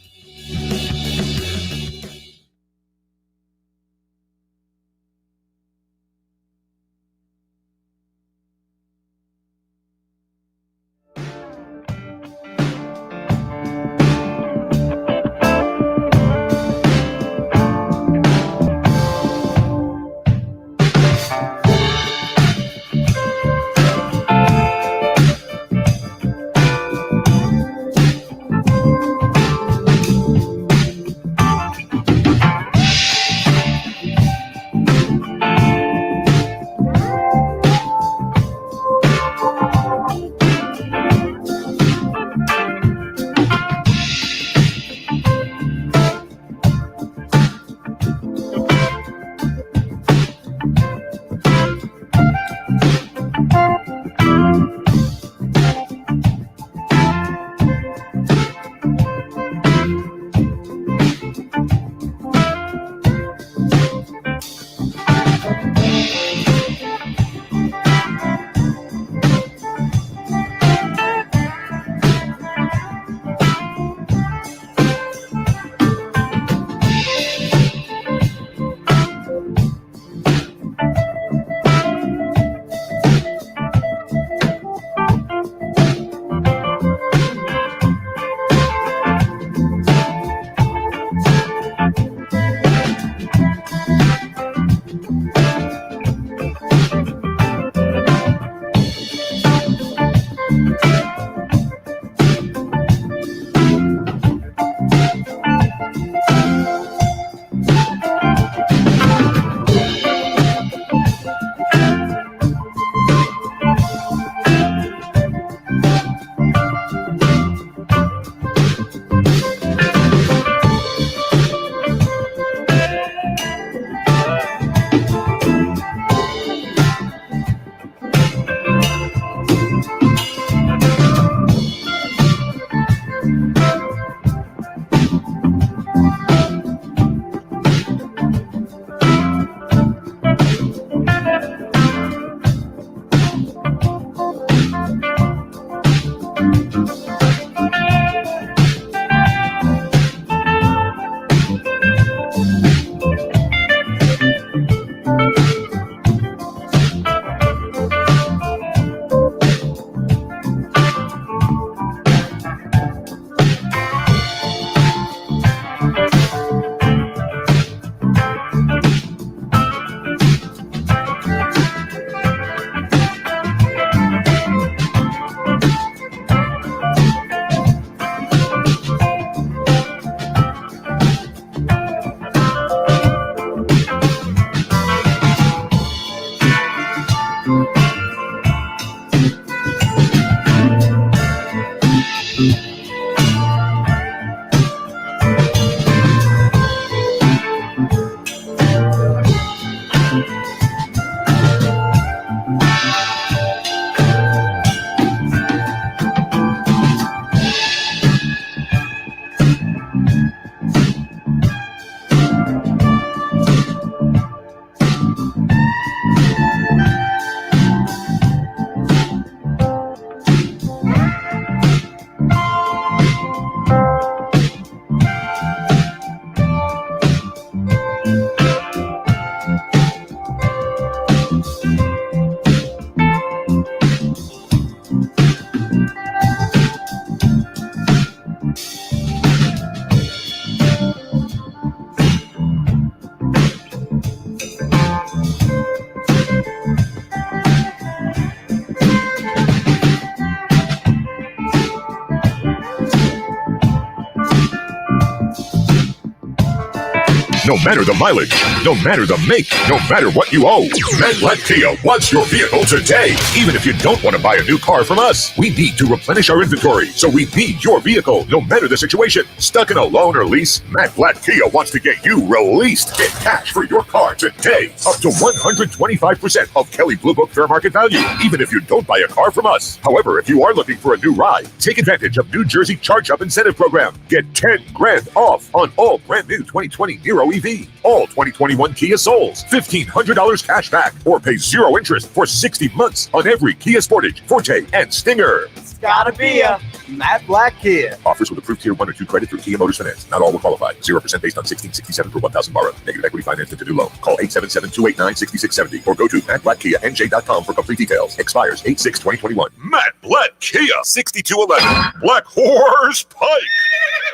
No matter the mileage, no matter the make, no matter what you owe, Matt Black Kia wants your vehicle today. Even if you don't want to buy a new car from us, we need to replenish our inventory, so we need your vehicle, no matter the situation. Stuck in a loan or lease? Matt Black Kia wants to get you released. Get cash for your car today. Up to 125% of Kelley Blue Book fair market value, even if you don't buy a car from us. However, if you are looking for a new ride, take advantage of New Jersey Charge Up Incentive Program. Get 10 grand off on all brand new 2020 Niro EV, all 2021 Kia Souls, $1,500 cash back, or pay 0 interest for 60 months on every Kia Sportage, Forte, and Stinger. It's gotta be a Matt Black Kia. Offers with approved Tier 1 or 2 credit through Kia Motors Finance. Not all will qualify. 0% based on 1667 per 1,000 borrowed. Negative equity financed into new loan. Call 877-289-6670 or go to mattblackkianj.com for complete details. Expires 8/6/2021. Matt Black Kia, 6211 Black Horse Pike,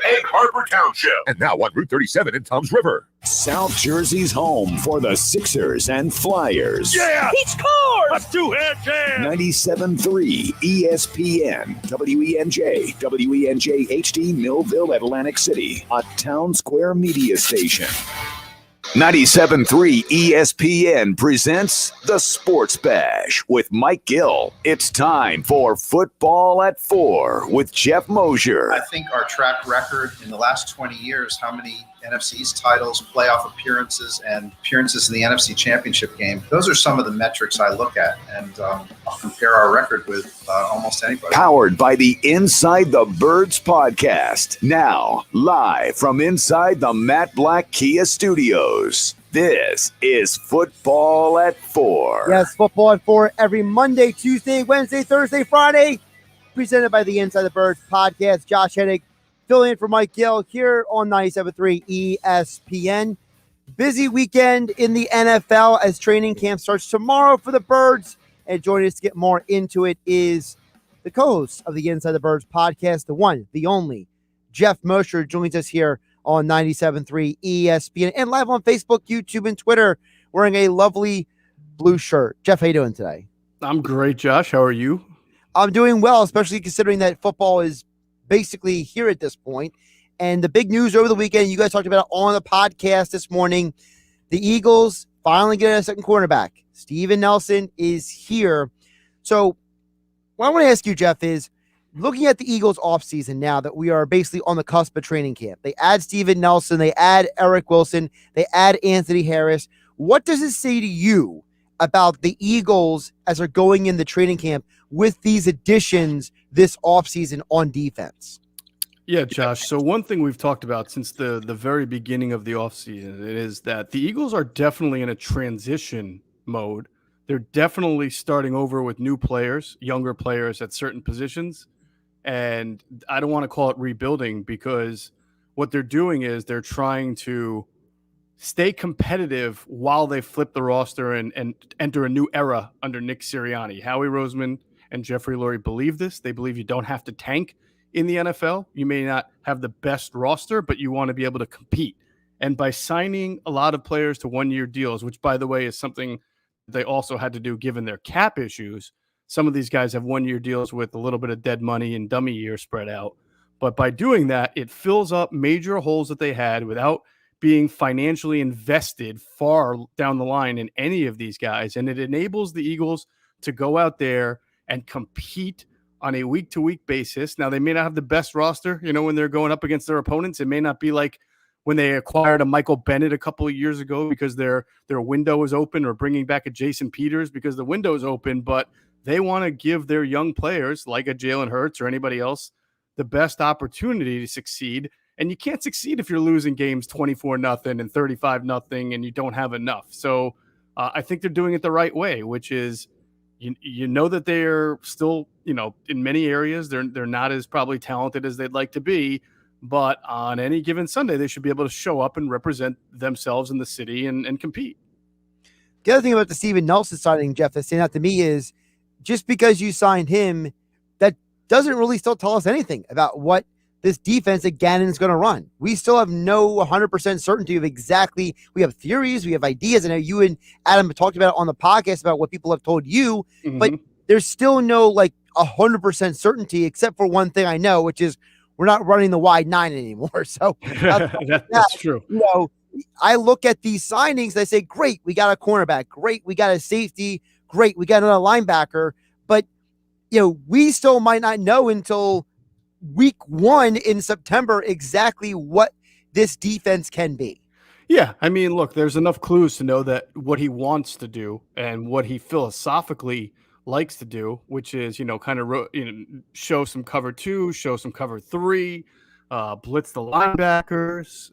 Egg Harbor Township, and now on Route 37 in Toms River. South Jersey's home for the Sixers and Flyers. Yeah! He scores! A two-hand jam! 97.3 ESPN, WENJ, WENJ HD, Millville, Atlantic City, a Town Square media station. 97.3 ESPN presents The Sports Bash with Mike Gill. It's time for Football at 4 with Geoff Mosher. I think our track record in the last 20 years, how many NFC East titles, playoff appearances, and appearances in the NFC Championship game, those are some of the metrics I look at, and I'll compare our record with almost anybody. Powered by the Inside the Birds podcast. Now, live from inside the Matt Black Kia Studios. This is Football at 4. Yes, Football at 4 every Monday, Tuesday, Wednesday, Thursday, Friday. Presented by the Inside the Birds podcast. Josh Hennig filling in for Mike Gill here on 97.3 ESPN. Busy weekend in the NFL as training camp starts tomorrow for the Birds. And joining us to get more into it is the co-host of the Inside the Birds podcast, the one, the only, Geoff Mosher, joins us here on 97.3 ESPN and live on Facebook, YouTube, and Twitter, wearing a lovely blue shirt. Geoff, how you doing today? I'm great, Josh. How are you? I'm doing well, especially considering that football is basically here at this point. And the big news over the weekend, you guys talked about it on the podcast this morning, the Eagles finally getting a second cornerback. Steven Nelson is here. So what I want to ask you, Geoff, is looking at the Eagles offseason now that we are basically on the cusp of training camp. They add Steven Nelson, they add Eric Wilson, they add Anthony Harris. What does it say to you about the Eagles as they're going in the training camp with these additions this offseason on defense? Yeah, Josh. So one thing we've talked about since the very beginning of the offseason is that the Eagles are definitely in a transition mode. They're definitely starting over with new players, younger players at certain positions. And I don't want to call it rebuilding because what they're doing is they're trying to stay competitive while they flip the roster and enter a new era under Nick Sirianni. Howie Roseman and Jeffrey Lurie believe this. They believe you don't have to tank in the NFL. You may not have the best roster, but you want to be able to compete. And by signing a lot of players to one-year deals, which, by the way, is something they also had to do given their cap issues, some of these guys have one-year deals with a little bit of dead money and dummy years spread out. But by doing that, it fills up major holes that they had without being financially invested far down the line in any of these guys. And it enables the Eagles to go out there and compete on a week-to-week basis. Now, they may not have the best roster, when they're going up against their opponents. It may not be like when they acquired a Michael Bennett a couple of years ago because their window is open, or bringing back a Jason Peters because the window is open, but they want to give their young players like a Jalen Hurts or anybody else the best opportunity to succeed. And you can't succeed if you're losing games 24-0 and 35-0 and you don't have enough. So I think they're doing it the right way, which is you know that they're still, in many areas, they're not as probably talented as they'd like to be. But on any given Sunday, they should be able to show up and represent themselves in the city and compete. The other thing about the Steven Nelson signing, Geoff, that's standing out to me is just because you signed him, that doesn't really still tell us anything about what this defense that Gannon's going to run. We still have no 100% certainty of exactly. We have theories, we have ideas. I know you and Adam have talked about it on the podcast about what people have told you, but there's still no 100% certainty except for one thing I know, which is we're not running the wide 9 anymore. So that's true. I look at these signings and I say, great, we got a cornerback. Great, we got a safety. Great, we got another linebacker. But, we still might not know until week 1 in September exactly what this defense can be. Yeah, I mean, look, there's enough clues to know that what he wants to do and what he philosophically likes to do, which is, kind of show some cover 2, show some cover 3, blitz the linebackers,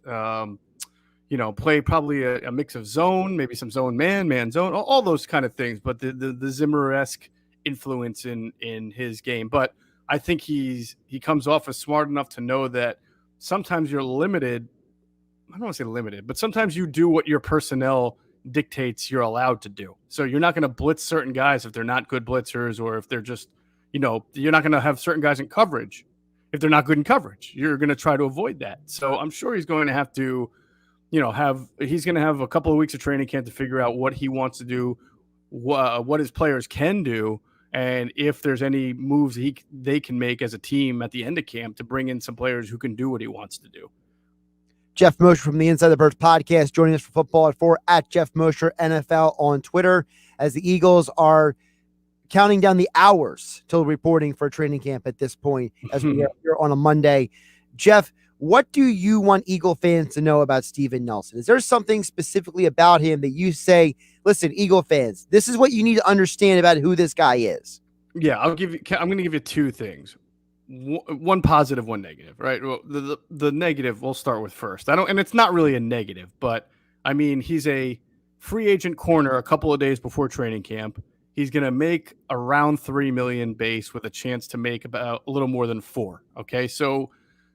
play probably a mix of zone, maybe some zone man zone, all those kind of things. But the Zimmer-esque influence in his game. But I think he comes off as smart enough to know that sometimes you're limited. I don't want to say limited, but sometimes you do what your personnel dictates you're allowed to do. So you're not going to blitz certain guys if they're not good blitzers, or if they're just, you're not going to have certain guys in coverage if they're not good in coverage. You're going to try to avoid that. So I'm sure he's going to have to, he's going to have a couple of weeks of training camp to figure out what he wants to do, what his players can do, and if there's any moves they can make as a team at the end of camp to bring in some players who can do what he wants to do. Geoff Mosher from the Inside the Birds podcast joining us for Football at 4 at Geoff Mosher NFL on Twitter, as the Eagles are counting down the hours till reporting for training camp at this point as we are here on a Monday. Geoff, what do you want Eagle fans to know about Steven Nelson? Is there something specifically about him that you say, listen, Eagle fans, this is what you need to understand about who this guy is? Yeah, I'm going to give you two things. One positive, one negative, right? Well, the negative we'll start with first. And it's not really a negative, but I mean, he's a free agent corner a couple of days before training camp. He's going to make around $3 million base with a chance to make about a little more than $4 million. Okay. So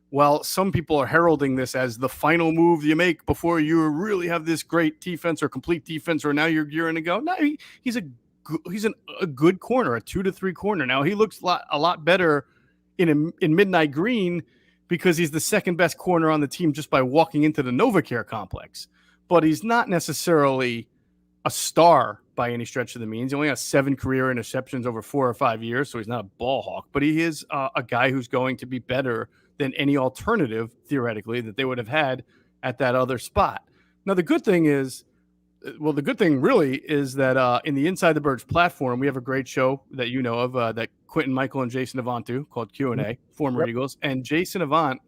while some people are heralding this as the final move you make before you really have this great defense or complete defense, or now you're gearing to go, no, he's a good corner, a 2 to 3 corner. Now he looks a lot better in midnight green because he's the second best corner on the team just by walking into the NovaCare complex. But he's not necessarily a star by any stretch of the means. He only has 7 career interceptions over 4 or 5 years, so he's not a ball hawk. But he is a guy who's going to be better than any alternative, theoretically, that they would have had at that other spot. Now, the good thing really is that in the Inside the Birds platform, we have a great show that you know of that Quentin Michael and Jason Avant do called Q&A, former Eagles. And Jason Avant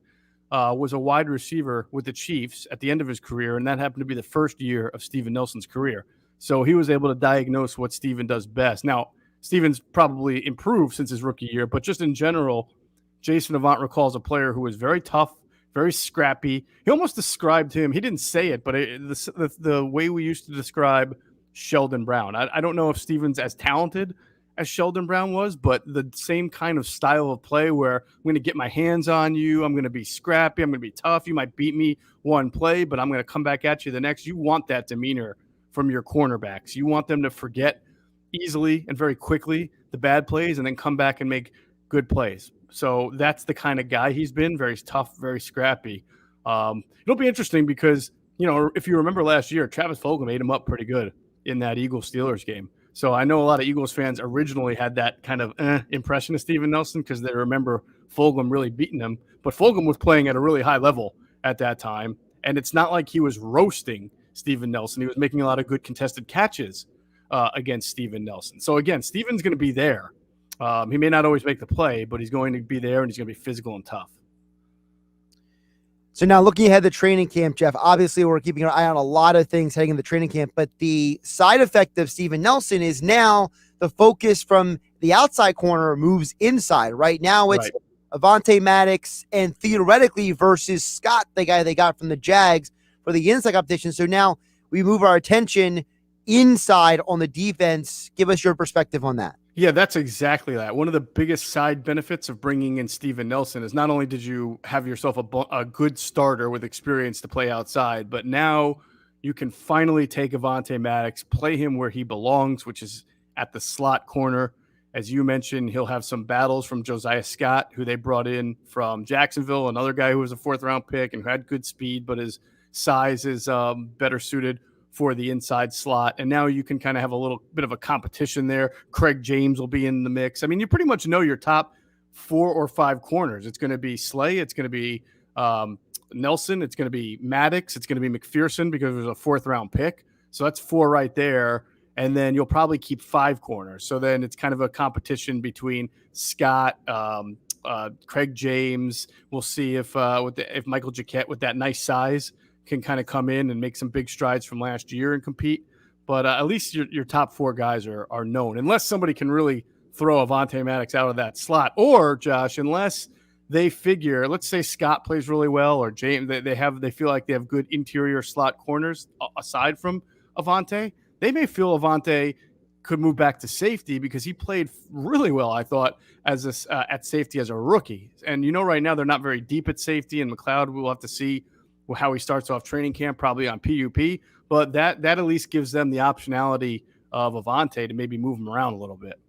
was a wide receiver with the Chiefs at the end of his career, and that happened to be the first year of Steven Nelson's career. So he was able to diagnose what Steven does best. Now, Steven's probably improved since his rookie year, but just in general, Jason Avant recalls a player who was very tough, very scrappy. He almost described him. He didn't say it, but the way we used to describe Sheldon Brown. I don't know if Steven's as talented as Sheldon Brown was, but the same kind of style of play where I'm going to get my hands on you. I'm going to be scrappy. I'm going to be tough. You might beat me one play, but I'm going to come back at you the next. You want that demeanor from your cornerbacks. You want them to forget easily and very quickly the bad plays and then come back and make good plays. So that's the kind of guy he's been, very tough, very scrappy. It'll be interesting because, if you remember last year, Travis Fulgham ate him up pretty good in that Eagles-Steelers game. So I know a lot of Eagles fans originally had that kind of impression of Steven Nelson because they remember Fulgham really beating him. But Fulgham was playing at a really high level at that time, and it's not like he was roasting Steven Nelson. He was making a lot of good contested catches against Steven Nelson. So, again, Steven's going to be there. He may not always make the play, but he's going to be there, and he's going to be physical and tough. So now looking ahead to training camp, Geoff, obviously we're keeping an eye on a lot of things heading into training camp, but the side effect of Steven Nelson is now the focus from the outside corner moves inside. Right now it's Avonte Maddox and theoretically versus Scott, the guy they got from the Jags for the inside competition. So now we move our attention inside on the defense. Give us your perspective on that. Yeah, that's exactly that. One of the biggest side benefits of bringing in Steven Nelson is not only did you have yourself a good starter with experience to play outside, but now you can finally take Avonte Maddox, play him where he belongs, which is at the slot corner. As you mentioned, he'll have some battles from Josiah Scott, who they brought in from Jacksonville, another guy who was a 4th-round pick and who had good speed, but his size is better suited for the inside slot. And now you can kind of have a little bit of a competition there. Craig James will be in the mix. I mean, you pretty much know your top 4 or 5 corners. It's going to be Slay. It's going to be Nelson. It's going to be Maddox. It's going to be McPherson because there's a 4th-round pick. So that's 4 right there. And then you'll probably keep 5 corners. So then it's kind of a competition between Scott, Craig James. We'll see if Michael Jacquet with that nice size can kind of come in and make some big strides from last year and compete. But at least your top 4 guys are known, unless somebody can really throw Avonte Maddox out of that slot, or Josh, unless they figure, let's say Scott plays really well, or James, they feel like they have good interior slot corners aside from Avonte. They may feel Avonte could move back to safety because he played really well, I thought, at safety as a rookie. And right now they're not very deep at safety, and McLeod, we'll have to see how he starts off training camp, probably on PUP. But that at least gives them the optionality of Avonte to maybe move him around a little bit.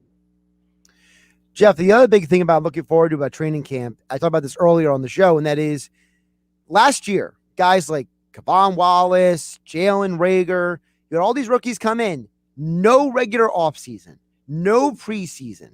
Jeff, the other big thing about looking forward to about training camp, I talked about this earlier on the show, and that is last year, guys like Kavon Wallace, Jalen Reagor, you had all these rookies come in, no regular offseason, no preseason.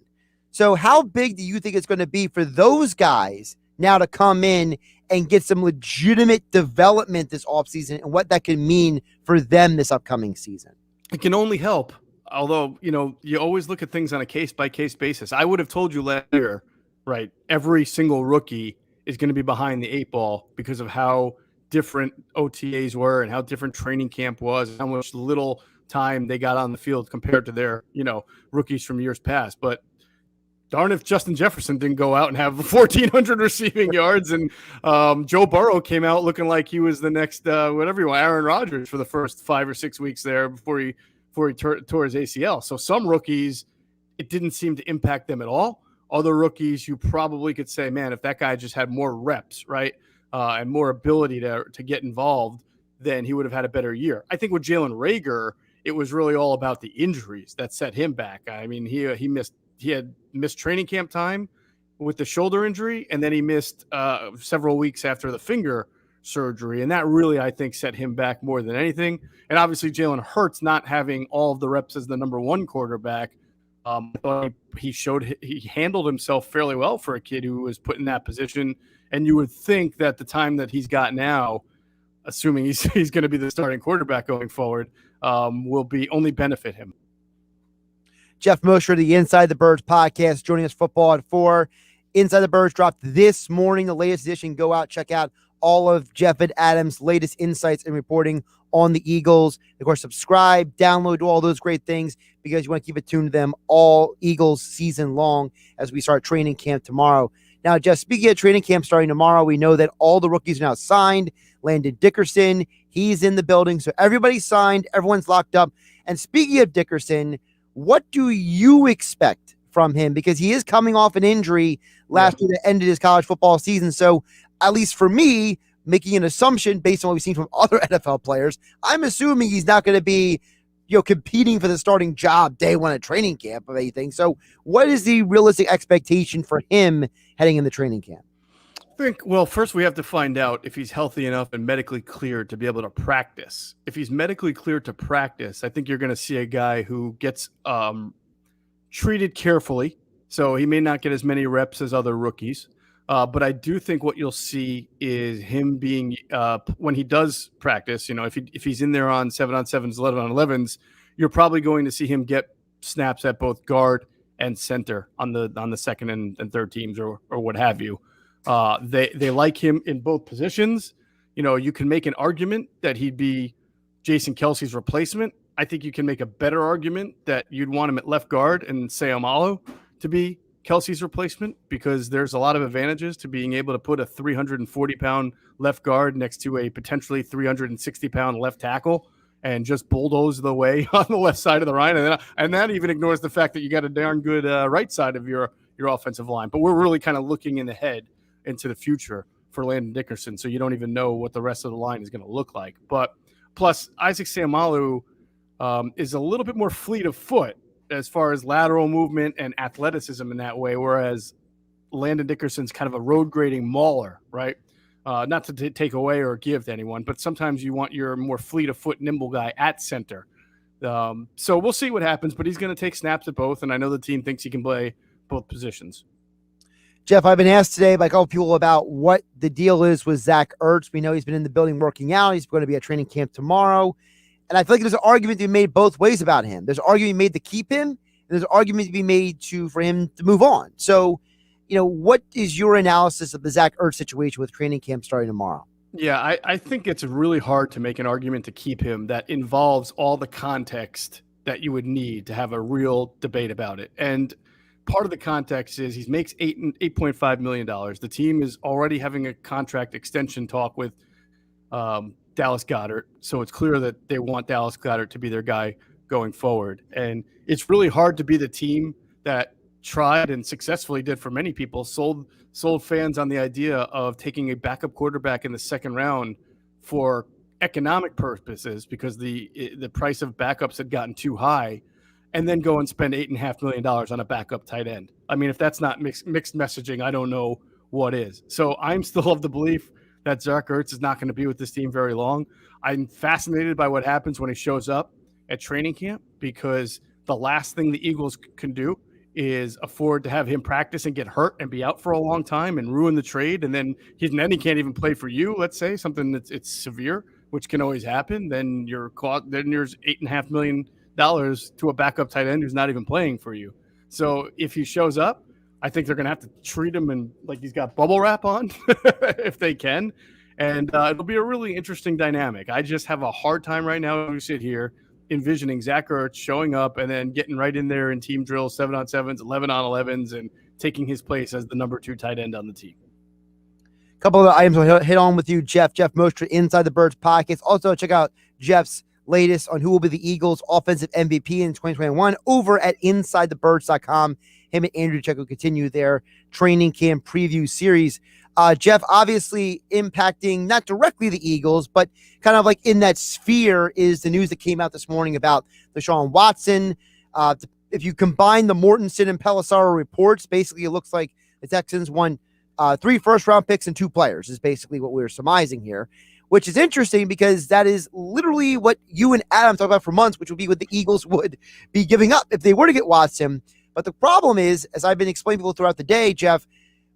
So how big do you think it's going to be for those guys now to come in and get some legitimate development this offseason, and what that can mean for them this upcoming season? It can only help. Although, you always look at things on a case-by-case basis. I would have told you last year, right, every single rookie is going to be behind the 8 ball because of how different OTAs were and how different training camp was and how much little time they got on the field compared to their, rookies from years past. But darn if Justin Jefferson didn't go out and have 1,400 receiving yards, and Joe Burrow came out looking like he was the next, Aaron Rodgers for the first 5 or 6 weeks there before he tore his ACL. So some rookies, it didn't seem to impact them at all. Other rookies, you probably could say, man, if that guy just had more reps, right, and more ability to get involved, then he would have had a better year. I think with Jalen Reagor, it was really all about the injuries that set him back. I mean, he had missed training camp time with the shoulder injury, and then he missed several weeks after the finger surgery, and that really, I think, set him back more than anything. And obviously Jalen Hurts not having all of the reps as the number 1 quarterback, he handled himself fairly well for a kid who was put in that position. And you would think that the time that he's got now, assuming he's going to be the starting quarterback going forward, will be only benefit him. Geoff Mosher, the Inside the Birds podcast, joining us football at 4. Inside the Birds dropped this morning, the latest edition. Go out, check out all of Jeff and Adam's latest insights and reporting on the Eagles. Of course, subscribe, download, do all those great things because you want to keep it tuned to them all Eagles season long as we start training camp tomorrow. Now, Jeff, speaking of training camp starting tomorrow, we know that all the rookies are now signed. Landon Dickerson, he's in the building. So everybody's signed. Everyone's locked up. And speaking of Dickerson, what do you expect from him? Because he is coming off an injury last year that ended his college football season. So at least for me, making an assumption based on what we've seen from other NFL players, I'm assuming he's not going to be, competing for the starting job day 1 at training camp or anything. So what is the realistic expectation for him heading into training camp? I think, well, first we have to find out if he's healthy enough and medically cleared to be able to practice. If he's medically cleared to practice, I think you're going to see a guy who gets treated carefully. So he may not get as many reps as other rookies. But I do think what you'll see is him being when he does practice, if he's in there on 7-on-7s, 11-on-11s, you're probably going to see him get snaps at both guard and center on the second and third teams or what have you. They like him in both positions. You can make an argument that he'd be Jason Kelsey's replacement. I think you can make a better argument that you'd want him at left guard and Seumalo to be Kelsey's replacement, because there's a lot of advantages to being able to put a 340-pound left guard next to a potentially 360-pound left tackle and just bulldoze the way on the left side of the line. And that even ignores the fact that you got a darn good right side of your offensive line. But we're really kind of looking in the head into the future for Landon Dickerson, so you don't even know what the rest of the line is going to look like. But plus, Isaac Seumalo is a little bit more fleet of foot as far as lateral movement and athleticism in that way, whereas Landon Dickerson's kind of a road grading mauler, right? Not to take away or give to anyone, but sometimes you want your more fleet of foot, nimble guy at center. So we'll see what happens, but he's going to take snaps at both, and I know the team thinks he can play both positions. Geoff, I've been asked today by a couple people about what the deal is with Zach Ertz. We know he's been in the building working out. He's going to be at training camp tomorrow. And I feel like there's an argument to be made both ways about him. There's an argument made to keep him, and there's an argument to be made for him to move on. So, what is your analysis of the Zach Ertz situation with training camp starting tomorrow? Yeah, I think it's really hard to make an argument to keep him that involves all the context that you would need to have a real debate about it. And part of the context is he makes $8.5 million. The team is already having a contract extension talk with Dallas Goedert. So it's clear that they want Dallas Goedert to be their guy going forward. And it's really hard to be the team that tried and successfully did for many people, sold fans on the idea of taking a backup quarterback in the second round for economic purposes because the price of backups had gotten too high, and then go and spend $8.5 million on a backup tight end. I mean, if that's not mixed messaging, I don't know what is. So I'm still of the belief that Zach Ertz is not going to be with this team very long. I'm fascinated by what happens when he shows up at training camp, because the last thing the Eagles can do is afford to have him practice and get hurt and be out for a long time and ruin the trade. And then he can't even play for you. Let's say something it's severe, which can always happen. Then there's $8.5 million to a backup tight end who's not even playing for you. So if he shows up, I think they're going to have to treat him like he's got bubble wrap on if they can. And it'll be a really interesting dynamic. I just have a hard time right now as we sit here envisioning Zach Ertz showing up and then getting right in there in team drills, 7-on-7s, 11-on-11s, and taking his place as the number 2 tight end on the team. A couple of items I'll hit on with you, Geoff. Geoff Mosher, Inside the Birds podcast. Also, check out Geoff's latest on who will be the Eagles' offensive MVP in 2021 over at InsideTheBirds.com. Him and Andrew Check will continue their training camp preview series. Geoff, obviously impacting not directly the Eagles, but kind of like in that sphere is the news that came out this morning about Deshaun Watson. If you combine the Mortensen and Pelissaro reports, basically it looks like the Texans won 3 first-round picks and 2 players is basically what we're surmising here, which is interesting because that is literally what you and Adam talked about for months, which would be what the Eagles would be giving up if they were to get Watson. But the problem is, as I've been explaining to people throughout the day, Geoff,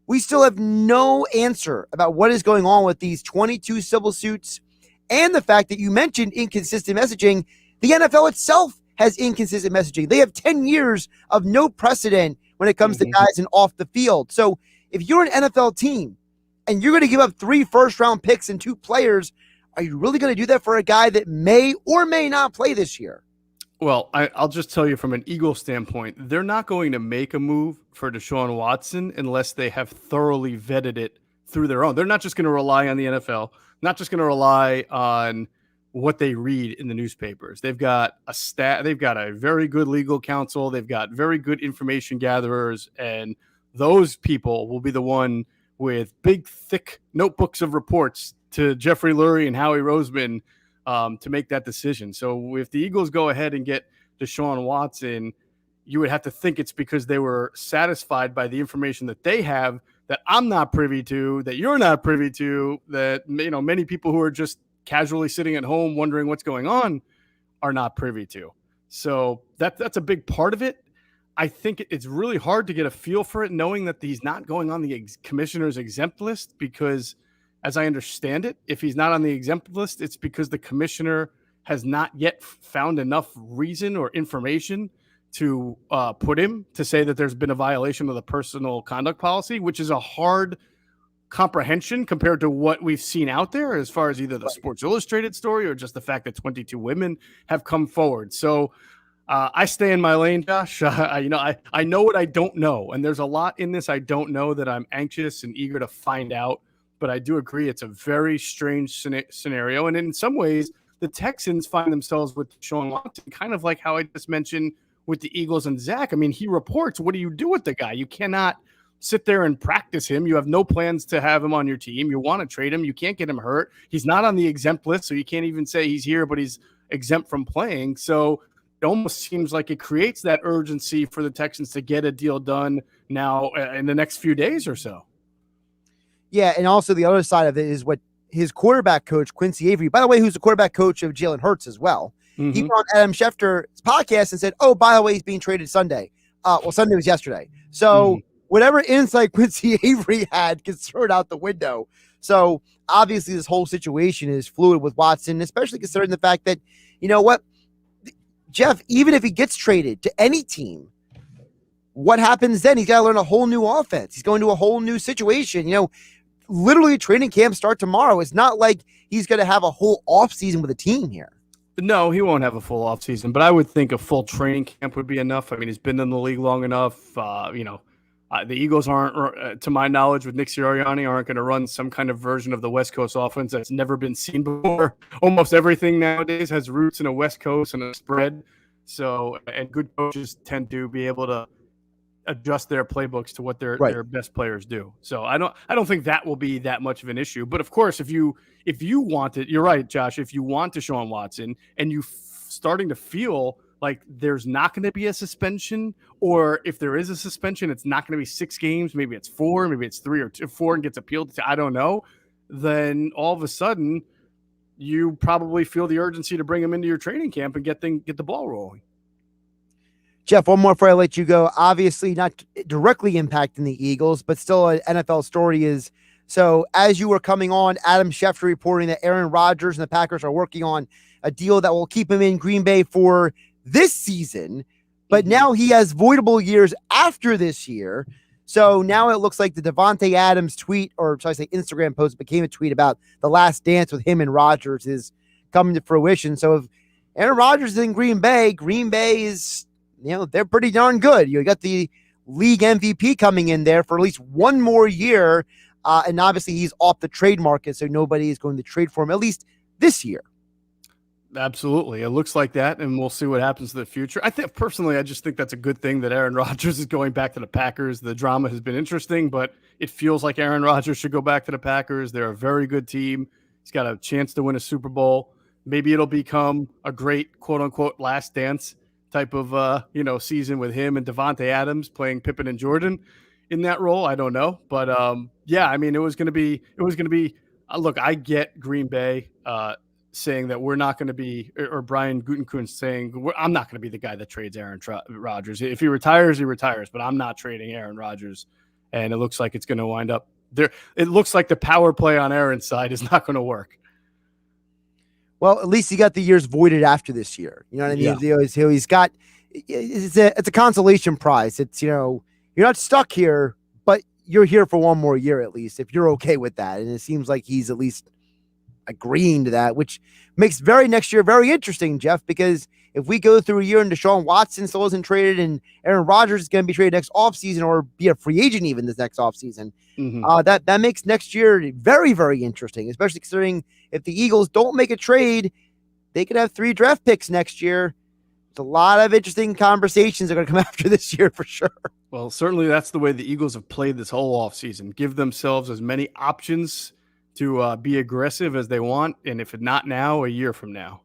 we still have no answer about what is going on with these 22 civil suits and the fact that you mentioned inconsistent messaging. The NFL itself has inconsistent messaging. They have 10 years of no precedent when it comes to guys and off the field. So if you're an NFL team and you're going to give up 3 first-round picks and 2 players, are you really going to do that for a guy that may or may not play this year? Well, I'll just tell you from an Eagle standpoint, they're not going to make a move for Deshaun Watson unless they have thoroughly vetted it through their own. They're not just going to rely on the NFL, not just going to rely on what they read in the newspapers. They've got they've got a very good legal counsel. They've got very good information gatherers, and those people will be the one with big, thick notebooks of reports to Jeffrey Lurie and Howie Roseman to make that decision. So if the Eagles go ahead and get Deshaun Watson, you would have to think it's because they were satisfied by the information that they have that I'm not privy to, that you're not privy to, that many people who are just casually sitting at home wondering what's going on are not privy to. So that's a big part of it. I think it's really hard to get a feel for it knowing that he's not going on the commissioner's exempt list, because as I understand it, if he's not on the exempt list, it's because the commissioner has not yet found enough reason or information to put him to say that there's been a violation of the personal conduct policy, which is a hard comprehension compared to what we've seen out there as far as either the Sports Illustrated story or just the fact that 22 women have come forward. So I stay in my lane, Josh. I know what I don't know, and there's a lot in this I don't know that I'm anxious and eager to find out. But I do agree it's a very strange scenario. And in some ways, the Texans find themselves with Deshaun Watson, kind of like how I just mentioned with the Eagles and Zach. I mean, he reports. What do you do with the guy? You cannot sit there and practice him. You have no plans to have him on your team. You want to trade him. You can't get him hurt. He's not on the exempt list, so you can't even say he's here, but he's exempt from playing. So it almost seems like it creates that urgency for the Texans to get a deal done now in the next few days or so. Yeah, and also the other side of it is what his quarterback coach, Quincy Avery, by the way, who's the quarterback coach of Jalen Hurts as well. Mm-hmm. He went on Adam Schefter's podcast and said, oh, by the way, he's being traded Sunday. Well, Sunday was yesterday. So whatever insight Quincy Avery had gets thrown out the window. So obviously this whole situation is fluid with Watson, especially considering the fact that, you know what, Jeff, even if he gets traded to any team, what happens then? He's got to learn a whole new offense. He's going to a whole new situation. You know, literally training camp start tomorrow. It's not like he's going to have a whole offseason with a team here. No, he won't have a full offseason, but I would think a full training camp would be enough. I mean, he's been in the league long enough. The Eagles aren't, to my knowledge, with Nick Sirianni, aren't going to run some kind of version of the West Coast offense that's never been seen before. Almost everything nowadays has roots in a West Coast and a spread. So, and good coaches tend to be able to adjust their playbooks to what their best players do. So I don't think that will be that much of an issue. But of course, if you want it, you're right, Josh. If you want Deshaun Watson and you starting to feel like there's not going to be a suspension, or if there is a suspension, it's not going to be 6 games, maybe it's 4, maybe it's 3 or 4 and gets appealed to, I don't know, then all of a sudden you probably feel the urgency to bring him into your training camp and get the ball rolling. Jeff, one more before I let you go. Obviously not directly impacting the Eagles, but still an NFL story is, so as you were coming on, Adam Schefter reporting that Aaron Rodgers and the Packers are working on a deal that will keep him in Green Bay for this season, but now he has voidable years after this year. So now it looks like the Devontae Adams tweet, or should I say Instagram post, became a tweet about the last dance with him and Rodgers is coming to fruition. So if Aaron Rodgers is in Green Bay is, they're pretty darn good. You got the league MVP coming in there for at least one more year. And obviously he's off the trade market, so nobody is going to trade for him, at least this year. Absolutely. It looks like that, and we'll see what happens in the future. I just think that's a good thing that Aaron Rodgers is going back to the Packers. The drama has been interesting, but it feels like Aaron Rodgers should go back to the Packers. They're a very good team. He's got a chance to win a Super Bowl. Maybe it'll become a great, quote-unquote, last dance type of season with him and Devontae Adams playing Pippen and Jordan in that role. I don't know. But, it was going to be look, I get Green Bay saying that we're not going to be, or Brian Gutekunst saying, I'm not going to be the guy that trades Aaron Rodgers. If he retires, he retires, but I'm not trading Aaron Rodgers. And it looks like it's going to wind up there. It looks like the power play on Aaron's side is not going to work. Well, at least he got the years voided after this year. You know what I mean? Yeah. He's got, it's a consolation prize. It's, you're not stuck here, but you're here for one more year at least, if you're okay with that. And it seems like he's at least agreeing to that, which makes next year very interesting, Jeff, because if we go through a year and Deshaun Watson still isn't traded and Aaron Rodgers is going to be traded next offseason or be a free agent even this next offseason, that makes next year very, very interesting, especially considering if the Eagles don't make a trade, they could have 3 draft picks next year. There's a lot of interesting conversations that are going to come after this year for sure. Well, certainly that's the way the Eagles have played this whole offseason. Give themselves as many options to be aggressive as they want, and if not now, a year from now.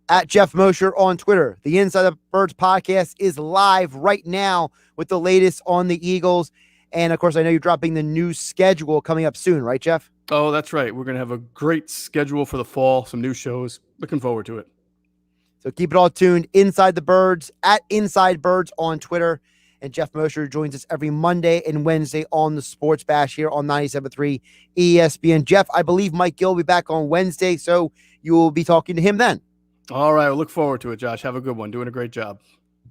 At Geoff Mosher on Twitter. The Inside the Birds podcast is live right now with the latest on the Eagles. And, of course, I know you're dropping the new schedule coming up soon, right, Jeff? Oh, that's right. We're going to have a great schedule for the fall, some new shows. Looking forward to it. So keep it all tuned. Inside the Birds, at Inside Birds on Twitter. And Geoff Mosher joins us every Monday and Wednesday on the Sports Bash here on 97.3 ESPN. Jeff, I believe Mike Gill will be back on Wednesday, so you will be talking to him then. All right. We'll look forward to it, Josh. Have a good one. Doing a great job.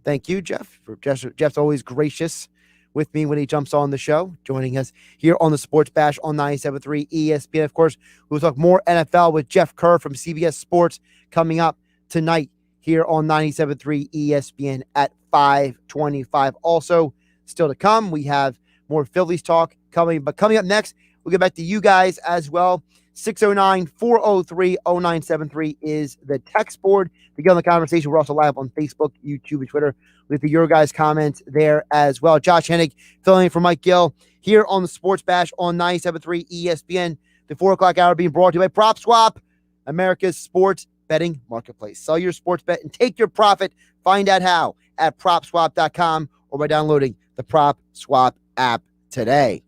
Thank you, Jeff. Jeff's always gracious with me when he jumps on the show, joining us here on the Sports Bash on 97.3 ESPN. Of course, we'll talk more NFL with Jeff Kerr from CBS Sports coming up tonight here on 97.3 ESPN at 5:25. Also, still to come, we have more Phillies talk coming. But coming up next, we'll get back to you guys as well. 609-403-0973 is the text board to get on the conversation. We're also live on Facebook, YouTube, and Twitter with your guys' comments there as well. Josh Hennig filling in for Mike Gill here on the Sports Bash on 97.3 ESPN. The 4 o'clock hour being brought to you by Prop Swap, America's sports betting marketplace. Sell your sports bet and take your profit. Find out how at PropSwap.com or by downloading the Prop Swap app today.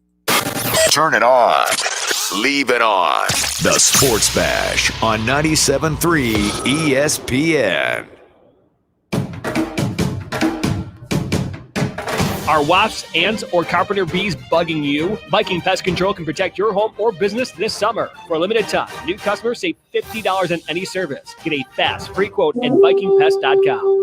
Turn it on. Leave it on. The Sports Bash on 97.3 ESPN. Are wasps, ants, or carpenter bees bugging you? Viking Pest Control can protect your home or business this summer. For a limited time, new customers save $50 on any service. Get a fast, free quote at VikingPest.com.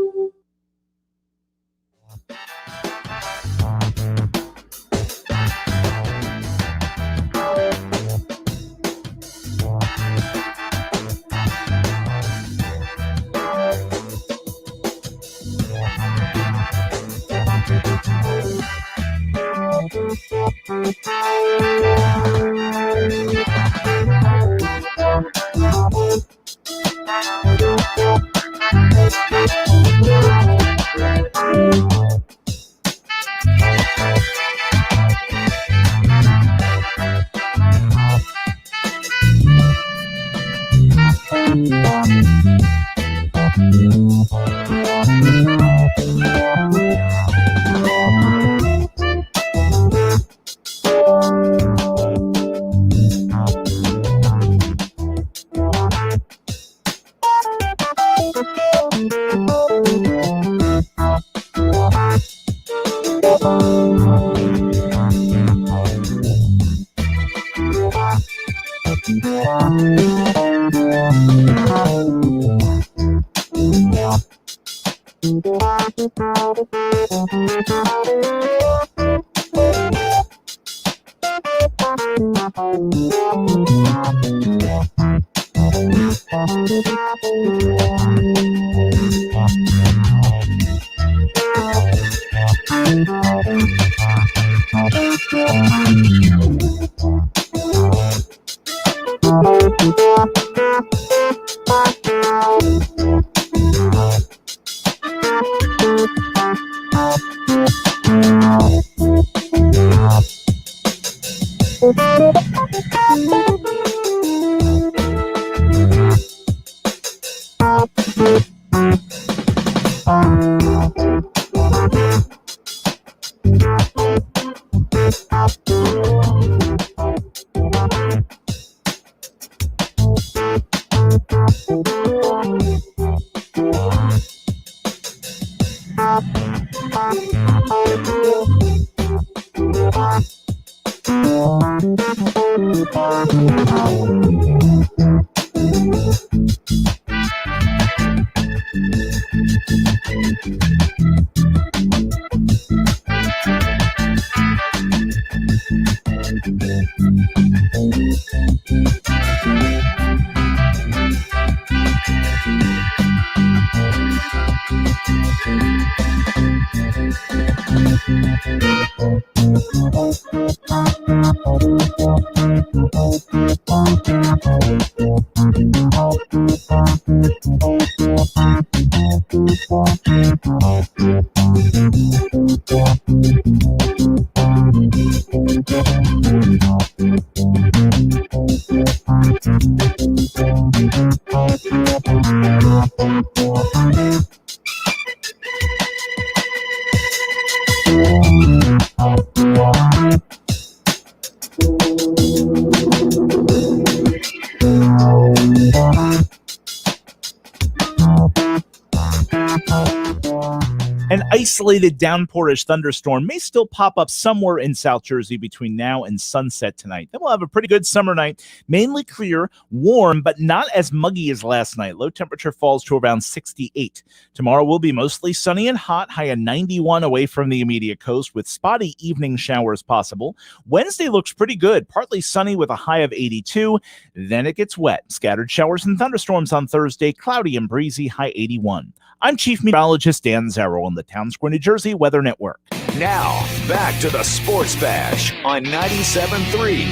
An isolated downpourish thunderstorm may still pop up somewhere in South Jersey between now and sunset tonight. Then we'll have a pretty good summer night, mainly clear, warm, but not as muggy as last night. Low temperature falls to around 68. Tomorrow will be mostly sunny and hot, high at 91 away from the immediate coast with spotty evening showers possible. Wednesday looks pretty good, partly sunny with a high of 82. Then it gets wet. Scattered showers and thunderstorms on Thursday, cloudy and breezy, high 81. I'm Chief Meteorologist Dan Zarrow on the Town Square, New Jersey Weather Network. Now, back to the Sports Bash on 97.3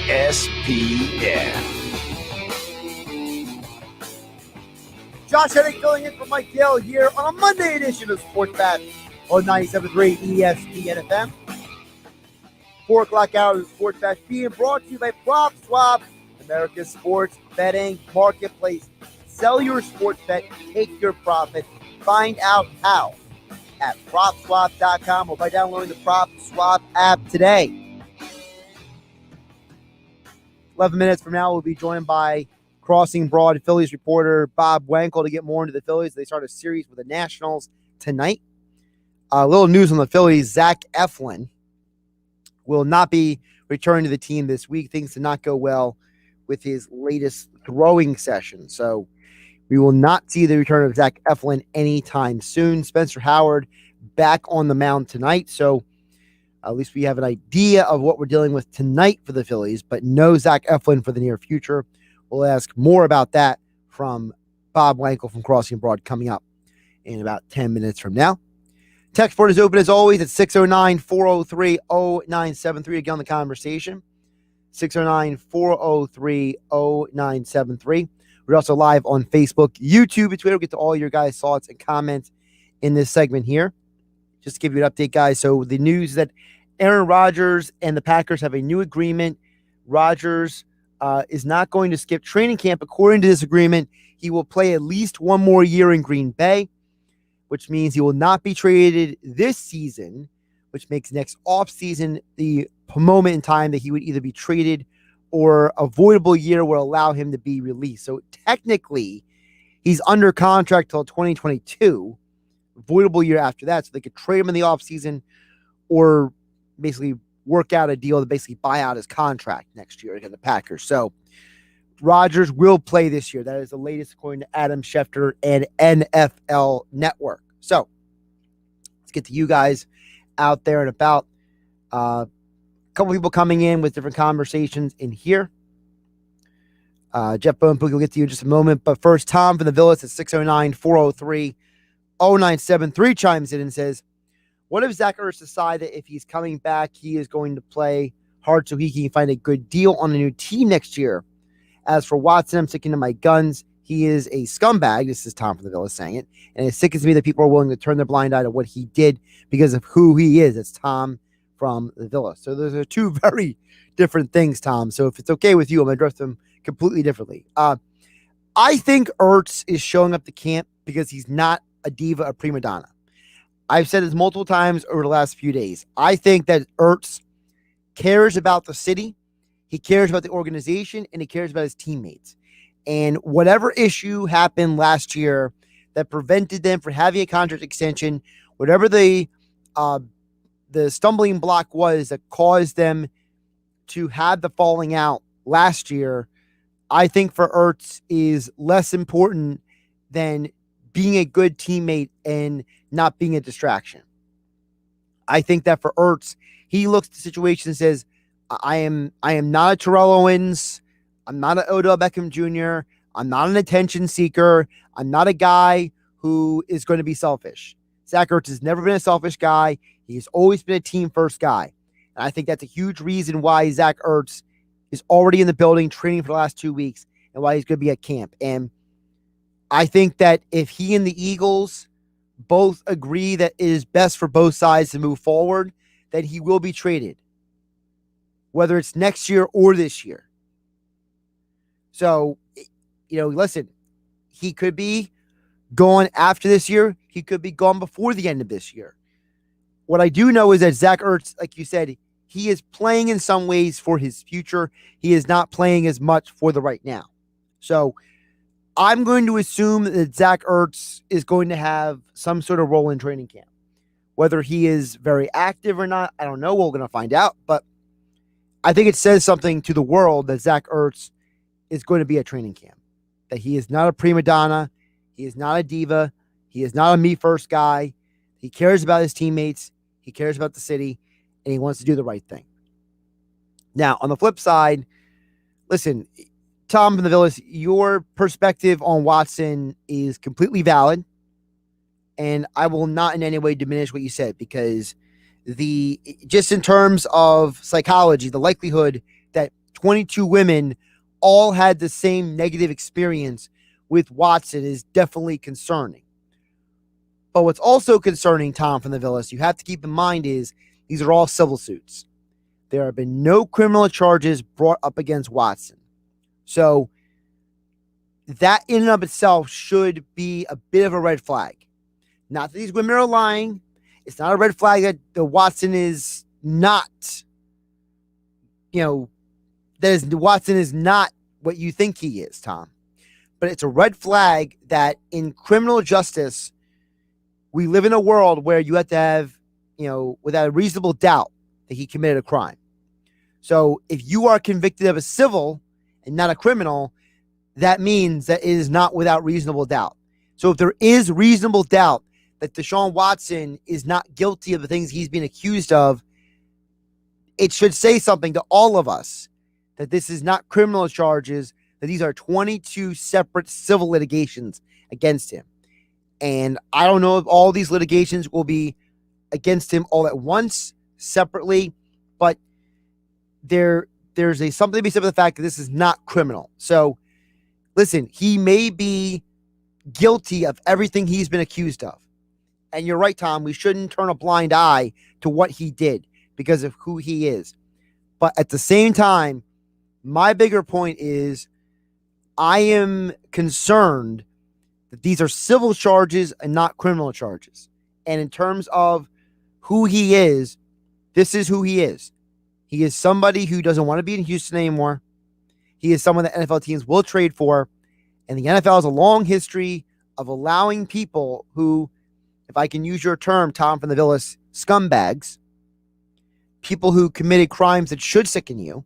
ESPN. Josh Hennig filling in for Mike Gill here on a Monday edition of Sports Bash on 97.3 ESPN FM. 4 o'clock hour of the Sports Bash being brought to you by Prop Swap, America's sports betting marketplace. Sell your sports bet, take your profit. Find out how at PropSwap.com or by downloading the PropSwap app today. 11 minutes from now, we'll be joined by Crossing Broad Phillies reporter Bob Wankel to get more into the Phillies. They start a series with the Nationals tonight. A little news on the Phillies. Zach Eflin will not be returning to the team this week. Things did not go well with his latest throwing session. So we will not see the return of Zach Eflin anytime soon. Spencer Howard back on the mound tonight. So at least we have an idea of what we're dealing with tonight for the Phillies, but no Zach Eflin for the near future. We'll ask more about that from Bob Wankel from Crossing Broad coming up in about 10 minutes from now. Text board is open as always at 609-403-0973 to get on the conversation. 609-403-0973. We're also live on Facebook, YouTube, and Twitter. We'll get to all your guys' thoughts and comments in this segment here. Just to give you an update, guys. So the news is that Aaron Rodgers and the Packers have a new agreement. Rodgers is not going to skip training camp. According to this agreement, he will play at least one more year in Green Bay, which means he will not be traded this season, which makes next offseason the moment in time that he would either be traded or a voidable year will allow him to be released. So technically, he's under contract till 2022, voidable year after that, so they could trade him in the offseason or basically work out a deal to basically buy out his contract next year against the Packers. So Rodgers will play this year. That is the latest according to Adam Schefter and NFL Network. So let's get to you guys out there and about. A couple people coming in with different conversations in here. Jeff Bonepook will get to you in just a moment. But first, Tom from the Villas at 609-403-0973 chimes in and says, what if Zach Ertz decided that if he's coming back, he is going to play hard so he can find a good deal on a new team next year? As for Watson, I'm sticking to my guns. He is a scumbag. This is Tom from the Villa saying it. And it sickens me that people are willing to turn their blind eye to what he did because of who he is. It's Tom from the Villa. So those are two very different things, Tom. So if it's okay with you, I'm going to address them completely differently. I think Ertz is showing up to camp because he's not a diva, a prima donna. I've said this multiple times over the last few days. I think that Ertz cares about the city. He cares about the organization, and he cares about his teammates. And whatever issue happened last year that prevented them from having a contract extension, whatever the stumbling block was that caused them to have the falling out last year, I think for Ertz is less important than being a good teammate and not being a distraction. I think that for Ertz, he looks at the situation and says, I am not a Terrell Owens. I'm not an Odell Beckham Jr. I'm not an attention seeker. I'm not a guy who is going to be selfish. Zach Ertz has never been a selfish guy. He's always been a team-first guy. And I think that's a huge reason why Zach Ertz is already in the building training for the last 2 weeks and why he's going to be at camp. And I think that if he and the Eagles both agree that it is best for both sides to move forward, that he will be traded, whether it's next year or this year. So, listen, he could be gone after this year. He could be gone before the end of this year. What I do know is that Zach Ertz, like you said, he is playing in some ways for his future. He is not playing as much for the right now. So I'm going to assume that Zach Ertz is going to have some sort of role in training camp. Whether he is very active or not, I don't know. We're going to find out. But I think it says something to the world that Zach Ertz is going to be at training camp. That he is not a prima donna. He is not a diva. He is not a me-first guy. He cares about his teammates. He cares about the city. And he wants to do the right thing. Now, on the flip side, listen, Tom from the Villas, your perspective on Watson is completely valid. And I will not in any way diminish what you said, because just in terms of psychology, the likelihood that 22 women all had the same negative experience with Watson is definitely concerning. But what's also concerning, Tom from the Villas, you have to keep in mind is these are all civil suits. There have been no criminal charges brought up against Watson. So that in and of itself should be a bit of a red flag. Not that these women are lying. It's not a red flag that the Watson is not, Watson is not what you think he is, Tom. But it's a red flag that in criminal justice, we live in a world where you have to have, without a reasonable doubt that he committed a crime. So if you are convicted of a civil and not a criminal, that means that it is not without reasonable doubt. So if there is reasonable doubt that Deshaun Watson is not guilty of the things he's been accused of, it should say something to all of us that this is not criminal charges, that these are 22 separate civil litigations against him. And I don't know if all these litigations will be against him all at once, separately, but there's something to be said for the fact that this is not criminal. So, listen, he may be guilty of everything he's been accused of. And you're right, Tom, we shouldn't turn a blind eye to what he did because of who he is. But at the same time, my bigger point is I am concerned that these are civil charges and not criminal charges. And in terms of who he is, this is who he is. He is somebody who doesn't want to be in Houston anymore. He is someone that NFL teams will trade for. And the NFL has a long history of allowing people who, if I can use your term, Tom from the Villas, scumbags, people who committed crimes that should sicken you,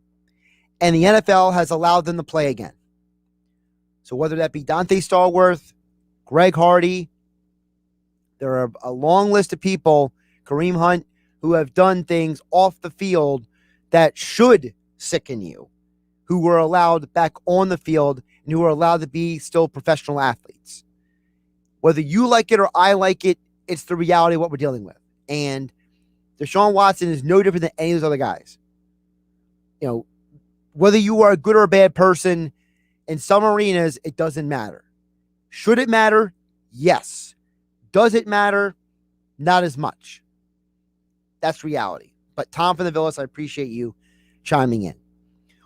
and the NFL has allowed them to play again. So whether that be Dante Stallworth, Greg Hardy, there are a long list of people, Kareem Hunt, who have done things off the field that should sicken you, who were allowed back on the field and who are allowed to be still professional athletes. Whether you like it or I like it, it's the reality of what we're dealing with. And Deshaun Watson is no different than any of those other guys. Whether you are a good or a bad person, in some arenas, it doesn't matter. Should it matter? Yes. Does it matter? Not as much. That's reality. But Tom from the Villas, I appreciate you chiming in.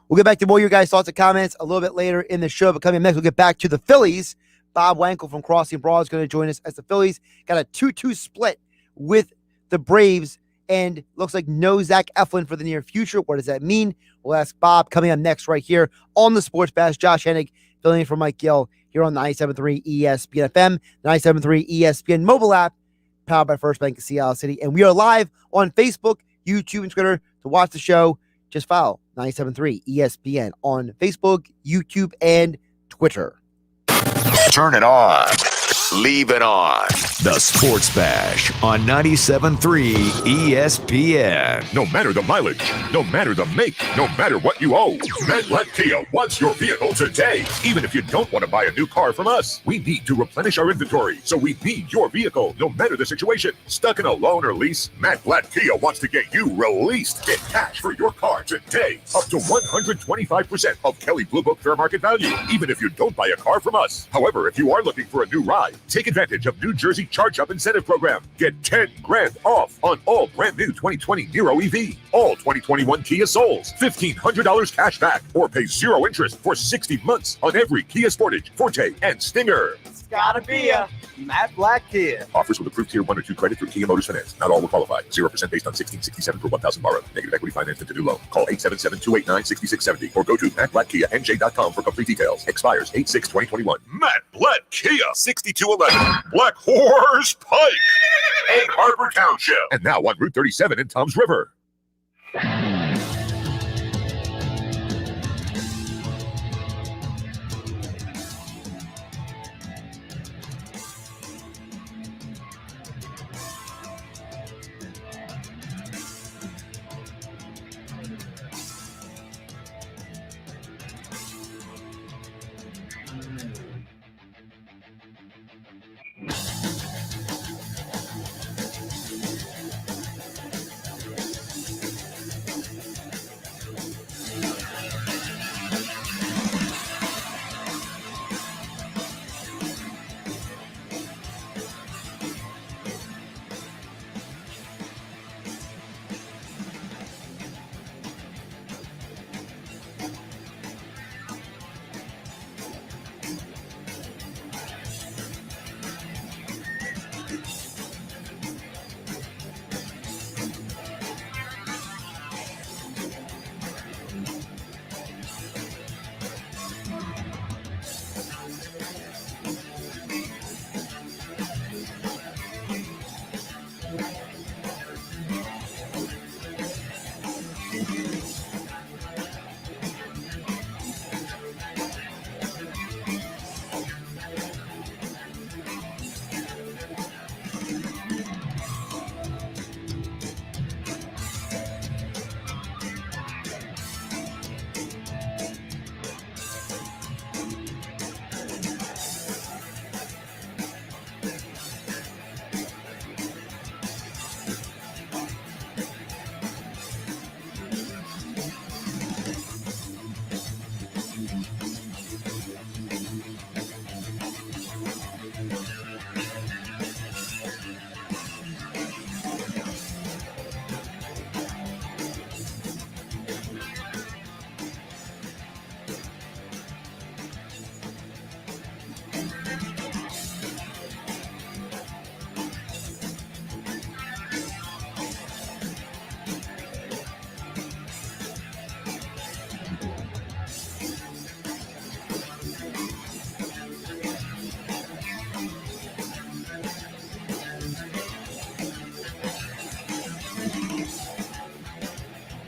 We'll get back to more of your guys' thoughts and comments a little bit later in the show. But coming up next, we'll get back to the Phillies. Bob Wankel from Crossing Broad is going to join us as the Phillies got a 2-2 split with the Braves. And looks like no Zach Eflin for the near future. What does that mean? We'll ask Bob coming up next right here on the Sports Bash. Josh Hennig filling in for Mike Gill here on 97.3 ESPN FM, 97.3 ESPN mobile app, powered by First Bank of Seattle City. And we are live on Facebook, YouTube, and Twitter to watch the show. Just follow 97.3 ESPN on Facebook, YouTube, and Twitter. Turn it on. Leave it on. The Sports Bash on 97.3 ESPN. No matter the mileage, no matter the make, no matter what you owe, Medlet Kia wants your vehicle today. Even if you don't want to buy a new car from us, we need to replenish our inventory, so we need your vehicle, no matter the situation. Stuck in a loan or lease? Medlet Kia wants to get you released. Get cash for your car today. Up to 125% of Kelley Blue Book fair market value, even if you don't buy a car from us. However, if you are looking for a new ride, take advantage of New Jersey Charge Up Incentive Program. Get $10,000 off on all brand new 2020 Niro EV, all 2021 Kia Souls, $1,500 cash back, or pay 0 interest for 60 months on every Kia Sportage, Forte, and Stinger. It's gotta be a Matt Black Kia. Offers with approved Tier 1 or 2 credit through Kia Motors Finance. Not all will qualify. 0% based on 1667 per 1,000 borrowed. Negative equity financed into new loan. Call 877-289-6670 or go to mattblackkianj.com for complete details. Expires 8/6/2021. Matt Black Kia, 6211 Black Horse Pike, Egg Harbor Township, and now on Route 37 in Toms River.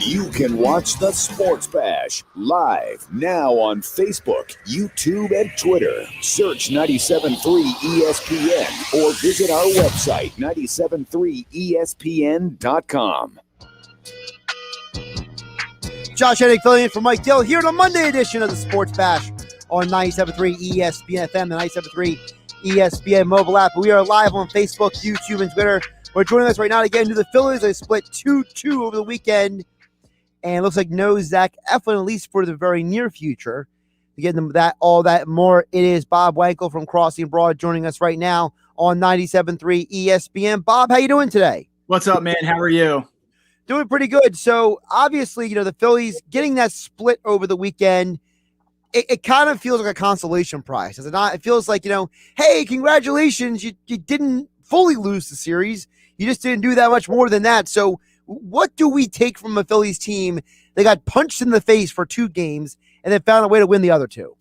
You can watch the Sports Bash live now on Facebook, YouTube, and Twitter. Search 97.3 ESPN or visit our website, 973ESPN.com. Josh Hennig filling in for Mike Gill here on a Monday edition of the Sports Bash on 97.3 ESPN FM, the 97.3 ESPN mobile app. We are live on Facebook, YouTube, and Twitter. We're joining us right now again to the Phillies. They split 2-2 over the weekend, and it looks like no Zach Eflin, at least for the very near future. To get them that, all that more, it is Bob Wankel from Crossing Broad joining us right now on 97.3 ESPN. Bob, how you doing today? What's up, man? How are you? Doing pretty good. So obviously, the Phillies getting that split over the weekend, it kind of feels like a consolation prize, does it not? It feels like, hey, congratulations, you didn't fully lose the series. You just didn't do that much more than that. So what do we take from a Phillies team that got punched in the face for 2 games and then found a way to win the other 2?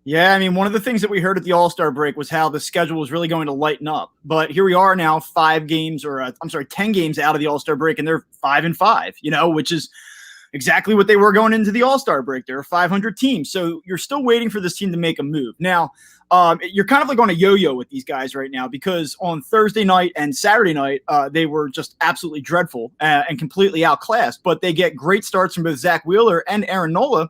Yeah, I mean, one of the things that we heard at the All-Star break was how the schedule was really going to lighten up. But here we are now 10 games out of the All-Star break, and they're 5-5, which is exactly what they were going into the All-Star break. They're a 500 team. So you're still waiting for this team to make a move. Now, you're kind of like on a yo-yo with these guys right now, because on Thursday night and Saturday night, they were just absolutely dreadful and completely outclassed. But they get great starts from both Zach Wheeler and Aaron Nola.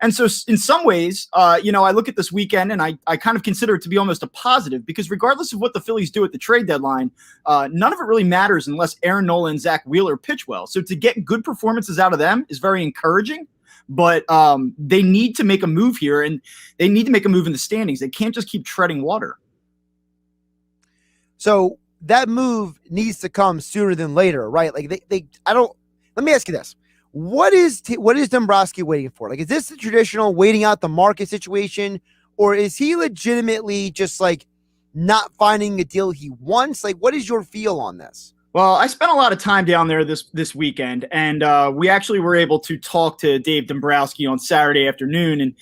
And so in some ways, I look at this weekend and I kind of consider it to be almost a positive, because regardless of what the Phillies do at the trade deadline, none of it really matters unless Aaron Nola and Zach Wheeler pitch well. So to get good performances out of them is very encouraging, but they need to make a move here, and they need to make a move in the standings. They can't just keep treading water. So that move needs to come sooner than later, right? Like let me ask you this. What is Dombrowski waiting for? Like, is this the traditional waiting out the market situation, or is he legitimately just like not finding a deal he wants? Like, what is your feel on this? Well, I spent a lot of time down there this weekend, and we actually were able to talk to Dave Dombrowski on Saturday afternoon. And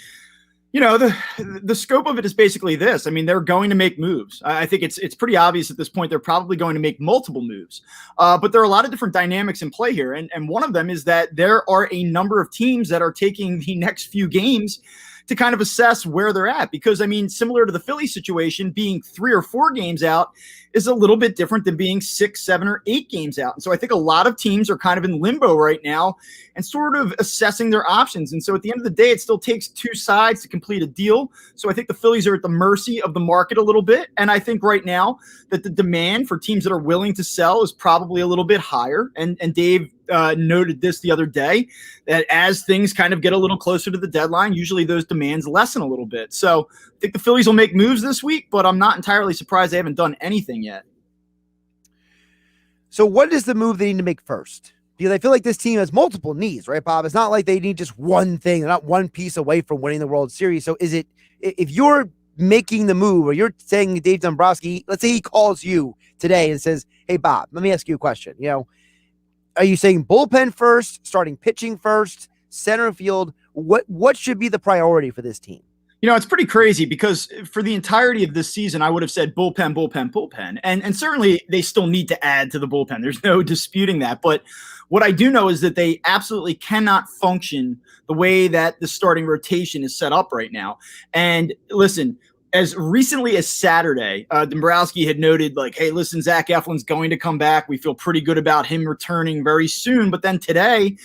the scope of it is basically this. I mean, they're going to make moves. I think it's pretty obvious at this point they're probably going to make multiple moves. But there are a lot of different dynamics in play here. And one of them is that there are a number of teams that are taking the next few games to kind of assess where they're at. Because, I mean, similar to the Philly situation, being 3 or 4 games out is a little bit different than being 6, 7, or 8 games out. And so I think a lot of teams are kind of in limbo right now and sort of assessing their options. And so at the end of the day, it still takes 2 sides to complete a deal. So I think the Phillies are at the mercy of the market a little bit. And I think right now that the demand for teams that are willing to sell is probably a little bit higher. And Dave noted this the other day, that as things kind of get a little closer to the deadline, usually those demands lessen a little bit. So I think the Phillies will make moves this week, but I'm not entirely surprised they haven't done anything yet. So what is the move they need to make first? Because I feel like this team has multiple needs, right, Bob? It's not like they need just one thing. They're not one piece away from winning the World Series. So is it, if you're making the move, or you're saying Dave Dombrowski, let's say he calls you today and says, hey, Bob, let me ask you a question. Are you saying bullpen first, starting pitching first, center field? What should be the priority for this team? It's pretty crazy, because for the entirety of this season, I would have said bullpen, bullpen, bullpen. And certainly they still need to add to the bullpen. There's no disputing that. But what I do know is that they absolutely cannot function the way that the starting rotation is set up right now. And listen, as recently as Saturday, Dombrowski had noted, like, hey, listen, Zach Eflin's going to come back. We feel pretty good about him returning very soon. But then today,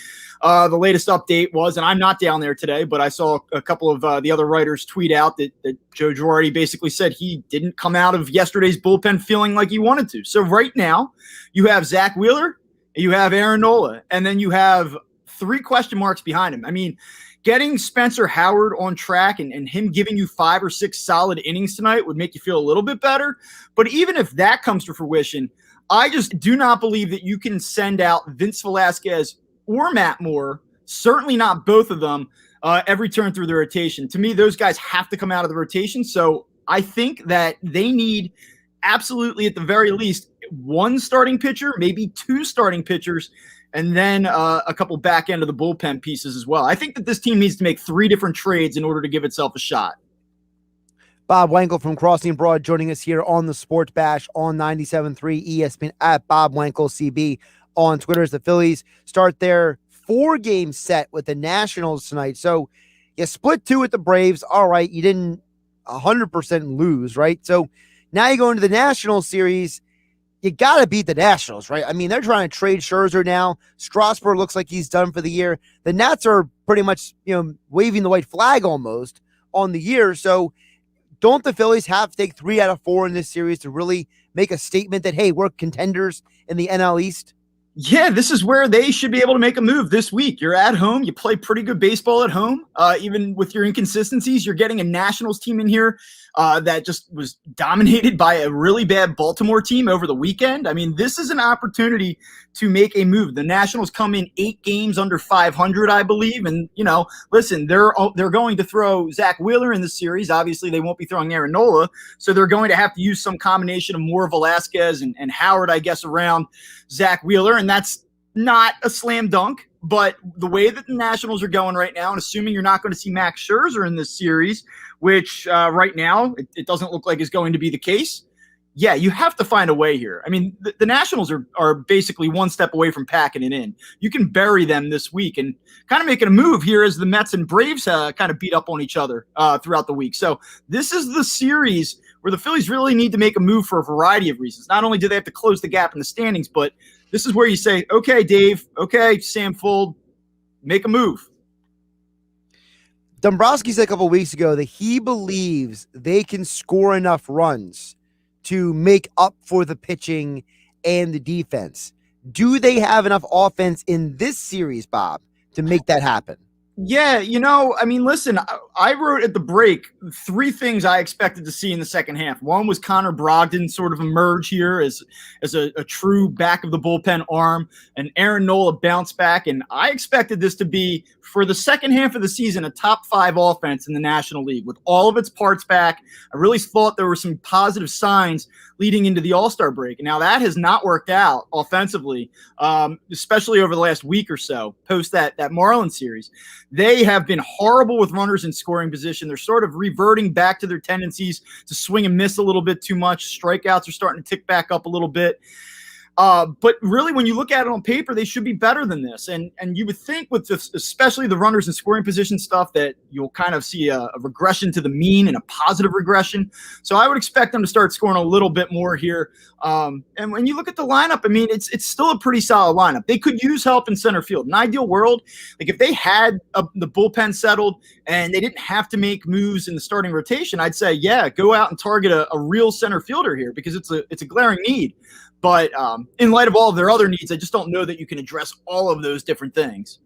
the latest update was, and I'm not down there today, but I saw a couple of the other writers tweet out that Joe Girardi basically said he didn't come out of yesterday's bullpen feeling like he wanted to. So right now, you have Zach Wheeler, you have Aaron Nola, and then you have 3 question marks behind him. I mean, getting Spencer Howard on track and him giving you 5 or 6 solid innings tonight would make you feel a little bit better. But even if that comes to fruition, I just do not believe that you can send out Vince Velasquez or Matt Moore, certainly not both of them, every turn through the rotation. To me, those guys have to come out of the rotation. So I think that they need absolutely, at the very least, 1 starting pitcher, maybe 2 starting pitchers, and then a couple back end of the bullpen pieces as well. I think that this team needs to make 3 different trades in order to give itself a shot. Bob Wankel from Crossing Broad joining us here on the Sports Bash on 97.3 ESPN, at Bob Wankel CB on Twitter, as the Phillies start their 4-game set with the Nationals tonight. So you split 2 with the Braves. All right, you didn't 100% lose, right? So now you go into the National Series. You got to beat the Nationals, right? I mean, they're trying to trade Scherzer now. Strasburg looks like he's done for the year. The Nats are pretty much, waving the white flag almost on the year. So don't the Phillies have to take 3 out of 4 in this series to really make a statement that, hey, we're contenders in the NL East? Yeah, this is where they should be able to make a move this week. You're at home. You play pretty good baseball at home. Even with your inconsistencies, you're getting a Nationals team in here that just was dominated by a really bad Baltimore team over the weekend. I mean, this is an opportunity to make a move. The Nationals come in 8 games under 500, I believe. And, listen, they're going to throw Zach Wheeler in the series. Obviously, they won't be throwing Aaron Nola. So they're going to have to use some combination of Moore, Velasquez, and Howard, I guess, around Zach Wheeler. And that's not a slam dunk. But the way that the Nationals are going right now, and assuming you're not going to see Max Scherzer in this series, which right now it doesn't look like is going to be the case, yeah, you have to find a way here. I mean, the Nationals are basically one step away from packing it in. You can bury them this week and kind of making a move here as the Mets and Braves kind of beat up on each other throughout the week. So this is the series where the Phillies really need to make a move for a variety of reasons. Not only do they have to close the gap in the standings, but this is where you say, okay, Dave, okay, Sam Fuld, make a move. Dombrowski said a couple of weeks ago that he believes they can score enough runs to make up for the pitching and the defense. Do they have enough offense in this series, Bob, to make that happen? Yeah, I mean, listen, I wrote at the break 3 things I expected to see in the second half. One was Connor Brogdon sort of emerge here as a true back of the bullpen arm, and Aaron Nola bounce back. And I expected this to be, for the second half of the season, a top 5 offense in the National League with all of its parts back. I really thought there were some positive signs leading into the All-Star break. And now that has not worked out offensively, especially over the last week or so, post that Marlins series. They have been horrible with runners in scoring position. They're sort of reverting back to their tendencies to swing and miss a little bit too much. Strikeouts are starting to tick back up a little bit. But really, when you look at it on paper, they should be better than this. And you would think with especially the runners in scoring position stuff that you'll kind of see a regression to the mean and a positive regression. So I would expect them to start scoring a little bit more here. And when you look at the lineup, I mean, it's still a pretty solid lineup. They could use help in center field. In an ideal world, like if they had the bullpen settled and they didn't have to make moves in the starting rotation, I'd say, yeah, go out and target a real center fielder here because it's a glaring need. But in light of all of their other needs, I just don't know that you can address all of those different things.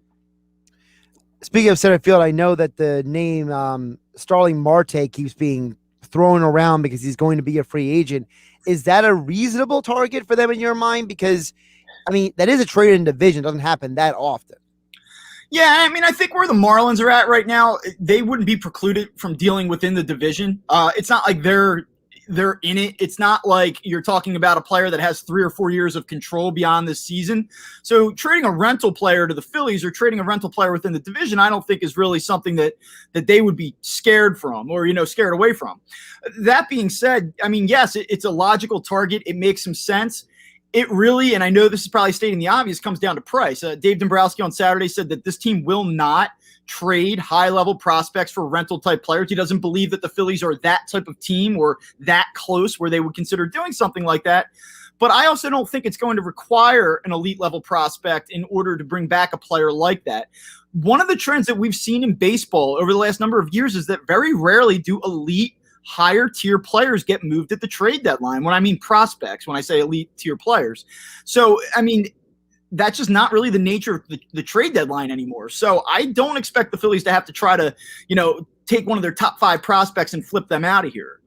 Speaking of center field, I know that the name Starling Marte keeps being thrown around because he's going to be a free agent. Is that a reasonable target for them in your mind? Because, I mean, that is a trade in division. It doesn't happen that often. Yeah, I mean, I think where the Marlins are at right now, they wouldn't be precluded from dealing within the division. It's not like they're in it. It's not like you're talking about a player that has 3 or 4 years of control beyond this season. So trading a rental player to the Phillies or trading a rental player within the division, I don't think is really something that they would be scared from or, scared away from. That being said, I mean, yes, it's a logical target. It makes some sense. It really, and I know this is probably stating the obvious, comes down to price. Dave Dombrowski on Saturday said that this team will not trade high-level prospects for rental-type players. He doesn't believe that the Phillies are that type of team or that close where they would consider doing something like that. But I also don't think it's going to require an elite-level prospect in order to bring back a player like that. One of the trends that we've seen in baseball over the last number of years is that very rarely do elite higher tier players get moved at the trade deadline. When I mean prospects, when I say elite tier players. So, I mean, that's just not really the nature of the trade deadline anymore. So I don't expect the Phillies to have to try to, take one of their top 5 prospects and flip them out of here.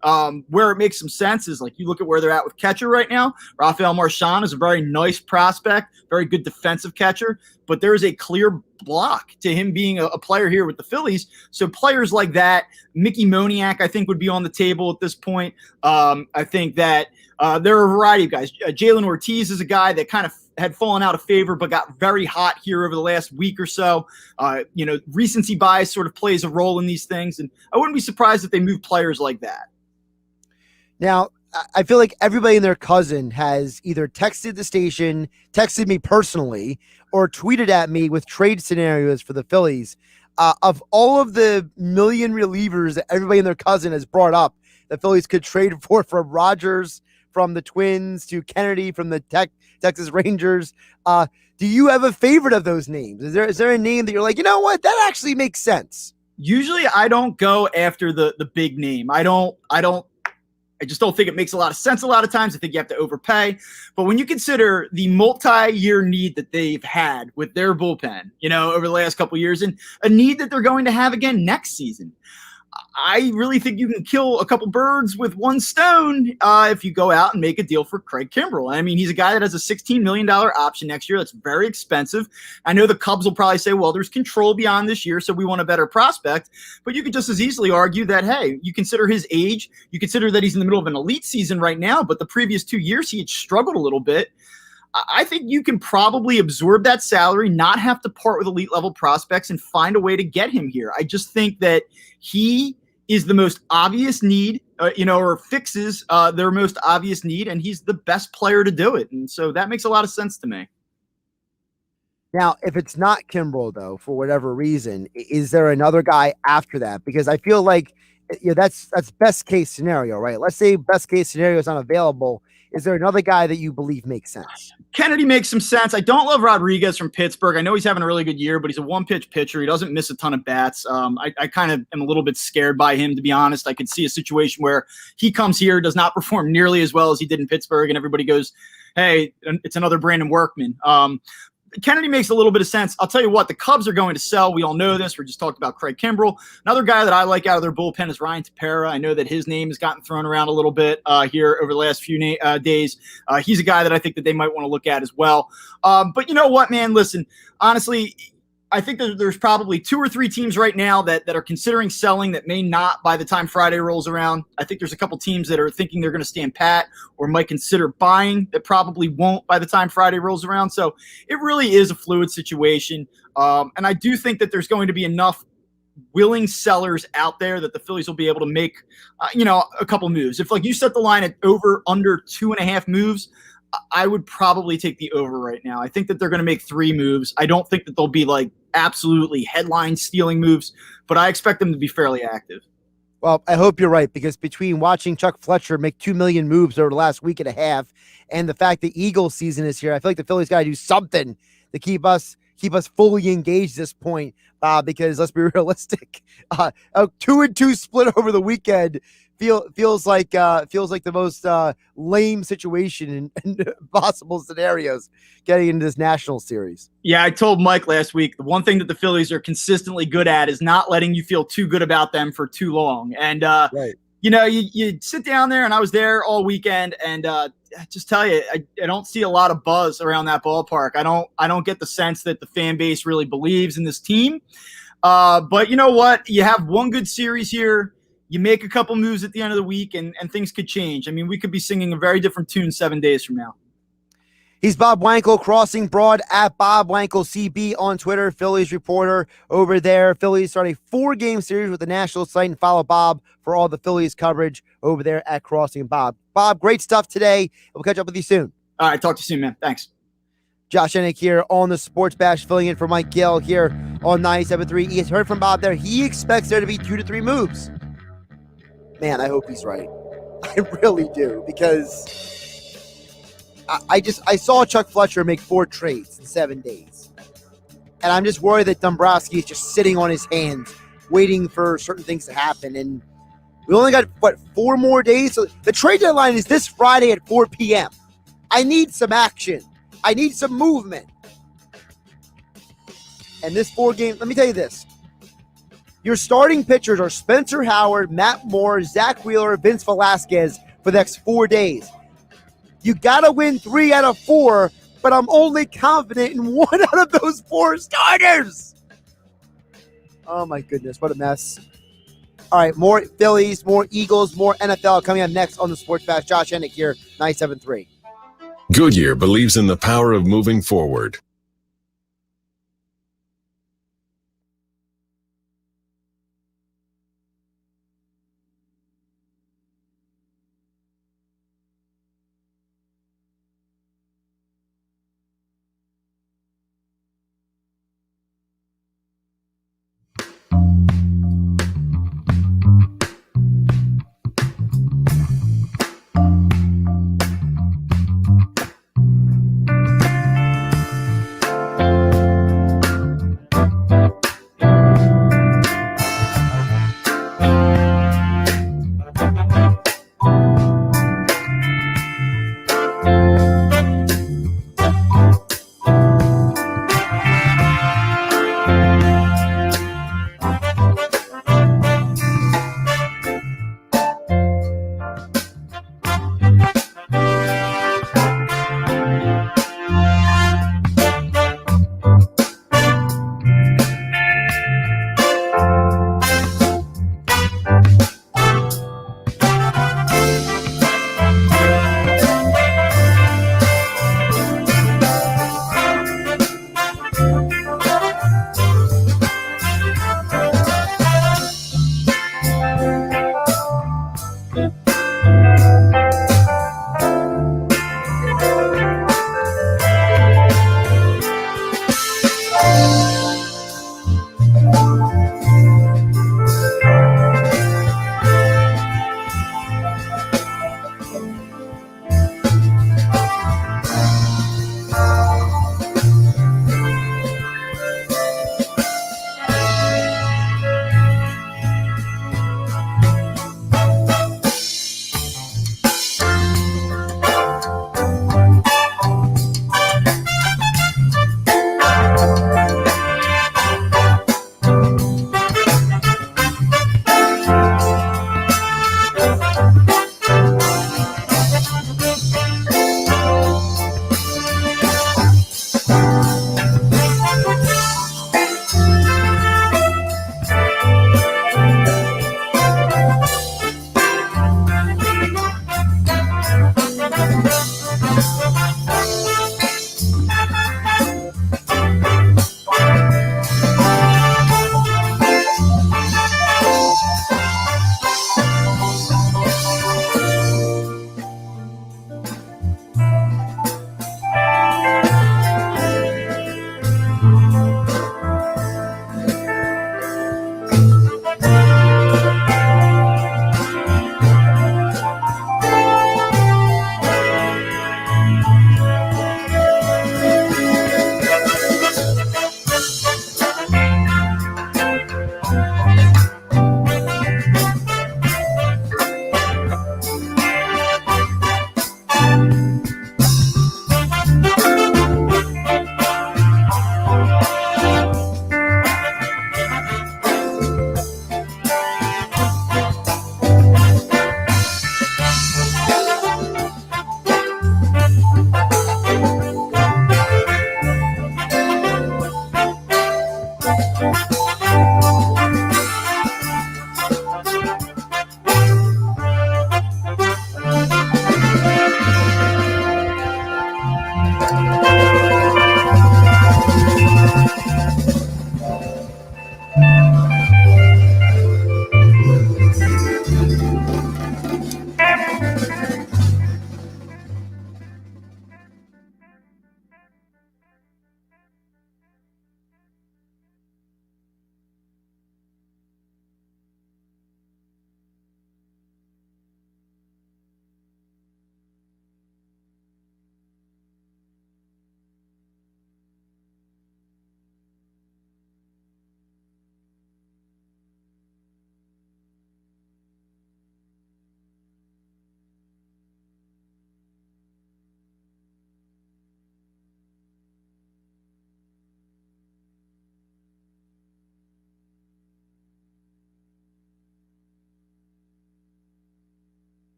Where it makes some sense is like you look at where they're at with catcher right now. Rafael Marchand is a very nice prospect, very good defensive catcher, but there is a clear block to him being a player here with the Phillies. So players like that, Mickey Moniak, I think would be on the table at this point. I think that there are a variety of guys. Jalen Ortiz is a guy that kind of had fallen out of favor, but got very hot here over the last week or so. Recency bias sort of plays a role in these things, and I wouldn't be surprised if they move players like that. Now, I feel like everybody and their cousin has either texted the station, texted me personally, or tweeted at me with trade scenarios for the Phillies. Of all of the million relievers that everybody and their cousin has brought up, the Phillies could trade for, from Rogers, from the Twins, to Kennedy from the Texas Rangers. Do you have a favorite of those names? Is there a name that you're like, you know what, that actually makes sense? Usually I don't go after the big name. I just don't think it makes a lot of sense a lot of times. I think you have to overpay. But when you consider the multi-year need that they've had with their bullpen, over the last couple of years, and a need that they're going to have again next season, I really think you can kill a couple birds with one stone if you go out and make a deal for Craig Kimbrell. I mean, he's a guy that has a $16 million option next year. That's very expensive. I know the Cubs will probably say, well, there's control beyond this year, so we want a better prospect. But you could just as easily argue that, hey, you consider his age, you consider that he's in the middle of an elite season right now, but the previous 2 years he had struggled a little bit. I think you can probably absorb that salary, not have to part with elite level prospects, and find a way to get him here. I just think that he is the most obvious need, or fixes their most obvious need, and he's the best player to do it. And so that makes a lot of sense to me. Now, if it's not Kimbrell, though, for whatever reason, is there another guy after that? Because I feel like that's best case scenario, right? Let's say best case scenario is unavailable. Is there another guy that you believe makes sense? Kennedy makes some sense. I don't love Rodriguez from Pittsburgh. I know he's having a really good year, but he's a one-pitch pitcher. He doesn't miss a ton of bats. I kind of am a little bit scared by him, to be honest. I could see a situation where he comes here, does not perform nearly as well as he did in Pittsburgh, and everybody goes, hey, it's another Brandon Workman. Kennedy makes a little bit of sense. I'll tell you what, the Cubs are going to sell. We all know this. We just talked about Craig Kimbrell. Another guy that I like out of their bullpen is Ryan Tepera. I know that his name has gotten thrown around a little bit here over the last few days. He's a guy that I think that they might want to look at as well. But you know what, man? Listen, honestly, I think there's probably 2 or 3 teams right now that are considering selling that may not by the time Friday rolls around. I think there's a couple teams that are thinking they're going to stand pat or might consider buying that probably won't by the time Friday rolls around. So it really is a fluid situation. And I do think that there's going to be enough willing sellers out there that the Phillies will be able to make, a couple moves. If like you set the line at under 2.5 moves, I would probably take the over right now. I think that they're going to make 3 moves. I don't think that they'll be like absolutely headline stealing moves, but I expect them to be fairly active. Well, I hope you're right, because between watching Chuck Fletcher make 2 million moves over the last week and a half and the fact that Eagles season is here, I feel like the Phillies got to do something to keep us fully engaged at this point, because let's be realistic, a 2-2 split over the weekend feels like the most lame situation in possible scenarios getting into this national series. Yeah, I told Mike last week, the one thing that the Phillies are consistently good at is not letting you feel too good about them for too long. And, right. You sit down there, and I was there all weekend, and I just tell you, I don't see a lot of buzz around that ballpark. I don't get the sense that the fan base really believes in this team. But you know what? You have one good series here. You make a couple moves at the end of the week, and things could change. I mean, we could be singing a very different tune 7 days from now. He's Bob Wankel, Crossing Broad at Bob Wankel CB on Twitter, Phillies reporter over there. Phillies start a 4-game series with the national site, and follow Bob for all the Phillies coverage over there at Crossing Bob. Bob, great stuff today. We'll catch up with you soon. All right, talk to you soon, man. Thanks. Josh Hennig here on the Sports Bash, filling in for Mike Gill here on 97.3. He has heard from Bob there. He expects there to be 2 to 3 moves. Man, I hope he's right. I really do, because I saw Chuck Fletcher make 4 trades in 7 days. And I'm just worried that Dombrowski is just sitting on his hands, waiting for certain things to happen. And we only got, 4 more days? So the trade deadline is this Friday at 4 p.m. I need some action. I need some movement. And this 4-game, let me tell you this. Your starting pitchers are Spencer Howard, Matt Moore, Zach Wheeler, Vince Velasquez for the next 4 days. You got to win 3 out of 4, but I'm only confident in 1 out of those 4 starters. Oh, my goodness. What a mess. All right, more Phillies, more Eagles, more NFL coming up next on the Sports Bash. Josh Hennig here, 97.3. Goodyear believes in the power of moving forward.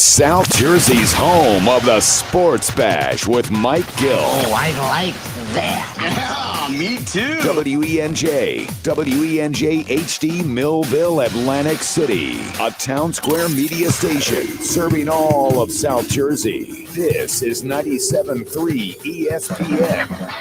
South Jersey's home of the Sports Bash with Mike Gill. Oh, I like that. Yeah, me too. WENJ HD Millville, Atlantic City. A town square media station serving all of South Jersey. This is 97.3 ESPN.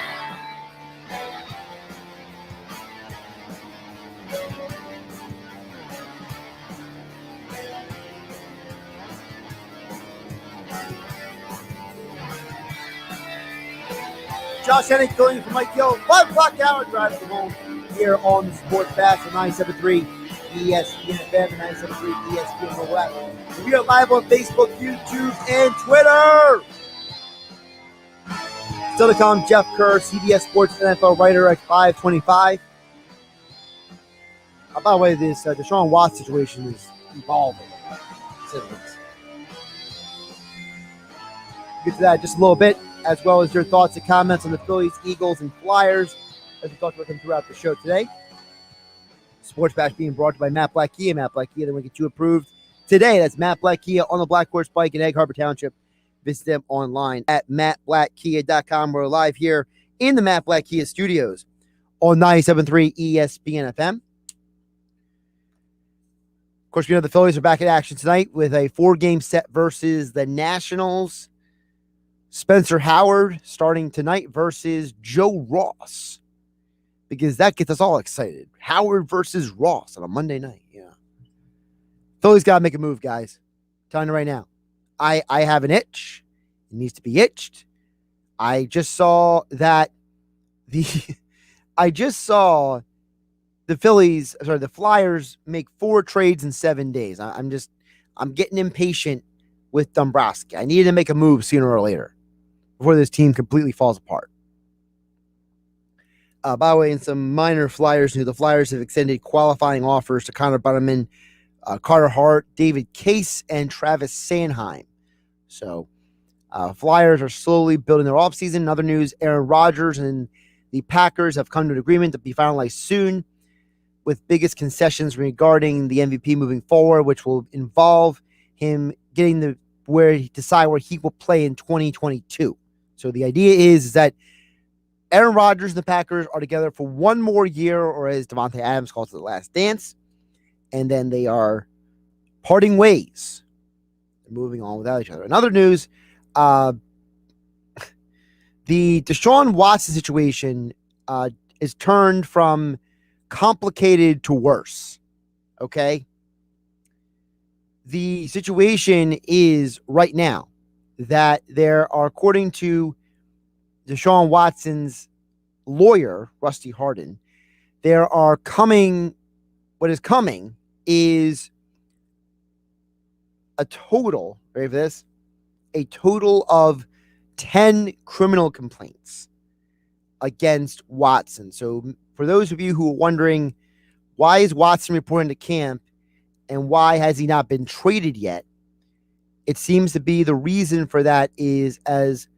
Josh Hennig filling in for Mike Gill. 5 o'clock hour drive to home here on the Sports Bash on 97.3 ESPN FM and 97.3 ESPN mobile app. We are live on Facebook, YouTube, and Twitter. Still to come, Jeff Kerr, CBS Sports NFL writer at 5:25. By the way, this Deshaun Watson situation is evolving. Get to that in just a little bit, as well as your thoughts and comments on the Phillies, Eagles, and Flyers, as we talked about them throughout the show today. Sports Bash being brought to you by Matt Black Kia. Matt Black Kia, then we get you approved today. That's Matt Black Kia on the Black Horse Bike in Egg Harbor Township. Visit them online at mattblackkia.com. We're live here in the Matt Black Kia studios on 97.3 ESPN FM. Of course, we know the Phillies are back in action tonight with a 4-game set versus the Nationals. Spencer Howard starting tonight versus Joe Ross, because that gets us all excited. Howard versus Ross on a Monday night. Yeah. Phillies got to make a move, guys. I'm telling you right now. I have an itch. It needs to be itched. I just saw that the Flyers make 4 trades in 7 days. I'm getting impatient with Dombrowski. I need to make a move sooner or later before this team completely falls apart. By the way, in some minor Flyers news, the Flyers have extended qualifying offers to Connor Bunneman, Carter Hart, David Case, and Travis Sanheim. So, Flyers are slowly building their offseason. In other news, Aaron Rodgers and the Packers have come to an agreement to be finalized soon, with biggest concessions regarding the MVP moving forward, which will involve him getting where he decide where he will play in 2022. So the idea is that Aaron Rodgers and the Packers are together for one more year, or as Devontae Adams calls it, the last dance, and then they are parting ways. They're moving on without each other. In other news, the Deshaun Watson situation is turned from complicated to worse. Okay? The situation is right now that there are, according to Deshaun Watson's lawyer, Rusty Hardin, what is coming is a total, ready for this? A total of 10 criminal complaints against Watson. So for those of you who are wondering, why is Watson reporting to camp and why has he not been traded yet? It seems to be the reason for that is, as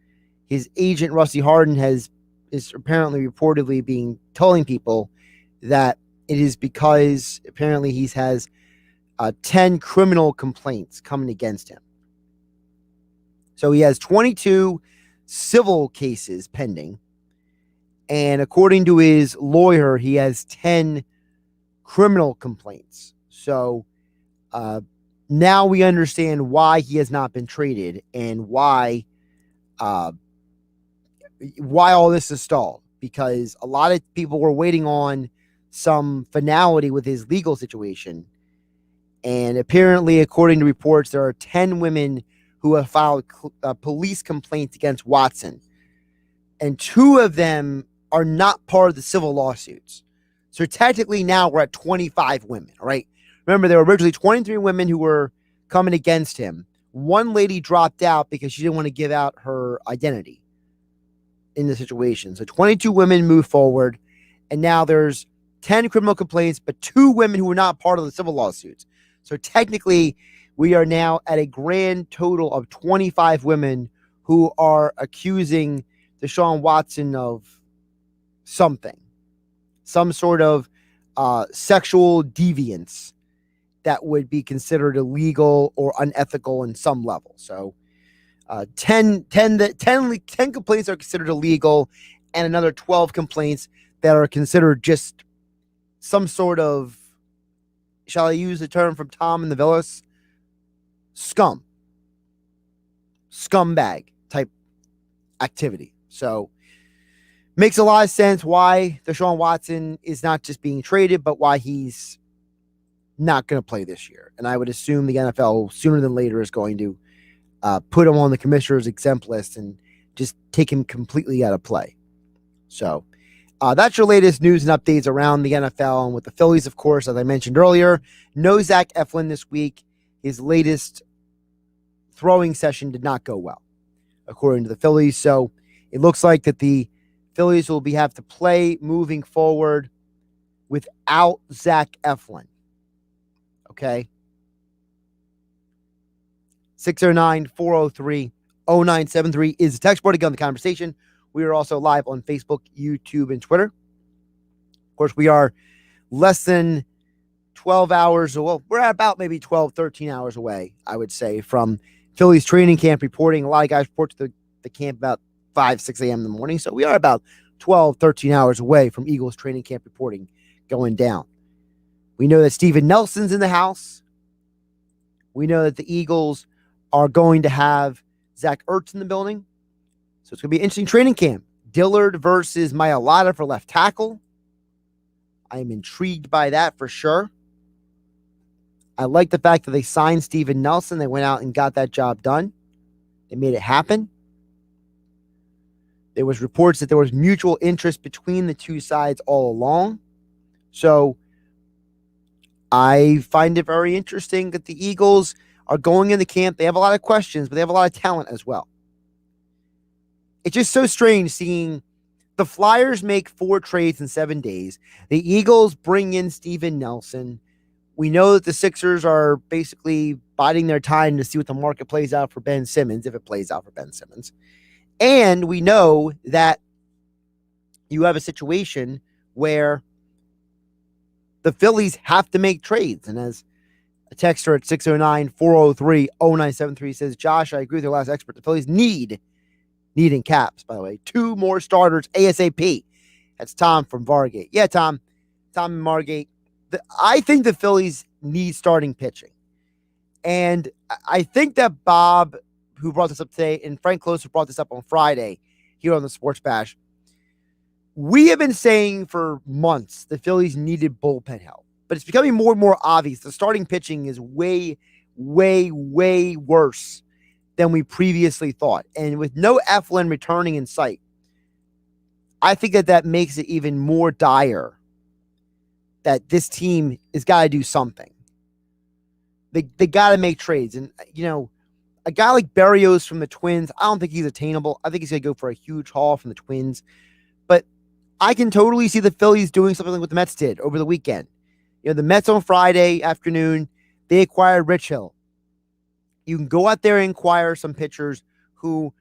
his agent Rusty Hardin is apparently reportedly telling people that it is because apparently he has 10 criminal complaints coming against him. So he has 22 civil cases pending, and according to his lawyer, he has 10 criminal complaints. So now we understand why he has not been traded and why all this is stalled, because a lot of people were waiting on some finality with his legal situation. And apparently, according to reports, there are 10 women who have filed police complaints against Watson, and 2 of them are not part of the civil lawsuits. So technically now we're at 25 women, all right? Remember, there were originally 23 women who were coming against him. One lady dropped out because she didn't want to give out her identity in the situation. So 22 women moved forward, and now there's 10 criminal complaints, but 2 women who were not part of the civil lawsuits. So technically, we are now at a grand total of 25 women who are accusing Deshaun Watson of something, some sort of sexual deviance. that would be considered illegal or unethical in some level. So 10 complaints are considered illegal, and another 12 complaints that are considered just some sort of, shall I use the term from Tom and the Villas? Scumbag type activity. So makes a lot of sense why Deshaun Watson is not just being traded, but why he's not going to play this year. And I would assume the NFL sooner than later is going to put him on the commissioner's exempt list and just take him completely out of play. So that's your latest news and updates around the NFL. And with the Phillies, of course, as I mentioned earlier, no Zach Eflin this week. His latest throwing session did not go well, according to the Phillies. So it looks like that the Phillies will have to play moving forward without Zach Eflin. Okay. 609-403-0973 is the text board to get on the conversation. We are also live on Facebook, YouTube, and Twitter. Of course, we are less than 12 hours. Well, we're at about maybe 12, 13 hours away, I would say, from Phillies training camp reporting. A lot of guys report to the camp about 5, 6 a.m. in the morning. So we are about 12, 13 hours away from Eagles training camp reporting going down. We know that Steven Nelson's in the house. We know that the Eagles are going to have Zach Ertz in the building. So it's going to be an interesting training camp. Dillard versus Mailata for left tackle. I am intrigued by that for sure. I like the fact that they signed Steven Nelson. They went out and got that job done. They made it happen. There was reports that there was mutual interest between the two sides all along. So I find it very interesting that the Eagles are going into camp. They have a lot of questions, but they have a lot of talent as well. It's just so strange seeing the Flyers make 4 trades in 7 days. The Eagles bring in Steven Nelson. We know that the Sixers are basically biding their time to see what the market plays out for Ben Simmons, if it plays out for Ben Simmons. And we know that you have a situation where the Phillies have to make trades. And as a texter at 609-403-0973 says, Josh, I agree with your last expert. The Phillies need in caps, by the way, 2 more starters ASAP. That's Tom from Vargate. Yeah, Tom and Margate. I think the Phillies need starting pitching. And I think that Bob, who brought this up today, and Frank Closer brought this up on Friday here on the Sports Bash, we have been saying for months the Phillies needed bullpen help. But it's becoming more and more obvious the starting pitching is way, way, way worse than we previously thought. And with no Eflin returning in sight, I think that makes it even more dire that this team has got to do something. They got to make trades. And, you know, a guy like Berrios from the Twins, I don't think he's attainable. I think he's going to go for a huge haul from the Twins. But I can totally see the Phillies doing something like what the Mets did over the weekend. You know, the Mets on Friday afternoon, they acquired Rich Hill. You can go out there and acquire some pitchers who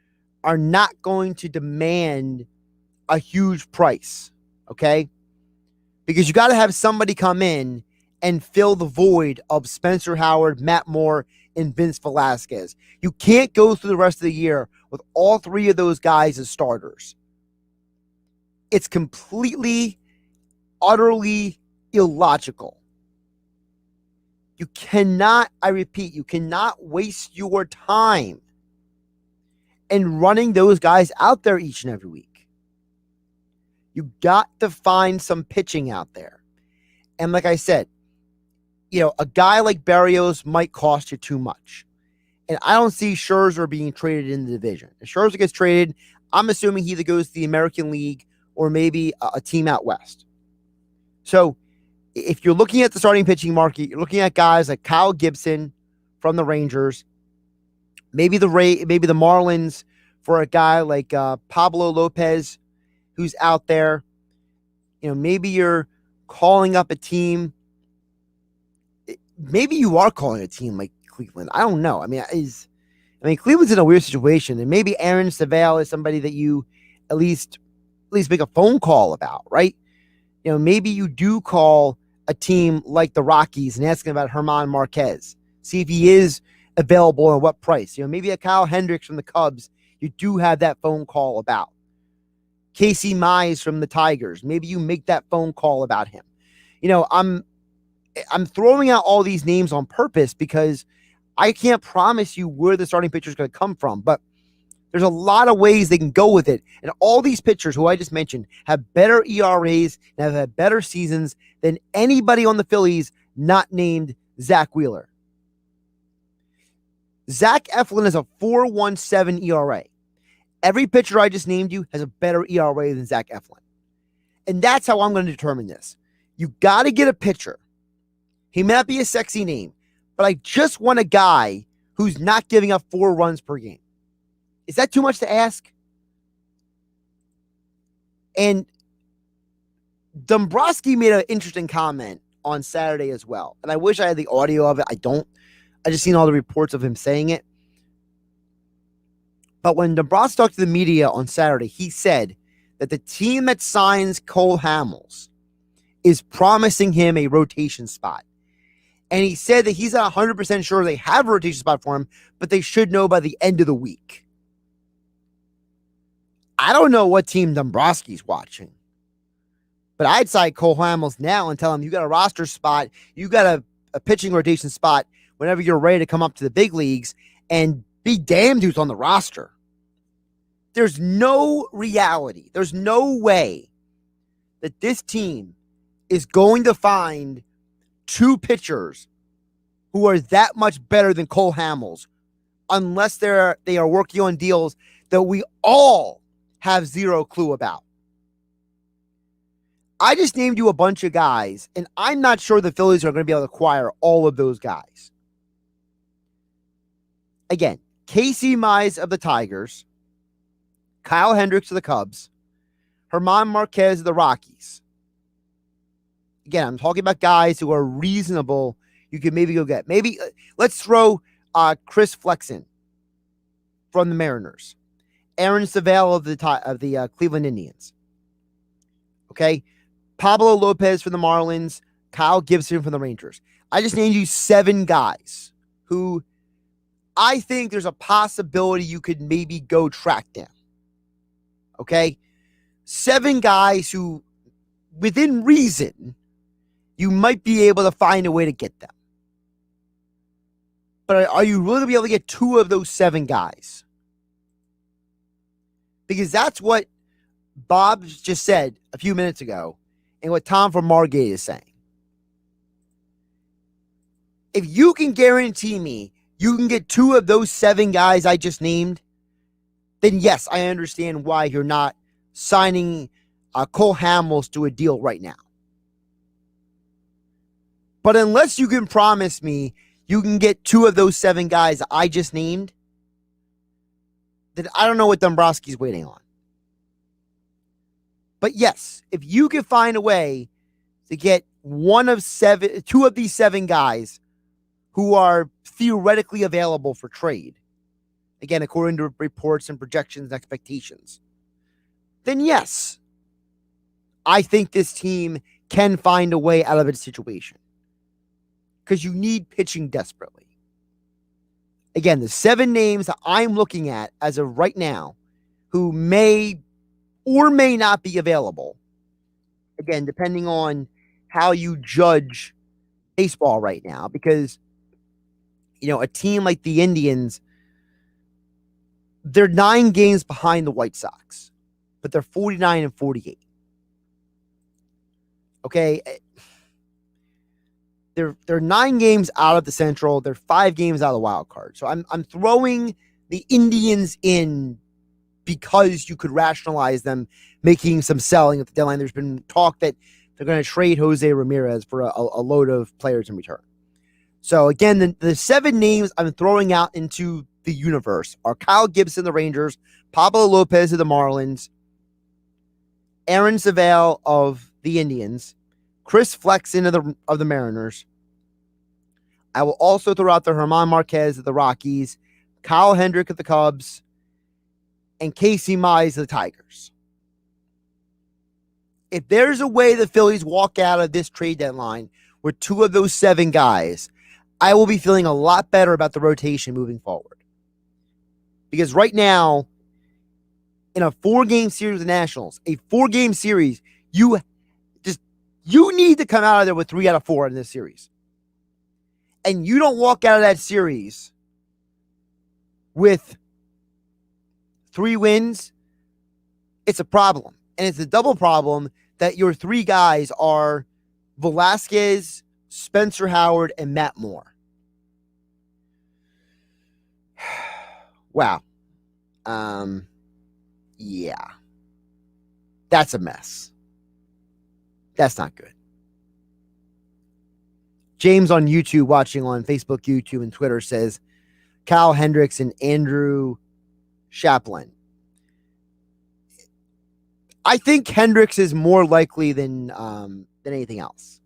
are not going to demand a huge price, okay? Because you got to have somebody come in and fill the void of Spencer Howard, Matt Moore, and Vince Velasquez. You can't go through the rest of the year with all 3 of those guys as starters. It's completely, utterly illogical. You cannot, I repeat, you cannot waste your time in running those guys out there each and every week. You got to find some pitching out there. And like I said, you know, a guy like Berrios might cost you too much. And I don't see Scherzer being traded in the division. If Scherzer gets traded, I'm assuming he either goes to the American League or maybe a team out west. So if you're looking at the starting pitching market, you're looking at guys like Kyle Gibson from the Rangers, maybe the Marlins for a guy like Pablo Lopez, who's out there. You know, maybe you're calling up a team. Maybe you are calling a team like Cleveland. I don't know. I mean, Cleveland's in a weird situation, and maybe Aaron Savale is somebody that you at least make a phone call about, right? You know, maybe you do call a team like the Rockies and asking about German Marquez. See if he is available and what price. Maybe a Kyle Hendricks from the Cubs, you do have that phone call about. Casey Mize from the Tigers, maybe you make that phone call about him. I'm throwing out all these names on purpose because I can't promise you where the starting pitcher is going to come from, but there's a lot of ways they can go with it. And all these pitchers who I just mentioned have better ERAs and have had better seasons than anybody on the Phillies not named Zach Wheeler. Zach Eflin has a 4.17 ERA. Every pitcher I just named you has a better ERA than Zach Eflin. And that's how I'm going to determine this. You got to get a pitcher. He may not be a sexy name, but I just want a guy who's not giving up 4 runs per game. Is that too much to ask? And Dombrowski made an interesting comment on Saturday as well. And I wish I had the audio of it. I don't. I just seen all the reports of him saying it. But when Dombrowski talked to the media on Saturday, he said that the team that signs Cole Hamels is promising him a rotation spot. And he said that he's not 100% sure they have a rotation spot for him, but they should know by the end of the week. I don't know what team Dombrowski's watching, but I'd sign Cole Hamels now and tell him you got a roster spot, you got a pitching rotation spot whenever you're ready to come up to the big leagues, and be damned who's on the roster. There's no reality. There's no way that this team is going to find 2 pitchers who are that much better than Cole Hamels unless they are working on deals that we all have zero clue about. I just named you a bunch of guys, and I'm not sure the Phillies are going to be able to acquire all of those guys. Again, Casey Mize of the Tigers, Kyle Hendricks of the Cubs, German Marquez of the Rockies. Again, I'm talking about guys who are reasonable. You could maybe go get. Maybe let's throw Chris Flexen from the Mariners, Aaron Savale of the Cleveland Indians. Okay, Pablo Lopez from the Marlins, Kyle Gibson from the Rangers. I just named you 7 guys who I think there's a possibility you could maybe go track down. Okay, 7 guys who, within reason, you might be able to find a way to get them. But are you really going to be able to get 2 of those 7 guys? Because that's what Bob just said a few minutes ago and what Tom from Margate is saying. If you can guarantee me you can get 2 of those 7 guys I just named, then yes, I understand why you're not signing Cole Hamels to a deal right now. But unless you can promise me you can get 2 of those 7 guys I just named, then I don't know what Dombrowski's waiting on. But yes, if you can find a way to get 2 of these 7 guys who are theoretically available for trade, again, according to reports and projections and expectations, then yes, I think this team can find a way out of its situation. Because you need pitching desperately. Again, the 7 names that I'm looking at as of right now who may or may not be available, again, depending on how you judge baseball right now, because, a team like the Indians, they're 9 games behind the White Sox, but they're 49 and 48. Okay. They're 9 games out of the Central. They're 5 games out of the wild card. So I'm throwing the Indians in because you could rationalize them making some selling at the deadline. There's been talk that they're going to trade Jose Ramirez for a load of players in return. So again, the 7 names I'm throwing out into the universe are Kyle Gibson, the Rangers, Pablo Lopez of the Marlins, Aaron Savale of the Indians, Chris Flexen of the Mariners. I will also throw out the German Marquez of the Rockies, Kyle Hendrick of the Cubs, and Casey Mize of the Tigers. If there's a way the Phillies walk out of this trade deadline with 2 of those 7 guys, I will be feeling a lot better about the rotation moving forward. Because right now, in a 4-game series with the Nationals, a 4-game series, you need to come out of there with 3 out of 4 in this series. And you don't walk out of that series with 3 wins, it's a problem. And it's a double problem that your 3 guys are Velasquez, Spencer Howard, and Matt Moore. Wow. Yeah. That's a mess. That's not good. James on YouTube, watching on Facebook, YouTube, and Twitter, says Kyle Hendricks and Andrew Chaplin. I think Hendricks is more likely than anything else.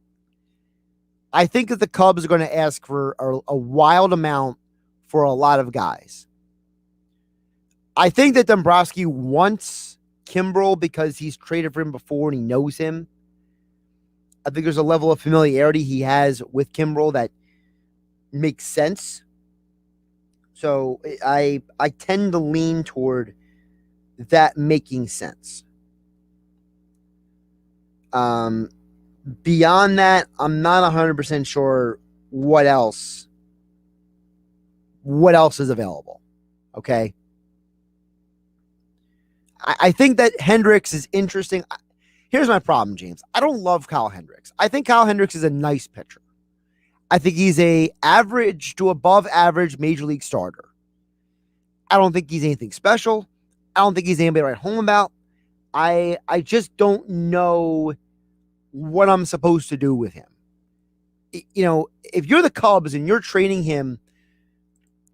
I think that the Cubs are going to ask for a wild amount for a lot of guys. I think that Dombrowski wants Kimbrel because he's traded for him before and he knows him. I think there's a level of familiarity he has with Kimbrel that makes sense. So I tend to lean toward that making sense. Beyond that, I'm not 100% sure what else is available. Okay. I think that Hendricks is interesting. Here's my problem, James. I don't love Kyle Hendricks. I think Kyle Hendricks is a nice pitcher. I think he's a average to above average major league starter. I don't think he's anything special. I don't think he's anybody to write home about. I just don't know what I'm supposed to do with him. You know, if you're the Cubs and you're trading him,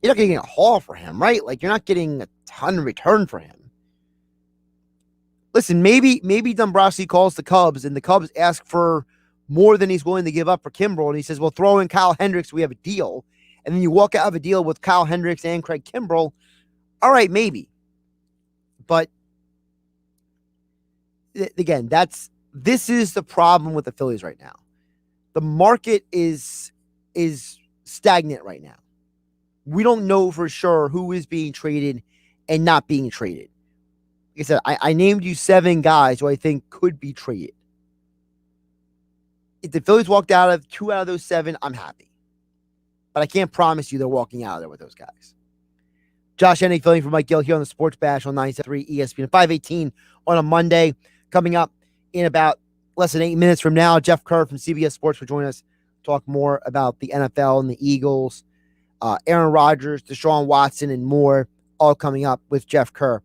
you're not getting a haul for him, right? Like, you're not getting a ton in return for him. Listen, maybe Dombrowski calls the Cubs and the Cubs ask for more than he's willing to give up for Kimbrel, and he says, well, throw in Kyle Hendricks, we have a deal. And then you walk out of a deal with Kyle Hendricks and Craig Kimbrel. All right, maybe. But again, this is the problem with the Phillies right now. The market is stagnant right now. We don't know for sure who is being traded and not being traded. Like I said, I named you 7 guys who I think could be traded. If the Phillies walked out of 2 out of those 7, I'm happy. But I can't promise you they're walking out of there with those guys. Josh Hennig filling for Mike Gill here on the Sports Bash on 97.3 ESPN. 5:18 on a Monday. Coming up in about less than 8 minutes from now, Jeff Kerr from CBS Sports will join us to talk more about the NFL and the Eagles, Aaron Rodgers, Deshaun Watson, and more, all coming up with Jeff Kerr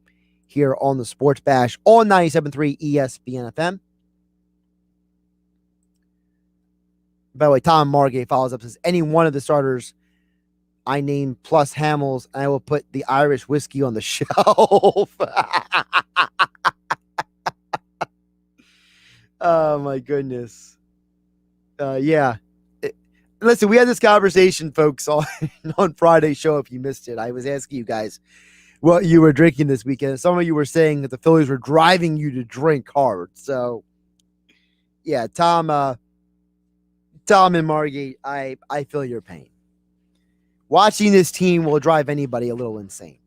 here on the Sports Bash on 97.3 ESPN FM. By the way, Tom Margay follows up, says, any one of the starters I name plus Hamels, I will put the Irish whiskey on the shelf. Oh, my goodness. Yeah. Listen, we had this conversation, folks, on Friday's show. If you missed it, I was asking you guys what you were drinking this weekend. Some of you were saying that the Phillies were driving you to drink hard. So, yeah, Tom and Margate, I feel your pain. Watching this team will drive anybody a little insane.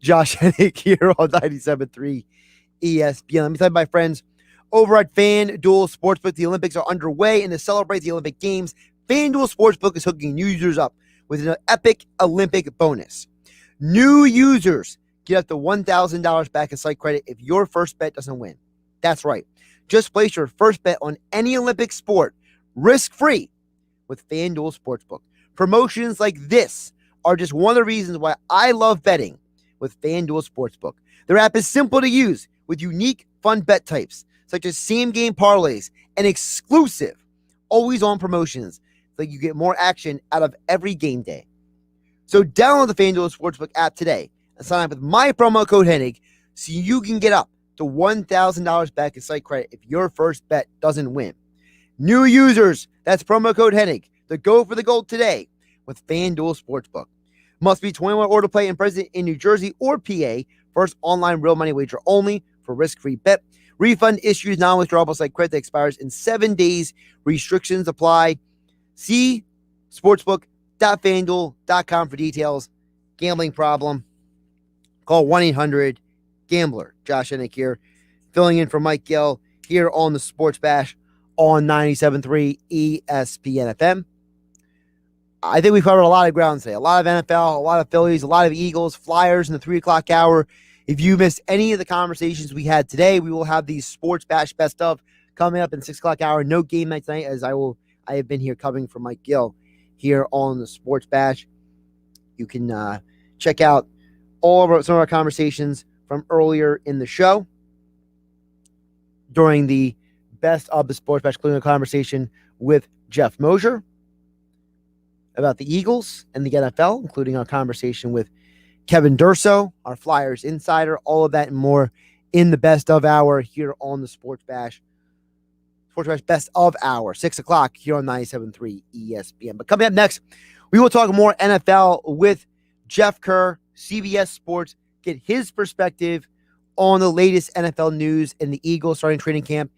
Josh Hennig here on 97.3 ESPN. Let me tell you, my friends, over at FanDuel Sportsbook, the Olympics are underway, and to celebrate the Olympic Games, FanDuel Sportsbook is hooking users up with an epic Olympic bonus. New users get up to $1,000 back in site credit if your first bet doesn't win. That's right. Just place your first bet on any Olympic sport risk-free with FanDuel Sportsbook. Promotions like this are just one of the reasons why I love betting with FanDuel Sportsbook. Their app is simple to use with unique, fun bet types such as same-game parlays and exclusive, always-on promotions so you get more action out of every game day. So download the FanDuel Sportsbook app today and sign up with my promo code Hennig so you can get up to $1,000 back in site credit if your first bet doesn't win. New users, that's promo code Hennig, to go for the gold today with FanDuel Sportsbook. Must be 21 or to play and present in New Jersey or PA. First online real money wager only for risk-free bet. Refund issues, non-withdrawable site credit that expires in 7 days. Restrictions apply. See sportsbook.fanduel.com for details. Gambling problem, call 1-800-GAMBLER. Josh Hennig here, filling in for Mike Gill here on the Sports Bash on 97.3 ESPN FM. I think we've covered a lot of ground today. A lot of NFL, a lot of Phillies, a lot of Eagles, Flyers in the 3 o'clock hour. If you missed any of the conversations we had today, we will have these Sports Bash best of coming up in 6 o'clock hour. No game night tonight, as I have been here covering for Mike Gill here on the Sports Bash. You can check out some of our conversations from earlier in the show during the best of the Sports Bash, including a conversation with Geoff Mosher about the Eagles and the NFL, including our conversation with Kevin Durso, our Flyers insider, all of that and more in the best of hour here on the Sports Bash. Sports Bash best of hour, 6 o'clock here on 97.3 ESPN. But coming up next, we will talk more NFL with Jeff Kerr, CBS Sports, get his perspective on the latest NFL news and the Eagles starting training camp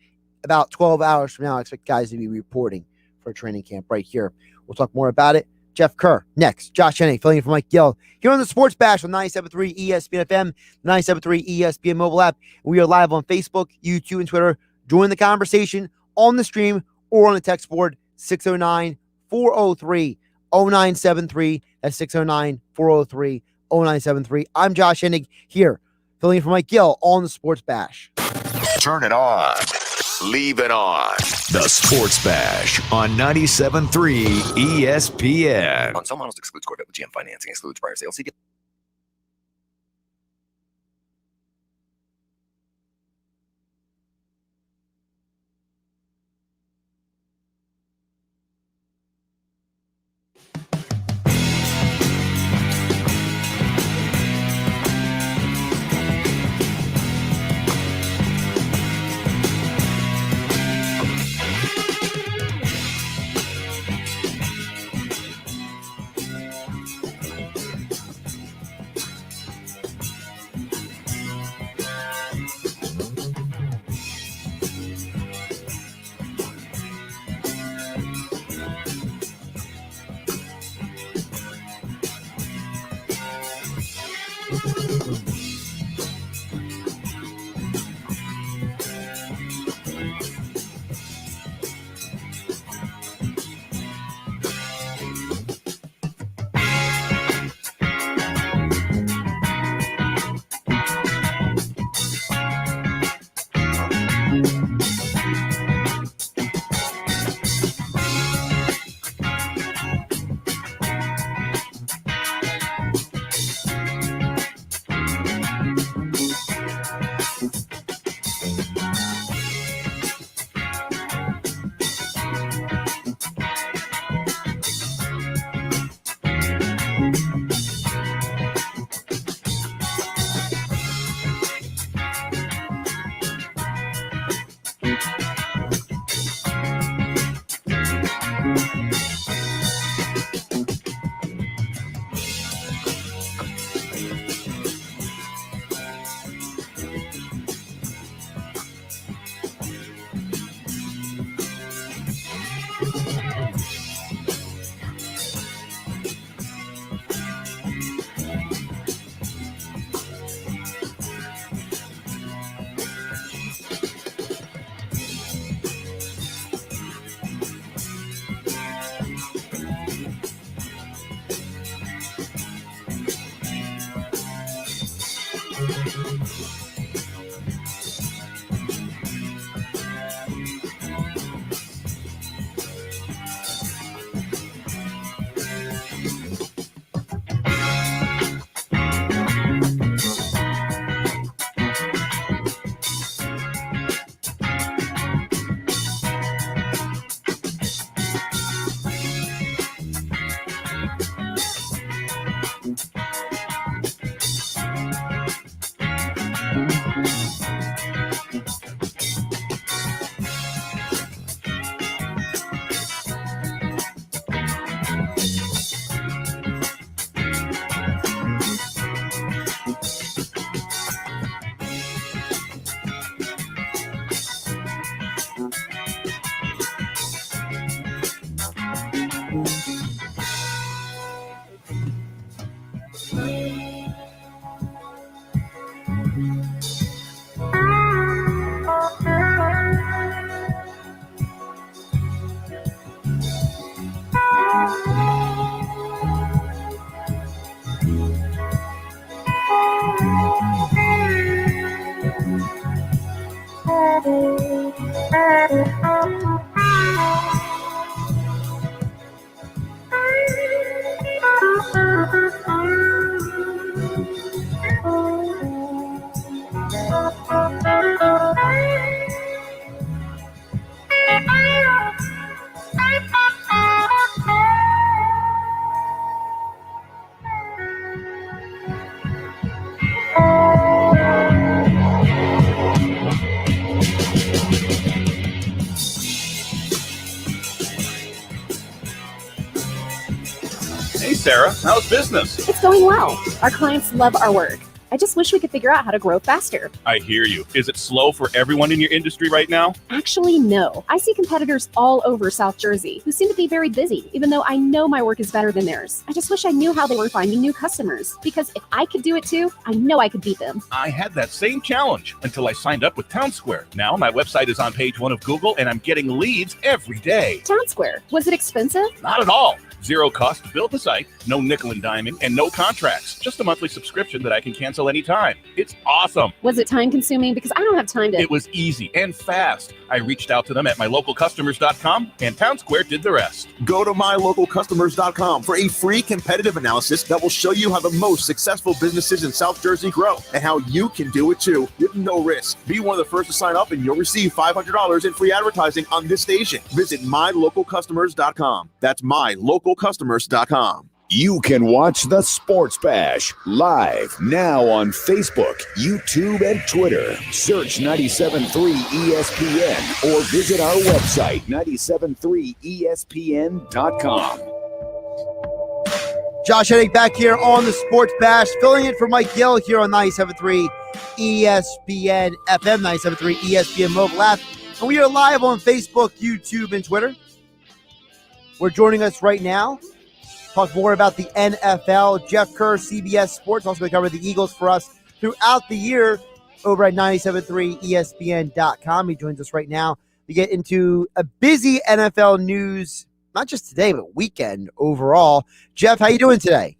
about 12 hours from now. I expect guys to be reporting for training camp right here. We'll talk more about it. Jeff Kerr next. Josh Hennig filling in for Mike Gill here on the Sports Bash on 97.3 ESPN FM, 97.3 ESPN mobile app. We are live on Facebook, YouTube, and Twitter. Join the conversation on the stream or on the text board 609-403-0973. That's 609-403-0973. I'm Josh Hennig here filling in for Mike Gill on the Sports Bash. Turn it on. Leave it on. The Sports Bash on 97.3 ESPN. On some models excludes Corvette with GM financing, excludes prior sales. Hey, Sarah, how's business? It's going well. Our clients love our work. I just wish we could figure out how to grow faster. I hear you. Is it slow for everyone in your industry right now? Actually, no. I see competitors all over South Jersey who seem to be very busy, even though I know my work is better than theirs. I just wish I knew how they were finding new customers, because if I could do it too, I know I could beat them. I had that same challenge until I signed up with Town Square. Now my website is on page 1 of Google, and I'm getting leads every day. Town Square, was it expensive? Not at all. Zero cost to build the site, no nickel and diming, and no contracts. Just a monthly subscription that I can cancel anytime. It's awesome. Was it time consuming? Because I don't have time to... It was easy and fast. I reached out to them at mylocalcustomers.com, and Town Square did the rest. Go to mylocalcustomers.com for a free competitive analysis that will show you how the most successful businesses in South Jersey grow and how you can do it too with no risk. Be one of the first to sign up and you'll receive $500 in free advertising on this station. Visit mylocalcustomers.com. That's mylocalcustomers.com. You can watch the Sports Bash live now on Facebook, YouTube, and Twitter. Search 97.3 ESPN or visit our website, 97.3ESPN.com. Josh Hennig back here on the Sports Bash, filling in for Mike Gill here on 97.3 ESPN FM, 97.3 ESPN mobile app. And we are live on Facebook, YouTube, and Twitter. We're joining us right now. Talk more about the NFL. Jeff Kerr, CBS Sports, also going to cover the Eagles for us throughout the year over at 97.3 ESPN.com. He joins us right now to get into a busy NFL news, not just today, but weekend overall. Jeff, how you doing today?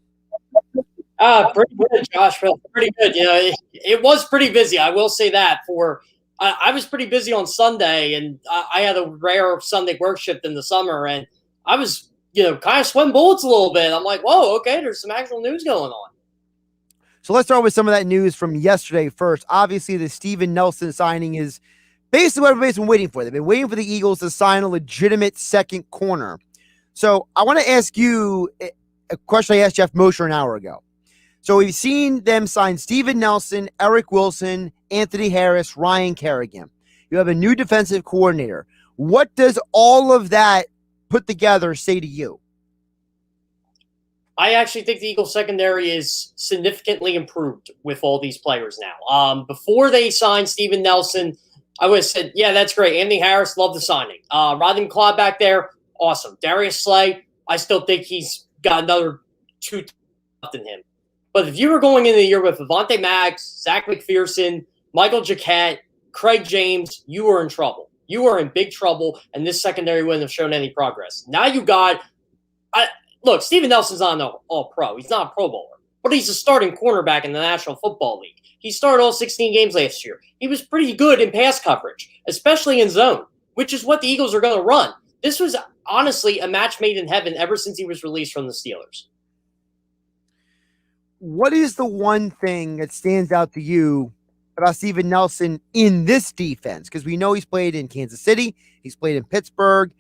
Pretty good, Josh. Pretty good. You know, it was pretty busy. I will say that. I was pretty busy on Sunday, and I had a rare Sunday work shift in the summer, and I was kind of sweating bullets a little bit. I'm like, whoa, okay, there's some actual news going on. So let's start with some of that news from yesterday first. Obviously, the Steven Nelson signing is basically what everybody's been waiting for. They've been waiting for the Eagles to sign a legitimate second corner. So I want to ask you a question I asked Geoff Mosher an hour ago. So we've seen them sign Steven Nelson, Eric Wilson, Anthony Harris, Ryan Kerrigan. You have a new defensive coordinator. What does all of that put together say to you? I actually think the Eagles secondary is significantly improved with all these players now. Before they signed Steven Nelson, I would have said, yeah, that's great. Anthony Harris, love the signing. Rodney McLeod back there, awesome. Darius Slay, I still think he's got another 2 than him. But if you were going into the year with Avonte Maddox, Zach McPherson, Michael Jacquet, Craig James, you were in trouble. You are in big trouble, and this secondary wouldn't have shown any progress. Now you got look, Steven Nelson's not an all-pro. He's not a Pro Bowler, but he's a starting cornerback in the National Football League. He started all 16 games last year. He was pretty good in pass coverage, especially in zone, which is what the Eagles are going to run. This was honestly a match made in heaven ever since he was released from the Steelers. What is the one thing that stands out to you about Steven Nelson in this defense? Because we know he's played in Kansas City. He's played in Pittsburgh.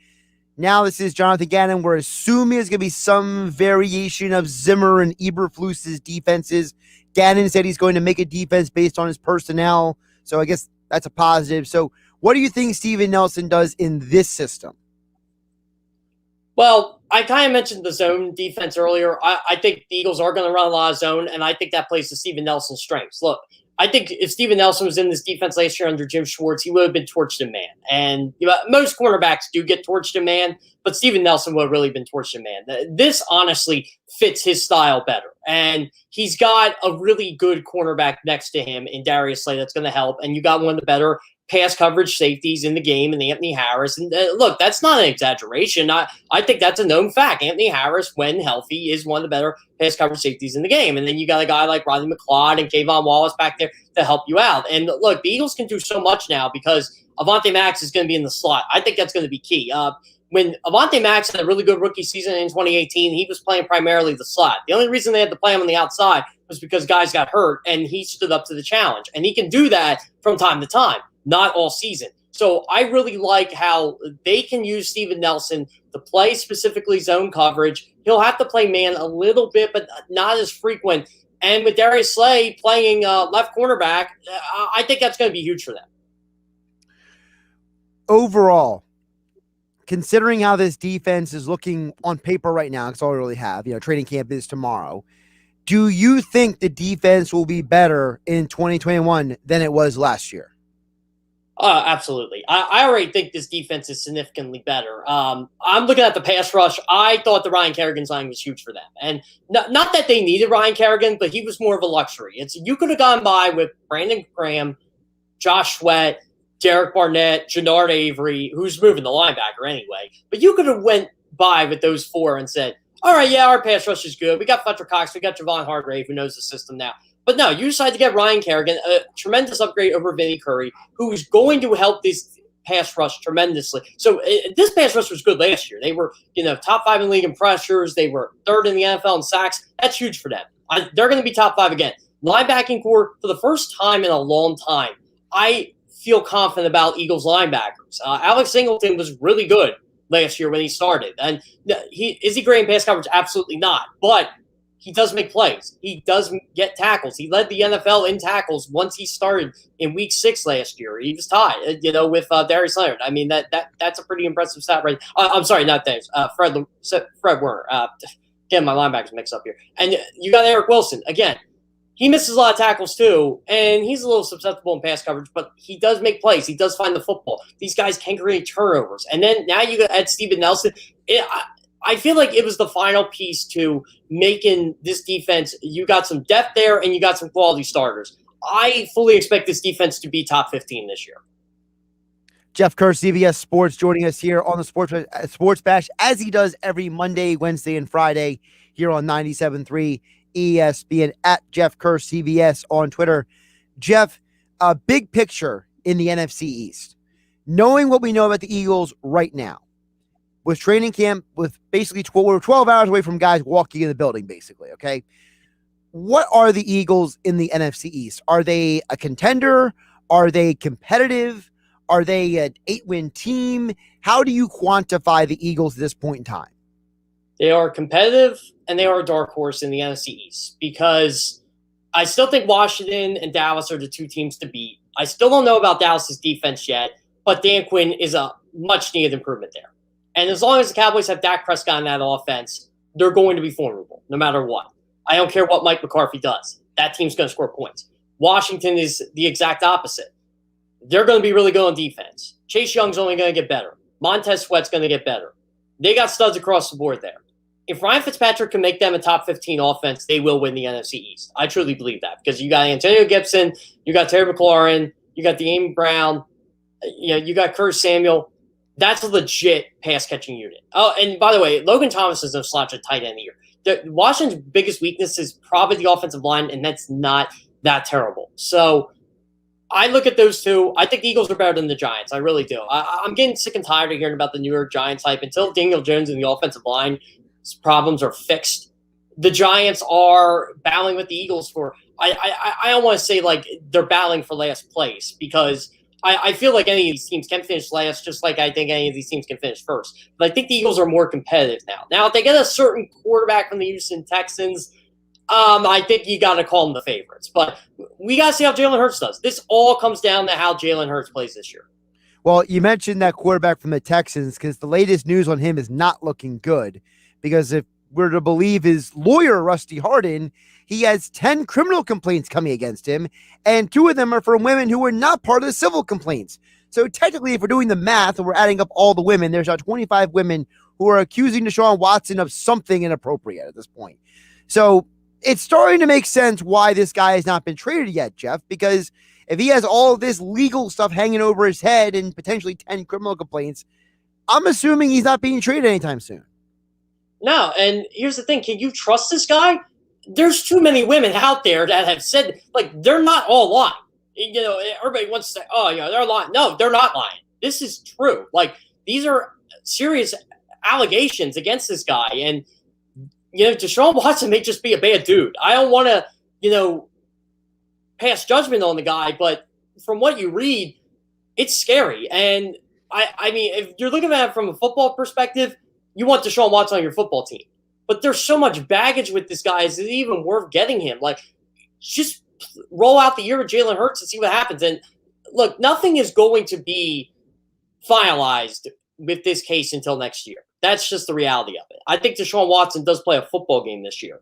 Now this is Jonathan Gannon. We're assuming there's going to be some variation of Zimmer and Eberflus's defenses. Gannon said he's going to make a defense based on his personnel. So I guess that's a positive. So what do you think Steven Nelson does in this system? Well, I kind of mentioned the zone defense earlier. I think the Eagles are going to run a lot of zone, and I think that plays to Steven Nelson's strengths. Look, I think if Steven Nelson was in this defense last year under Jim Schwartz, he would have been torched in man. And most cornerbacks do get torched in man, but Steven Nelson would have really been torched in man. This honestly fits his style better. And he's got a really good cornerback next to him in Darius Slay that's going to help. And you got one of the better pass coverage safeties in the game in Anthony Harris. And look, that's not an exaggeration. I think that's a known fact. Anthony Harris, when healthy, is one of the better pass coverage safeties in the game. And then you got a guy like Rodney McLeod and Kayvon Wallace back there to help you out. And look, the Eagles can do so much now because Avonte Maddox is going to be in the slot. I think that's going to be key. When Avonte Maddox had a really good rookie season in 2018, he was playing primarily the slot. The only reason they had to play him on the outside was because guys got hurt, and he stood up to the challenge. And he can do that from time to time, not all season. So I really like how they can use Steven Nelson to play specifically zone coverage. He'll have to play man a little bit, but not as frequent. And with Darius Slay playing left cornerback, I think that's going to be huge for them. Overall, considering how this defense is looking on paper right now, that's all we really have. Training camp is tomorrow. Do you think the defense will be better in 2021 than it was last year? Absolutely. I already think this defense is significantly better. I'm looking at the pass rush. I thought the Ryan Kerrigan signing was huge for them. And not that they needed Ryan Kerrigan, but he was more of a luxury. You could have gone by with Brandon Graham, Josh Sweat, Derek Barnett, Jannard Avery, who's moving the linebacker anyway. But you could have went by with those four and said, all right, yeah, our pass rush is good. We got Fletcher Cox. We got Javon Hargrave, who knows the system now. But no, you decide to get Ryan Kerrigan, a tremendous upgrade over Vinny Curry, who is going to help this pass rush tremendously. So this pass rush was good last year. They were, top 5 in the league in pressures. They were 3rd in the NFL in sacks. That's huge for them. They're going to be top 5 again. Linebacking core, for the first time in a long time, I feel confident about Eagles linebackers. Alex Singleton was really good last year when he started. And is he great in pass coverage? Absolutely not. But he does make plays. He does get tackles. He led the NFL in tackles once he started in week 6 last year. He was tied, with Darius Leonard. I mean, that's a pretty impressive stat, right? I'm sorry, not Darius. Fred Warner. Getting my linebackers mixed up here. And you got Eric Wilson. Again, he misses a lot of tackles too, and he's a little susceptible in pass coverage, but he does make plays. He does find the football. These guys can create turnovers. And then now you got Ed Steven Nelson. I feel like it was the final piece to making this defense. You got some depth there, and you got some quality starters. I fully expect this defense to be top 15 this year. Geoff Kerr, CBS Sports, joining us here on the Sports Bash, as he does every Monday, Wednesday, and Friday here on 97.3 ESPN, at Geoff Kerr, CBS on Twitter. Jeff, a big picture in the NFC East. Knowing what we know about the Eagles right now, with training camp, with basically 12 hours away from guys walking in the building, basically, okay? What are the Eagles in the NFC East? Are they a contender? Are they competitive? Are they an 8-win team? How do you quantify the Eagles at this point in time? They are competitive, and they are a dark horse in the NFC East, because I still think Washington and Dallas are the 2 teams to beat. I still don't know about Dallas's defense yet, but Dan Quinn is a much-needed improvement there. And as long as the Cowboys have Dak Prescott in that offense, they're going to be formidable no matter what. I don't care what Mike McCarthy does. That team's going to score points. Washington is the exact opposite. They're going to be really good on defense. Chase Young's only going to get better. Montez Sweat's going to get better. They got studs across the board there. If Ryan Fitzpatrick can make them a top 15 offense, they will win the NFC East. I truly believe that, because you got Antonio Gibson, you got Terry McLaurin, you got De'Ami Brown, you got Curtis Samuel. That's a legit pass-catching unit. Oh, and by the way, Logan Thomas is no slouch at tight end here. Washington's biggest weakness is probably the offensive line, and that's not that terrible. So I look at those 2. I think the Eagles are better than the Giants. I really do. I'm getting sick and tired of hearing about the New York Giants hype. Until Daniel Jones and the offensive line problems are fixed, the Giants are battling with the Eagles for – I don't want to say like they're battling for last place, because – I feel like any of these teams can finish last, just like I think any of these teams can finish first. But I think the Eagles are more competitive now. Now, if they get a certain quarterback from the Houston Texans, I think you got to call them the favorites. But we got to see how Jalen Hurts does. This all comes down to how Jalen Hurts plays this year. Well, you mentioned that quarterback from the Texans, because the latest news on him is not looking good. Because if we're to believe his lawyer, Rusty Hardin, he has 10 criminal complaints coming against him, and 2 of them are from women who were not part of the civil complaints. So technically, if we're doing the math and we're adding up all the women, there's about 25 women who are accusing Deshaun Watson of something inappropriate at this point. So it's starting to make sense why this guy has not been traded yet, Jeff, because if he has all of this legal stuff hanging over his head and potentially 10 criminal complaints, I'm assuming he's not being traded anytime soon. No, and here's the thing. Can you trust this guy? There's too many women out there that have said, like, they're not all lying. Everybody wants to say, oh, they're lying. No, they're not lying. This is true. Like, these are serious allegations against this guy. And, Deshaun Watson may just be a bad dude. I don't want to, pass judgment on the guy, but from what you read, it's scary. And, I mean, if you're looking at it from a football perspective, you want Deshaun Watson on your football team. But there's so much baggage with this guy. Is it even worth getting him? Like, just roll out the year with Jalen Hurts and see what happens. And look, nothing is going to be finalized with this case until next year. That's just the reality of it. I think Deshaun Watson does play a football game this year.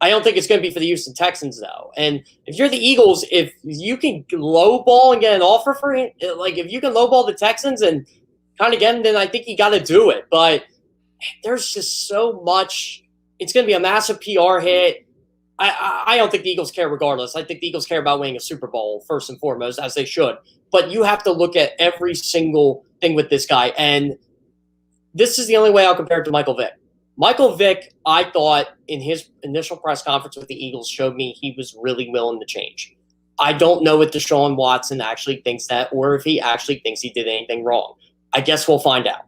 I don't think it's going to be for the Houston Texans, though. And if you're the Eagles, if you can lowball and get an offer for him, like if you can lowball the Texans and kind of get him, then I think you got to do it. But there's just so much. It's going to be a massive PR hit. I don't think the Eagles care regardless. I think the Eagles care about winning a Super Bowl first and foremost, as they should. But you have to look at every single thing with this guy. And this is the only way I'll compare it to Michael Vick. Michael Vick, I thought in his initial press conference with the Eagles showed me he was really willing to change. I don't know if Deshaun Watson actually thinks that or if he actually thinks he did anything wrong. I guess we'll find out.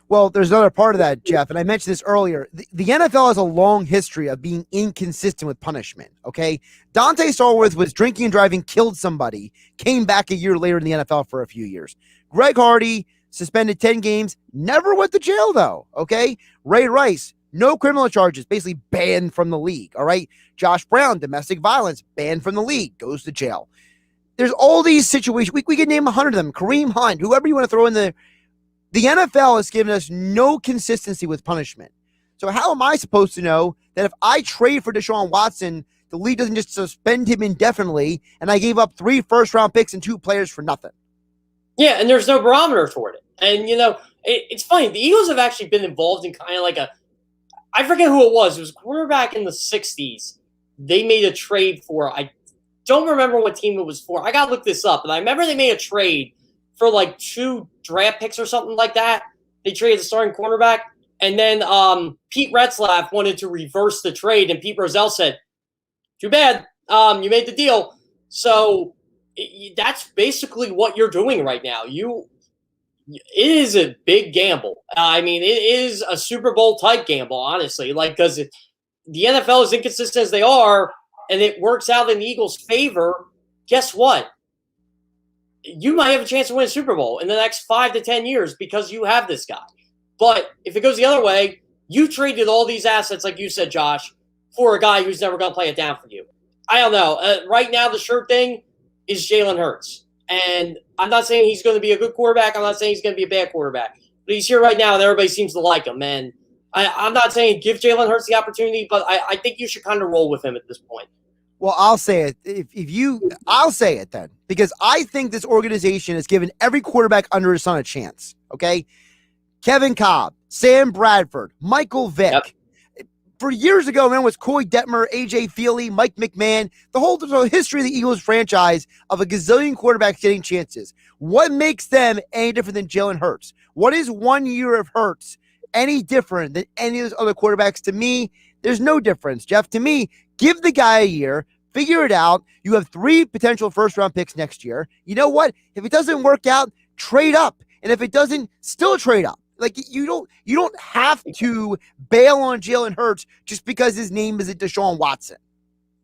Well, there's another part of that, Jeff, and I mentioned this earlier. The NFL has a long history of being inconsistent with punishment, okay? Dante Stallworth was drinking and driving, killed somebody, came back a year later in the NFL for a few years. Greg Hardy, suspended 10 games, never went to jail, though, okay? Ray Rice, no criminal charges, basically banned from the league, all right? Josh Brown, domestic violence, banned from the league, goes to jail. There's all these situations. We can name 100 of them. Kareem Hunt, whoever you want to throw in there. The NFL has given us no consistency with punishment. So how am I supposed to know that if I trade for Deshaun Watson, the league doesn't just suspend him indefinitely and I gave up 3 first-round picks and 2 players for nothing? Yeah, and there's no barometer toward it. And, it's funny. The Eagles have actually been involved in kind of like I forget who it was. It was a quarterback in the 60s. They made a trade for, I don't remember what team it was for. I got to look this up. And I remember they made a trade for like 2 draft picks or something like that. They traded the starting cornerback. And then Pete Retzlaff wanted to reverse the trade. And Pete Rozelle said, too bad. You made the deal. So that's basically what you're doing right now. It is a big gamble. I mean, it is a Super Bowl type gamble, honestly. Because the NFL is inconsistent as they are, and it works out in the Eagles' favor. Guess what? You might have a chance to win a Super Bowl in the next 5 to 10 years because you have this guy. But if it goes the other way, you traded all these assets, like you said, Josh, for a guy who's never going to play it down for you. I don't know. Right now, the sure thing is Jalen Hurts. And I'm not saying he's going to be a good quarterback. I'm not saying he's going to be a bad quarterback. But he's here right now, and everybody seems to like him. And I'm not saying give Jalen Hurts the opportunity, but I think you should kind of roll with him at this point. Well, I'll say it. I'll say it then, because I think this organization has given every quarterback under the sun a chance. Okay, Kevin Kolb, Sam Bradford, Michael Vick. Yep. For years ago, man, was Coy Detmer, AJ Feely, Mike McMahon, the whole history of the Eagles franchise of a gazillion quarterbacks getting chances. What makes them any different than Jalen Hurts? What is 1 year of Hurts any different than any of those other quarterbacks? To me, there's no difference, Jeff. To me, give the guy a year, figure it out. You have 3 potential first-round picks next year. You know what? If it doesn't work out, trade up. And if it doesn't, still trade up. Like, you don't have to bail on Jalen Hurts just because his name is Deshaun Watson.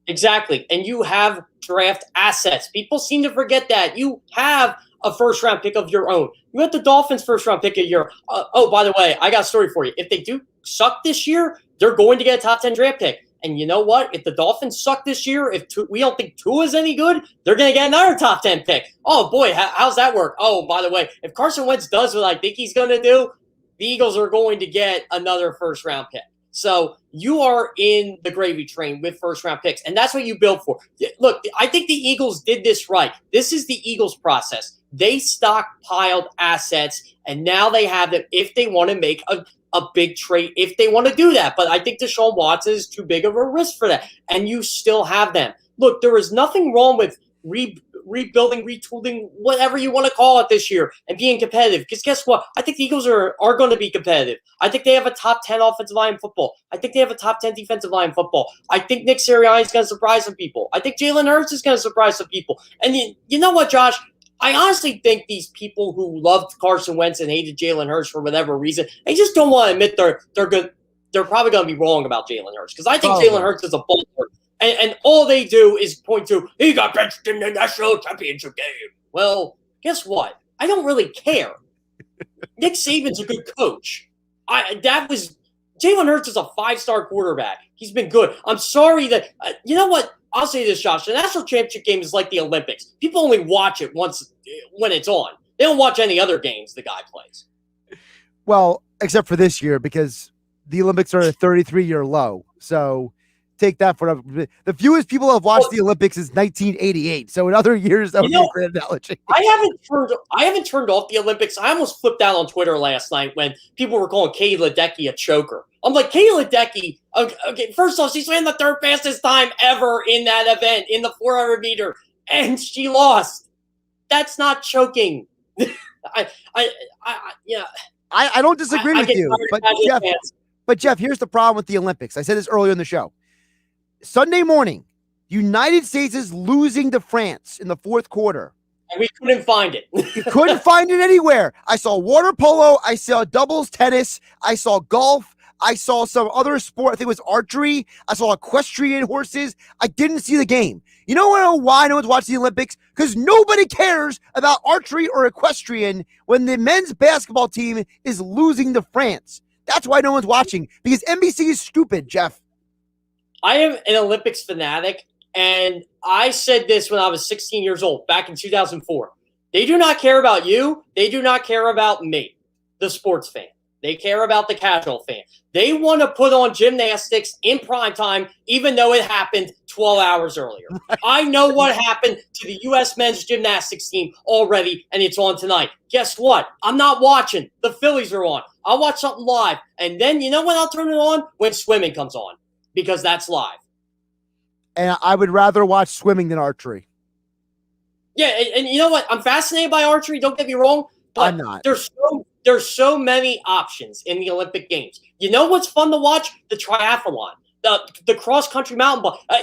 Exactly. And you have draft assets. People seem to forget that. You have a first-round pick of your own. You have the Dolphins' first-round pick of your oh, by the way, I got a story for you. If they do suck this year, they're going to get a top 10 draft pick. And you know what? If the Dolphins suck this year, we don't think Tua is any good, they're going to get another top 10 pick. Oh, boy, how's that work? Oh, by the way, if Carson Wentz does what I think he's going to do, the Eagles are going to get another first-round pick. So you are in the gravy train with first-round picks, and that's what you built for. Look, I think the Eagles did this right. This is the Eagles process. They stockpiled assets, and now they have them if they want to make a big trade, if they want to do that. But I think Deshaun Watson is too big of a risk for that, and you still have them. Look, there is nothing wrong with rebuilding, retooling, whatever you want to call it this year, and being competitive. Because guess what? I think the Eagles are going to be competitive. I think they have a top 10 offensive line in football. I think they have a top 10 defensive line in football. I think Nick Sirianni is going to surprise some people. I think Jalen Hurts is going to surprise some people. And you know what, Josh? I honestly think these people who loved Carson Wentz and hated Jalen Hurts for whatever reason, they just don't want to admit they're good. They're probably going to be wrong about Jalen Hurts, because I think Jalen Hurts is a baller. And all they do is point to, he got benched in the national championship game. Well, guess what? I don't really care. Nick Saban's a good coach. Jalen Hurts is a 5-star quarterback. He's been good. I'm sorry that you know what? I'll say this, Josh. The national championship game is like the Olympics. People only watch it once when it's on. They don't watch any other games the guy plays. Well, except for this year, because the Olympics are a 33-year low. So take that for the fewest people have watched the Olympics since 1988. So in other years, that would be a great analogy. I haven't turned off the Olympics. I almost flipped out on Twitter last night when people were calling Katie Ledecky a choker. I'm like, Katie Ledecky, okay, first off, she's ran the third fastest time ever in that event, in the 400 meter, and she lost. That's not choking. I don't disagree with you, but Jeff, here's the problem with the Olympics. I said this earlier in the show. Sunday morning, United States is losing to France in the fourth quarter. And we couldn't find it. You couldn't find it anywhere. I saw water polo. I saw doubles tennis. I saw golf. I saw some other sport. I think it was archery. I saw equestrian horses. I didn't see the game. You know why no one's watching the Olympics? Because nobody cares about archery or equestrian when the men's basketball team is losing to France. That's why no one's watching, because NBC is stupid, Jeff. I am an Olympics fanatic, and I said this when I was 16 years old, back in 2004. They do not care about you. They do not care about me, the sports fan. They care about the casual fan. They want to put on gymnastics in prime time, even though it happened 12 hours earlier. I know what happened to the U.S. men's gymnastics team already, and it's on tonight. Guess what? I'm not watching. The Phillies are on. I'll watch something live. And then you know when I'll turn it on? When swimming comes on, because that's live. And I would rather watch swimming than archery. Yeah, and you know what? I'm fascinated by archery. Don't get me wrong. But I'm not. There's so many options in the Olympic Games. You know what's fun to watch? The triathlon, the cross-country mountain bike.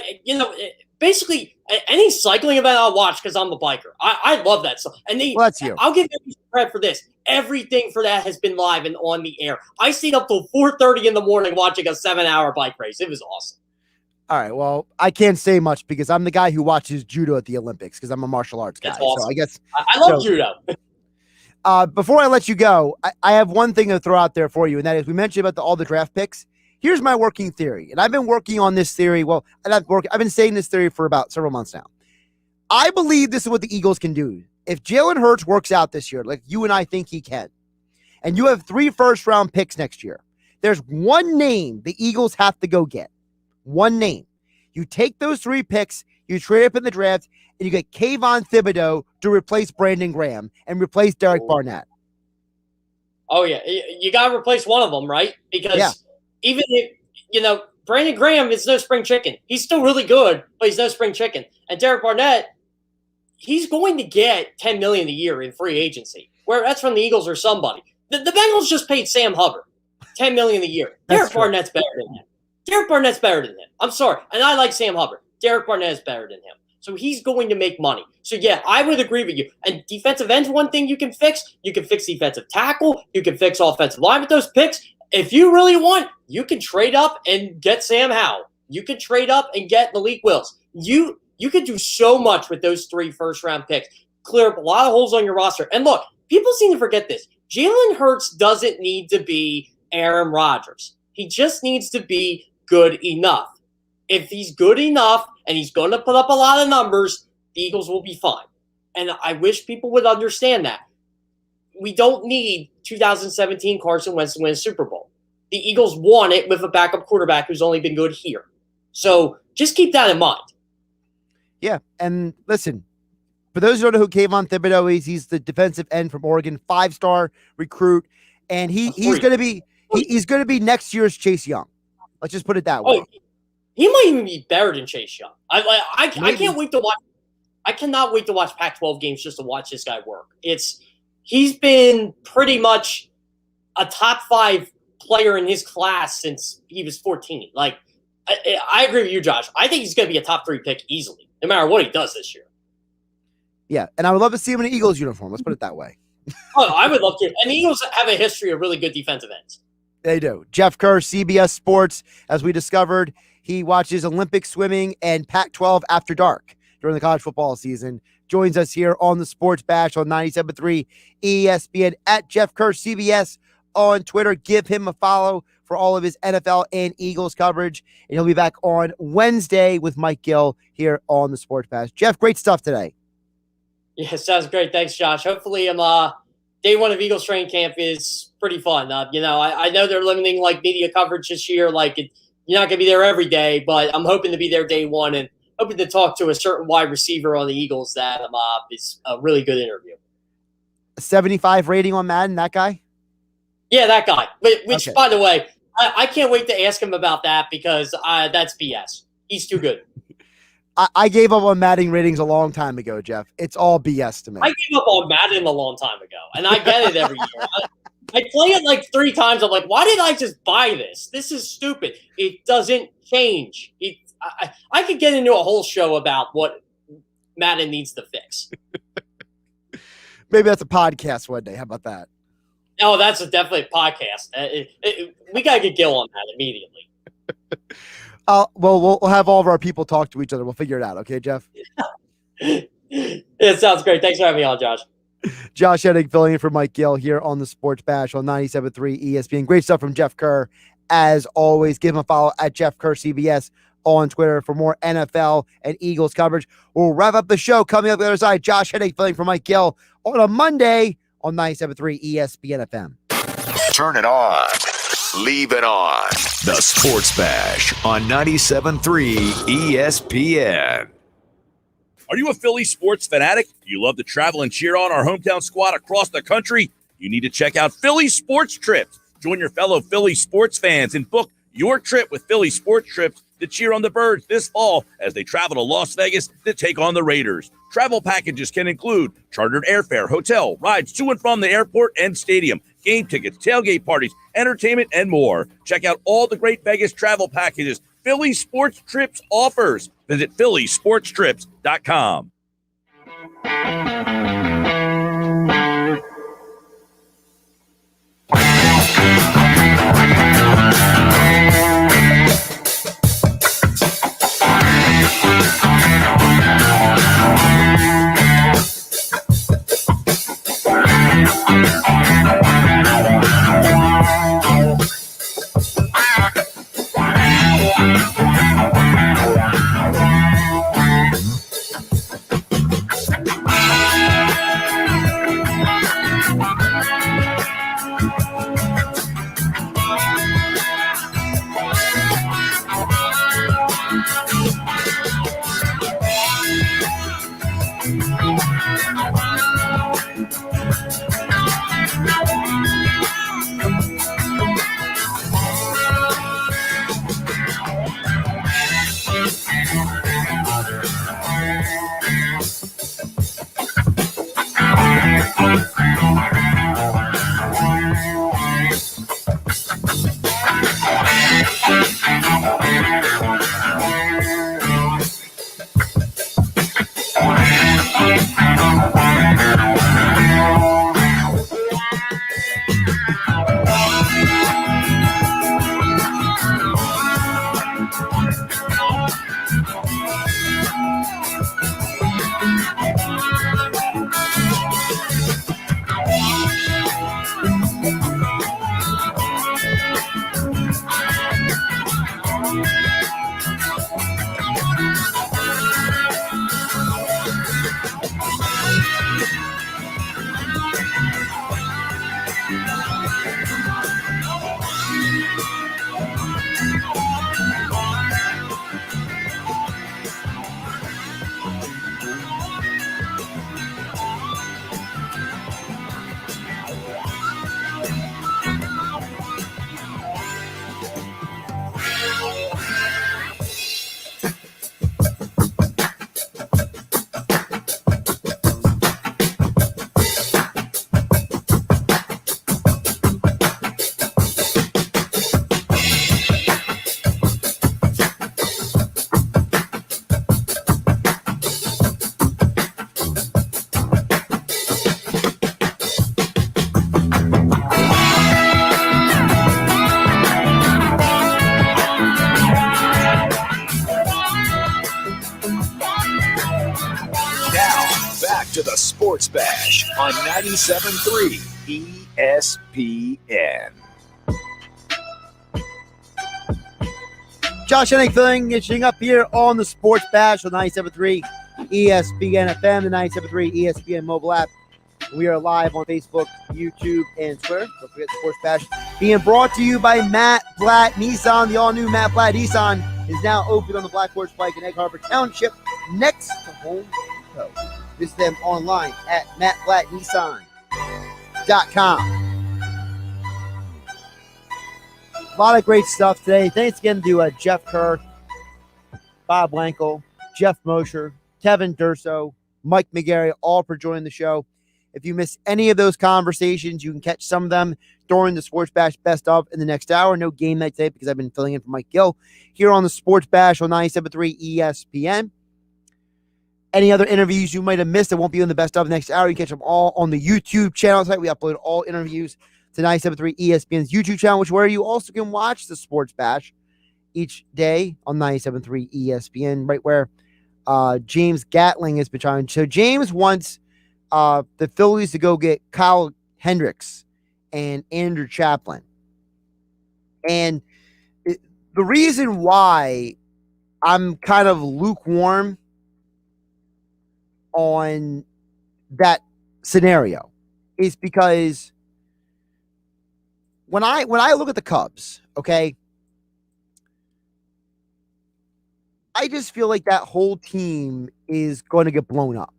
Basically any cycling event I'll watch because I'm a biker. I love that stuff. And that's you. I'll give you credit for this. Everything for that has been live and on the air. I stayed up till 4:30 in the morning watching a 7-hour bike race. It was awesome. All right, well, I can't say much because I'm the guy who watches judo at the Olympics because I'm a martial arts guy. That's awesome. So I guess I love judo. Before I let you go, I have one thing to throw out there for you, and that is we mentioned about all the draft picks. Here's my working theory, and I've been working on this theory. Well, I've been saying this theory for about several months now. I believe this is what the Eagles can do. If Jalen Hurts works out this year, like you and I think he can, and you have 3 first-round picks next year, there's one name the Eagles have to go get. One name. You take those 3 picks, you trade up in the draft, and you get Kayvon Thibodeau to replace Brandon Graham and replace Derek Barnett. Oh, yeah. You got to replace one of them, right? Because even if, Brandon Graham is no spring chicken. He's still really good, but he's no spring chicken. And Derek Barnett, he's going to get $10 million a year in free agency, where that's from the Eagles or somebody. The Bengals just paid Sam Hubbard $10 million a year. Derek Barnett's better than him. Derek Barnett's better than him. I'm sorry. And I like Sam Hubbard. Derek Barnett is better than him. So he's going to make money. So, yeah, I would agree with you. And defensive end's one thing you can fix. You can fix defensive tackle. You can fix offensive line with those picks. If you really want, you can trade up and get Sam Howell. You can trade up and get Malik Willis. You could do so much with those 3 first-round picks. Clear up a lot of holes on your roster. And look, people seem to forget this. Jalen Hurts doesn't need to be Aaron Rodgers. He just needs to be good enough. If he's good enough and he's going to put up a lot of numbers, the Eagles will be fine. And I wish people would understand that. We don't need 2017 Carson Wentz to win a Super Bowl. The Eagles won it with a backup quarterback who's only been good here. So just keep that in mind. Yeah, and listen, for those who don't know who Kayvon Thibodeau is, he's the defensive end from Oregon, 5-star recruit, and he's going to be next year's Chase Young. Let's just put it that way. Oh, he might even be better than Chase Young. I can't wait to watch. I cannot wait to watch Pac-12 games just to watch this guy work. He's been pretty much a top 5 player in his class since he was 14. I agree with you, Josh. I think he's going to be a top 3 pick easily, no matter what he does this year. Yeah, and I would love to see him in an Eagles uniform. Let's put it that way. Oh, I would love to. And the Eagles have a history of really good defensive ends. They do. Jeff Kerr, CBS Sports, as we discovered, he watches Olympic swimming and Pac-12 after dark during the college football season. Joins us here on the Sports Bash on 97.3 ESPN at Jeff Kerr, CBS on Twitter. Give him a follow for all of his NFL and Eagles coverage. And he'll be back on Wednesday with Mike Gill here on the Sports Bash. Jeff, great stuff today. Yeah, sounds great. Thanks, Josh. Hopefully I'm day one of Eagles training camp is pretty fun. I know they're limiting like media coverage this year. You're not going to be there every day, but I'm hoping to be there day one and hoping to talk to a certain wide receiver on the Eagles that is a really good interview. 75 rating on Madden, that guy? Yeah, that guy. Which, Okay. by the way, I can't wait to ask him about that because that's BS. He's too good. I gave up on Madden ratings a long time ago, Jeff. It's all BS to me. I gave up on Madden a long time ago, and I get it every year. I play it like 3 times. I'm like, why did I just buy this? This is stupid. It doesn't change. I could get into a whole show about what Madden needs to fix. Maybe that's a podcast one day. How about that? Oh, that's definitely a podcast. We got to get Gill on that immediately. Well, we'll have all of our people talk to each other. We'll figure it out. Okay, Jeff? It sounds great. Thanks for having me on, Josh. Josh Hennig filling in for Mike Gill here on the Sports Bash on 97.3 ESPN. Great stuff from Jeff Kerr. As always, give him a follow at Jeff Kerr CBS on Twitter for more NFL and Eagles coverage. We'll wrap up the show coming up the other side. Josh Hennig filling for Mike Gill on a Monday on 97.3 ESPN FM. Turn it on. Leave it on. The Sports Bash on 97.3 ESPN. Are you a Philly sports fanatic? Do you love to travel and cheer on our hometown squad across the country? You need to check out Philly Sports Trips. Join your fellow Philly sports fans and book your trip with Philly Sports Trips to cheer on the Birds this fall as they travel to Las Vegas to take on the Raiders. Travel packages can include chartered airfare, hotel, rides to and from the airport and stadium, game tickets, tailgate parties, entertainment, and more. Check out all the great Vegas travel packages Philly Sports Trips offers. Visit phillysportstrips.com. To the Sports Bash on 97.3 ESPN. Josh Hennig finishing up here on the Sports Bash on 97.3 ESPN FM, the 97.3 ESPN mobile app, We are live on Facebook, YouTube, and Twitter. Don't forget Sports Bash being brought to you by Matt Blatt Nissan. The all-new Matt Blatt Nissan is now open on the Black Horse Pike in Egg Harbor Township next to Home Depot. Visit them online at mattblattnissan.com. A lot of great stuff today. Thanks again to Jeff Kerr, Bob Wankel, Geoff Mosher, Kevin Durso, Mike McGarry, all for joining the show. If you miss any of those conversations, you can catch some of them during the Sports Bash Best Of in the next hour. No game night today because I've been filling in for Mike Gill here on the Sports Bash on 97.3 ESPN. Any other interviews you might have missed that won't be in the Best Of next hour, you can catch them all on the YouTube channel tonight. We upload all interviews to 97.3 ESPN's YouTube channel, which where you also can watch the Sports Bash each day on 97.3 ESPN, right where James Gatling has been trying. So James wants the Phillies to go get Kyle Hendricks and Andrew Chaplin. And the reason why I'm kind of lukewarm on that scenario is because when I look at the Cubs, okay, I just feel like that whole team is going to get blown up.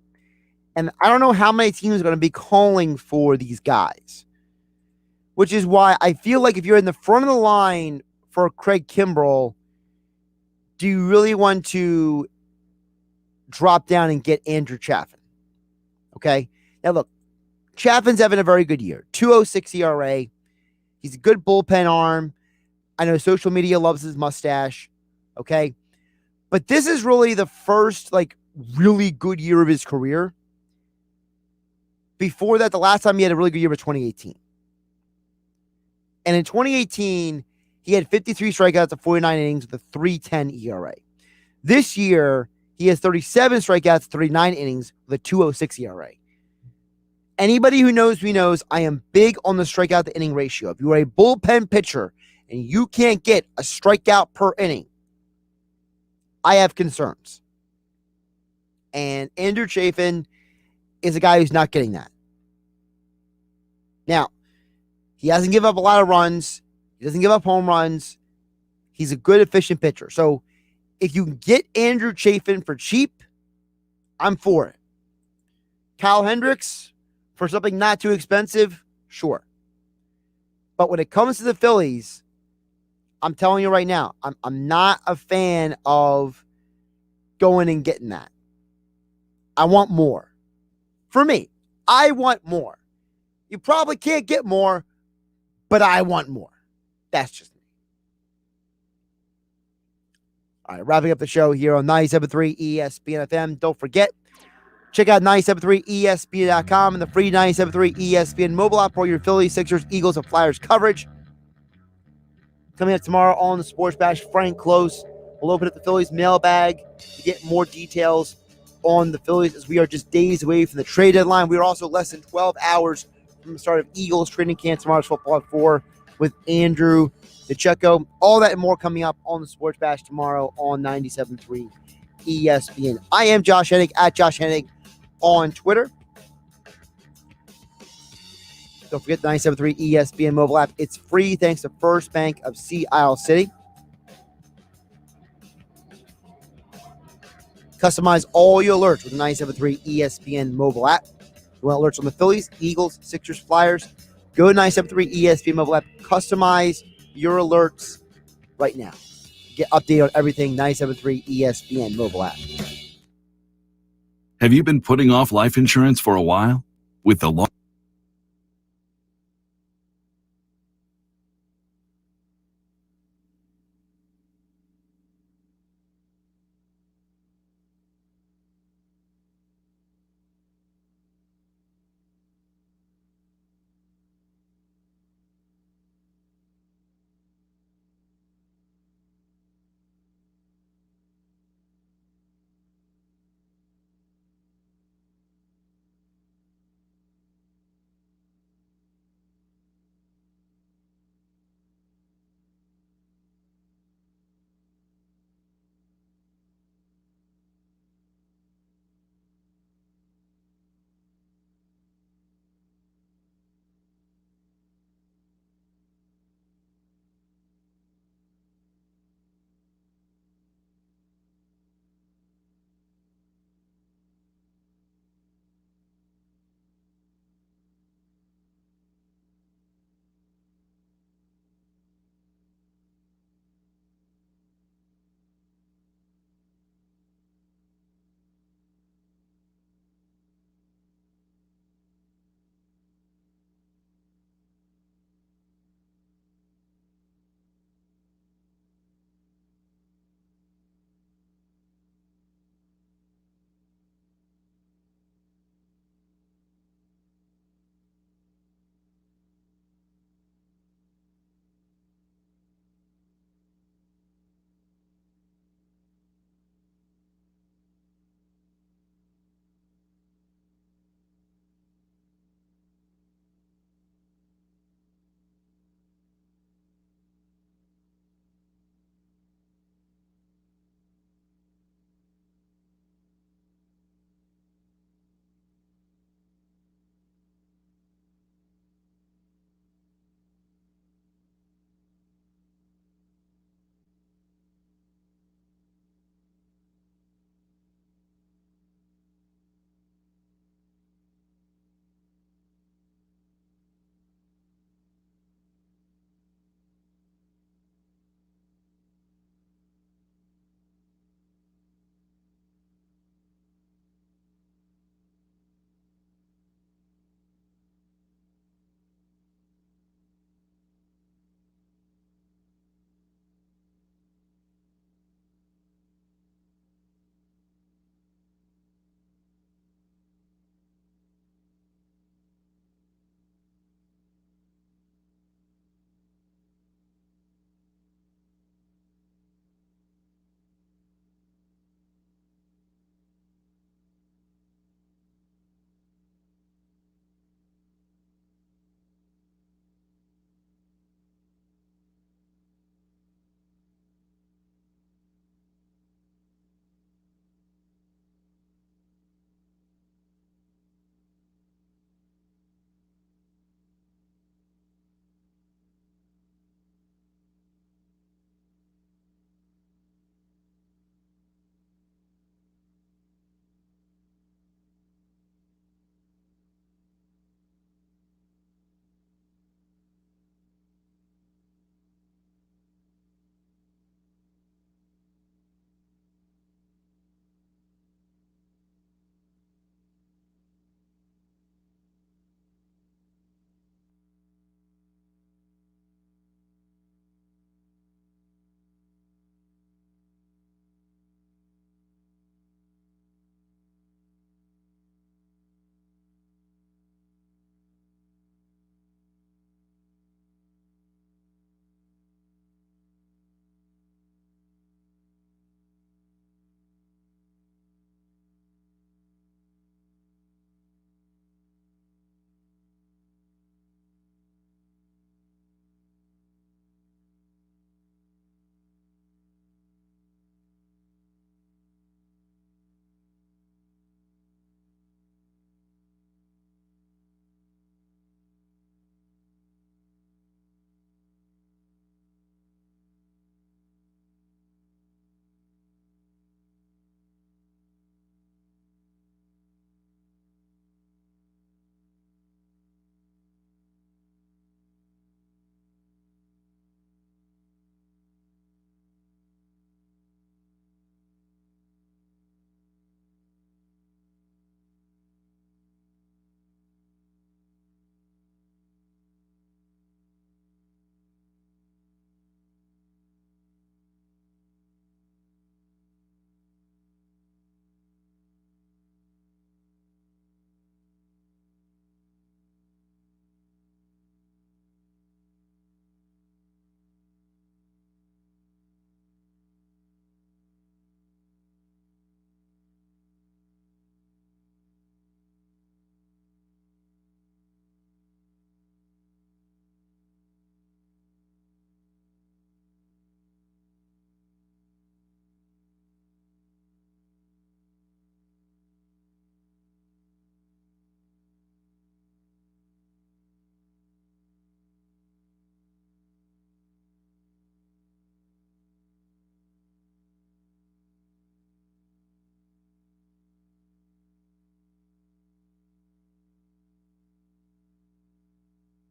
And I don't know how many teams are going to be calling for these guys, which is why I feel like if you're in the front of the line for Craig Kimbrell, do you really want to drop down and get Andrew Chaffin? Okay. Now, look, Chaffin's having a very good year. 2.06 ERA. He's a good bullpen arm. I know social media loves his mustache. Okay. But this is really the first, really good year of his career. Before that, the last time he had a really good year was 2018. And in 2018, he had 53 strikeouts of 49 innings with a 3.10 ERA. This year, he has 37 strikeouts, 39 innings with a 2.06 ERA. Anybody who knows me knows I am big on the strikeout to inning ratio. If you are a bullpen pitcher and you can't get a strikeout per inning, I have concerns. And Andrew Chafin is a guy who's not getting that. Now, he hasn't given up a lot of runs. He doesn't give up home runs. He's a good, efficient pitcher. So if you can get Andrew Chafin for cheap, I'm for it. Kyle Hendricks, for something not too expensive, sure. But when it comes to the Phillies, I'm telling you right now, I'm not a fan of going and getting that. I want more. For me, I want more. You probably can't get more, but I want more. That's just me. All right, wrapping up the show here on 97.3 ESPN FM. Don't forget, check out 97.3ESPN.com and the free 97.3 ESPN mobile app for your Phillies, Sixers, Eagles, and Flyers coverage. Coming up tomorrow on the Sports Bash, Frank Close will open up the Phillies mailbag to get more details on the Phillies as we are just days away from the trade deadline. We are also less than 12 hours from the start of Eagles training camp tomorrow's Football at 4 with Andrew DeCecco. All that and more coming up on the Sports Bash tomorrow on 97.3 ESPN. I am Josh Hennig at Josh Hennig on Twitter. Don't forget the 97.3 ESPN mobile app. It's free thanks to First Bank of Sea Isle City. Customize all your alerts with the 97.3 ESPN mobile app. You want alerts on the Phillies, Eagles, Sixers, Flyers? Go to 97.3 ESPN mobile app. Customize your alerts right now. Get updated on everything. 97.3 ESPN mobile app. Have you been putting off life insurance for a while? With the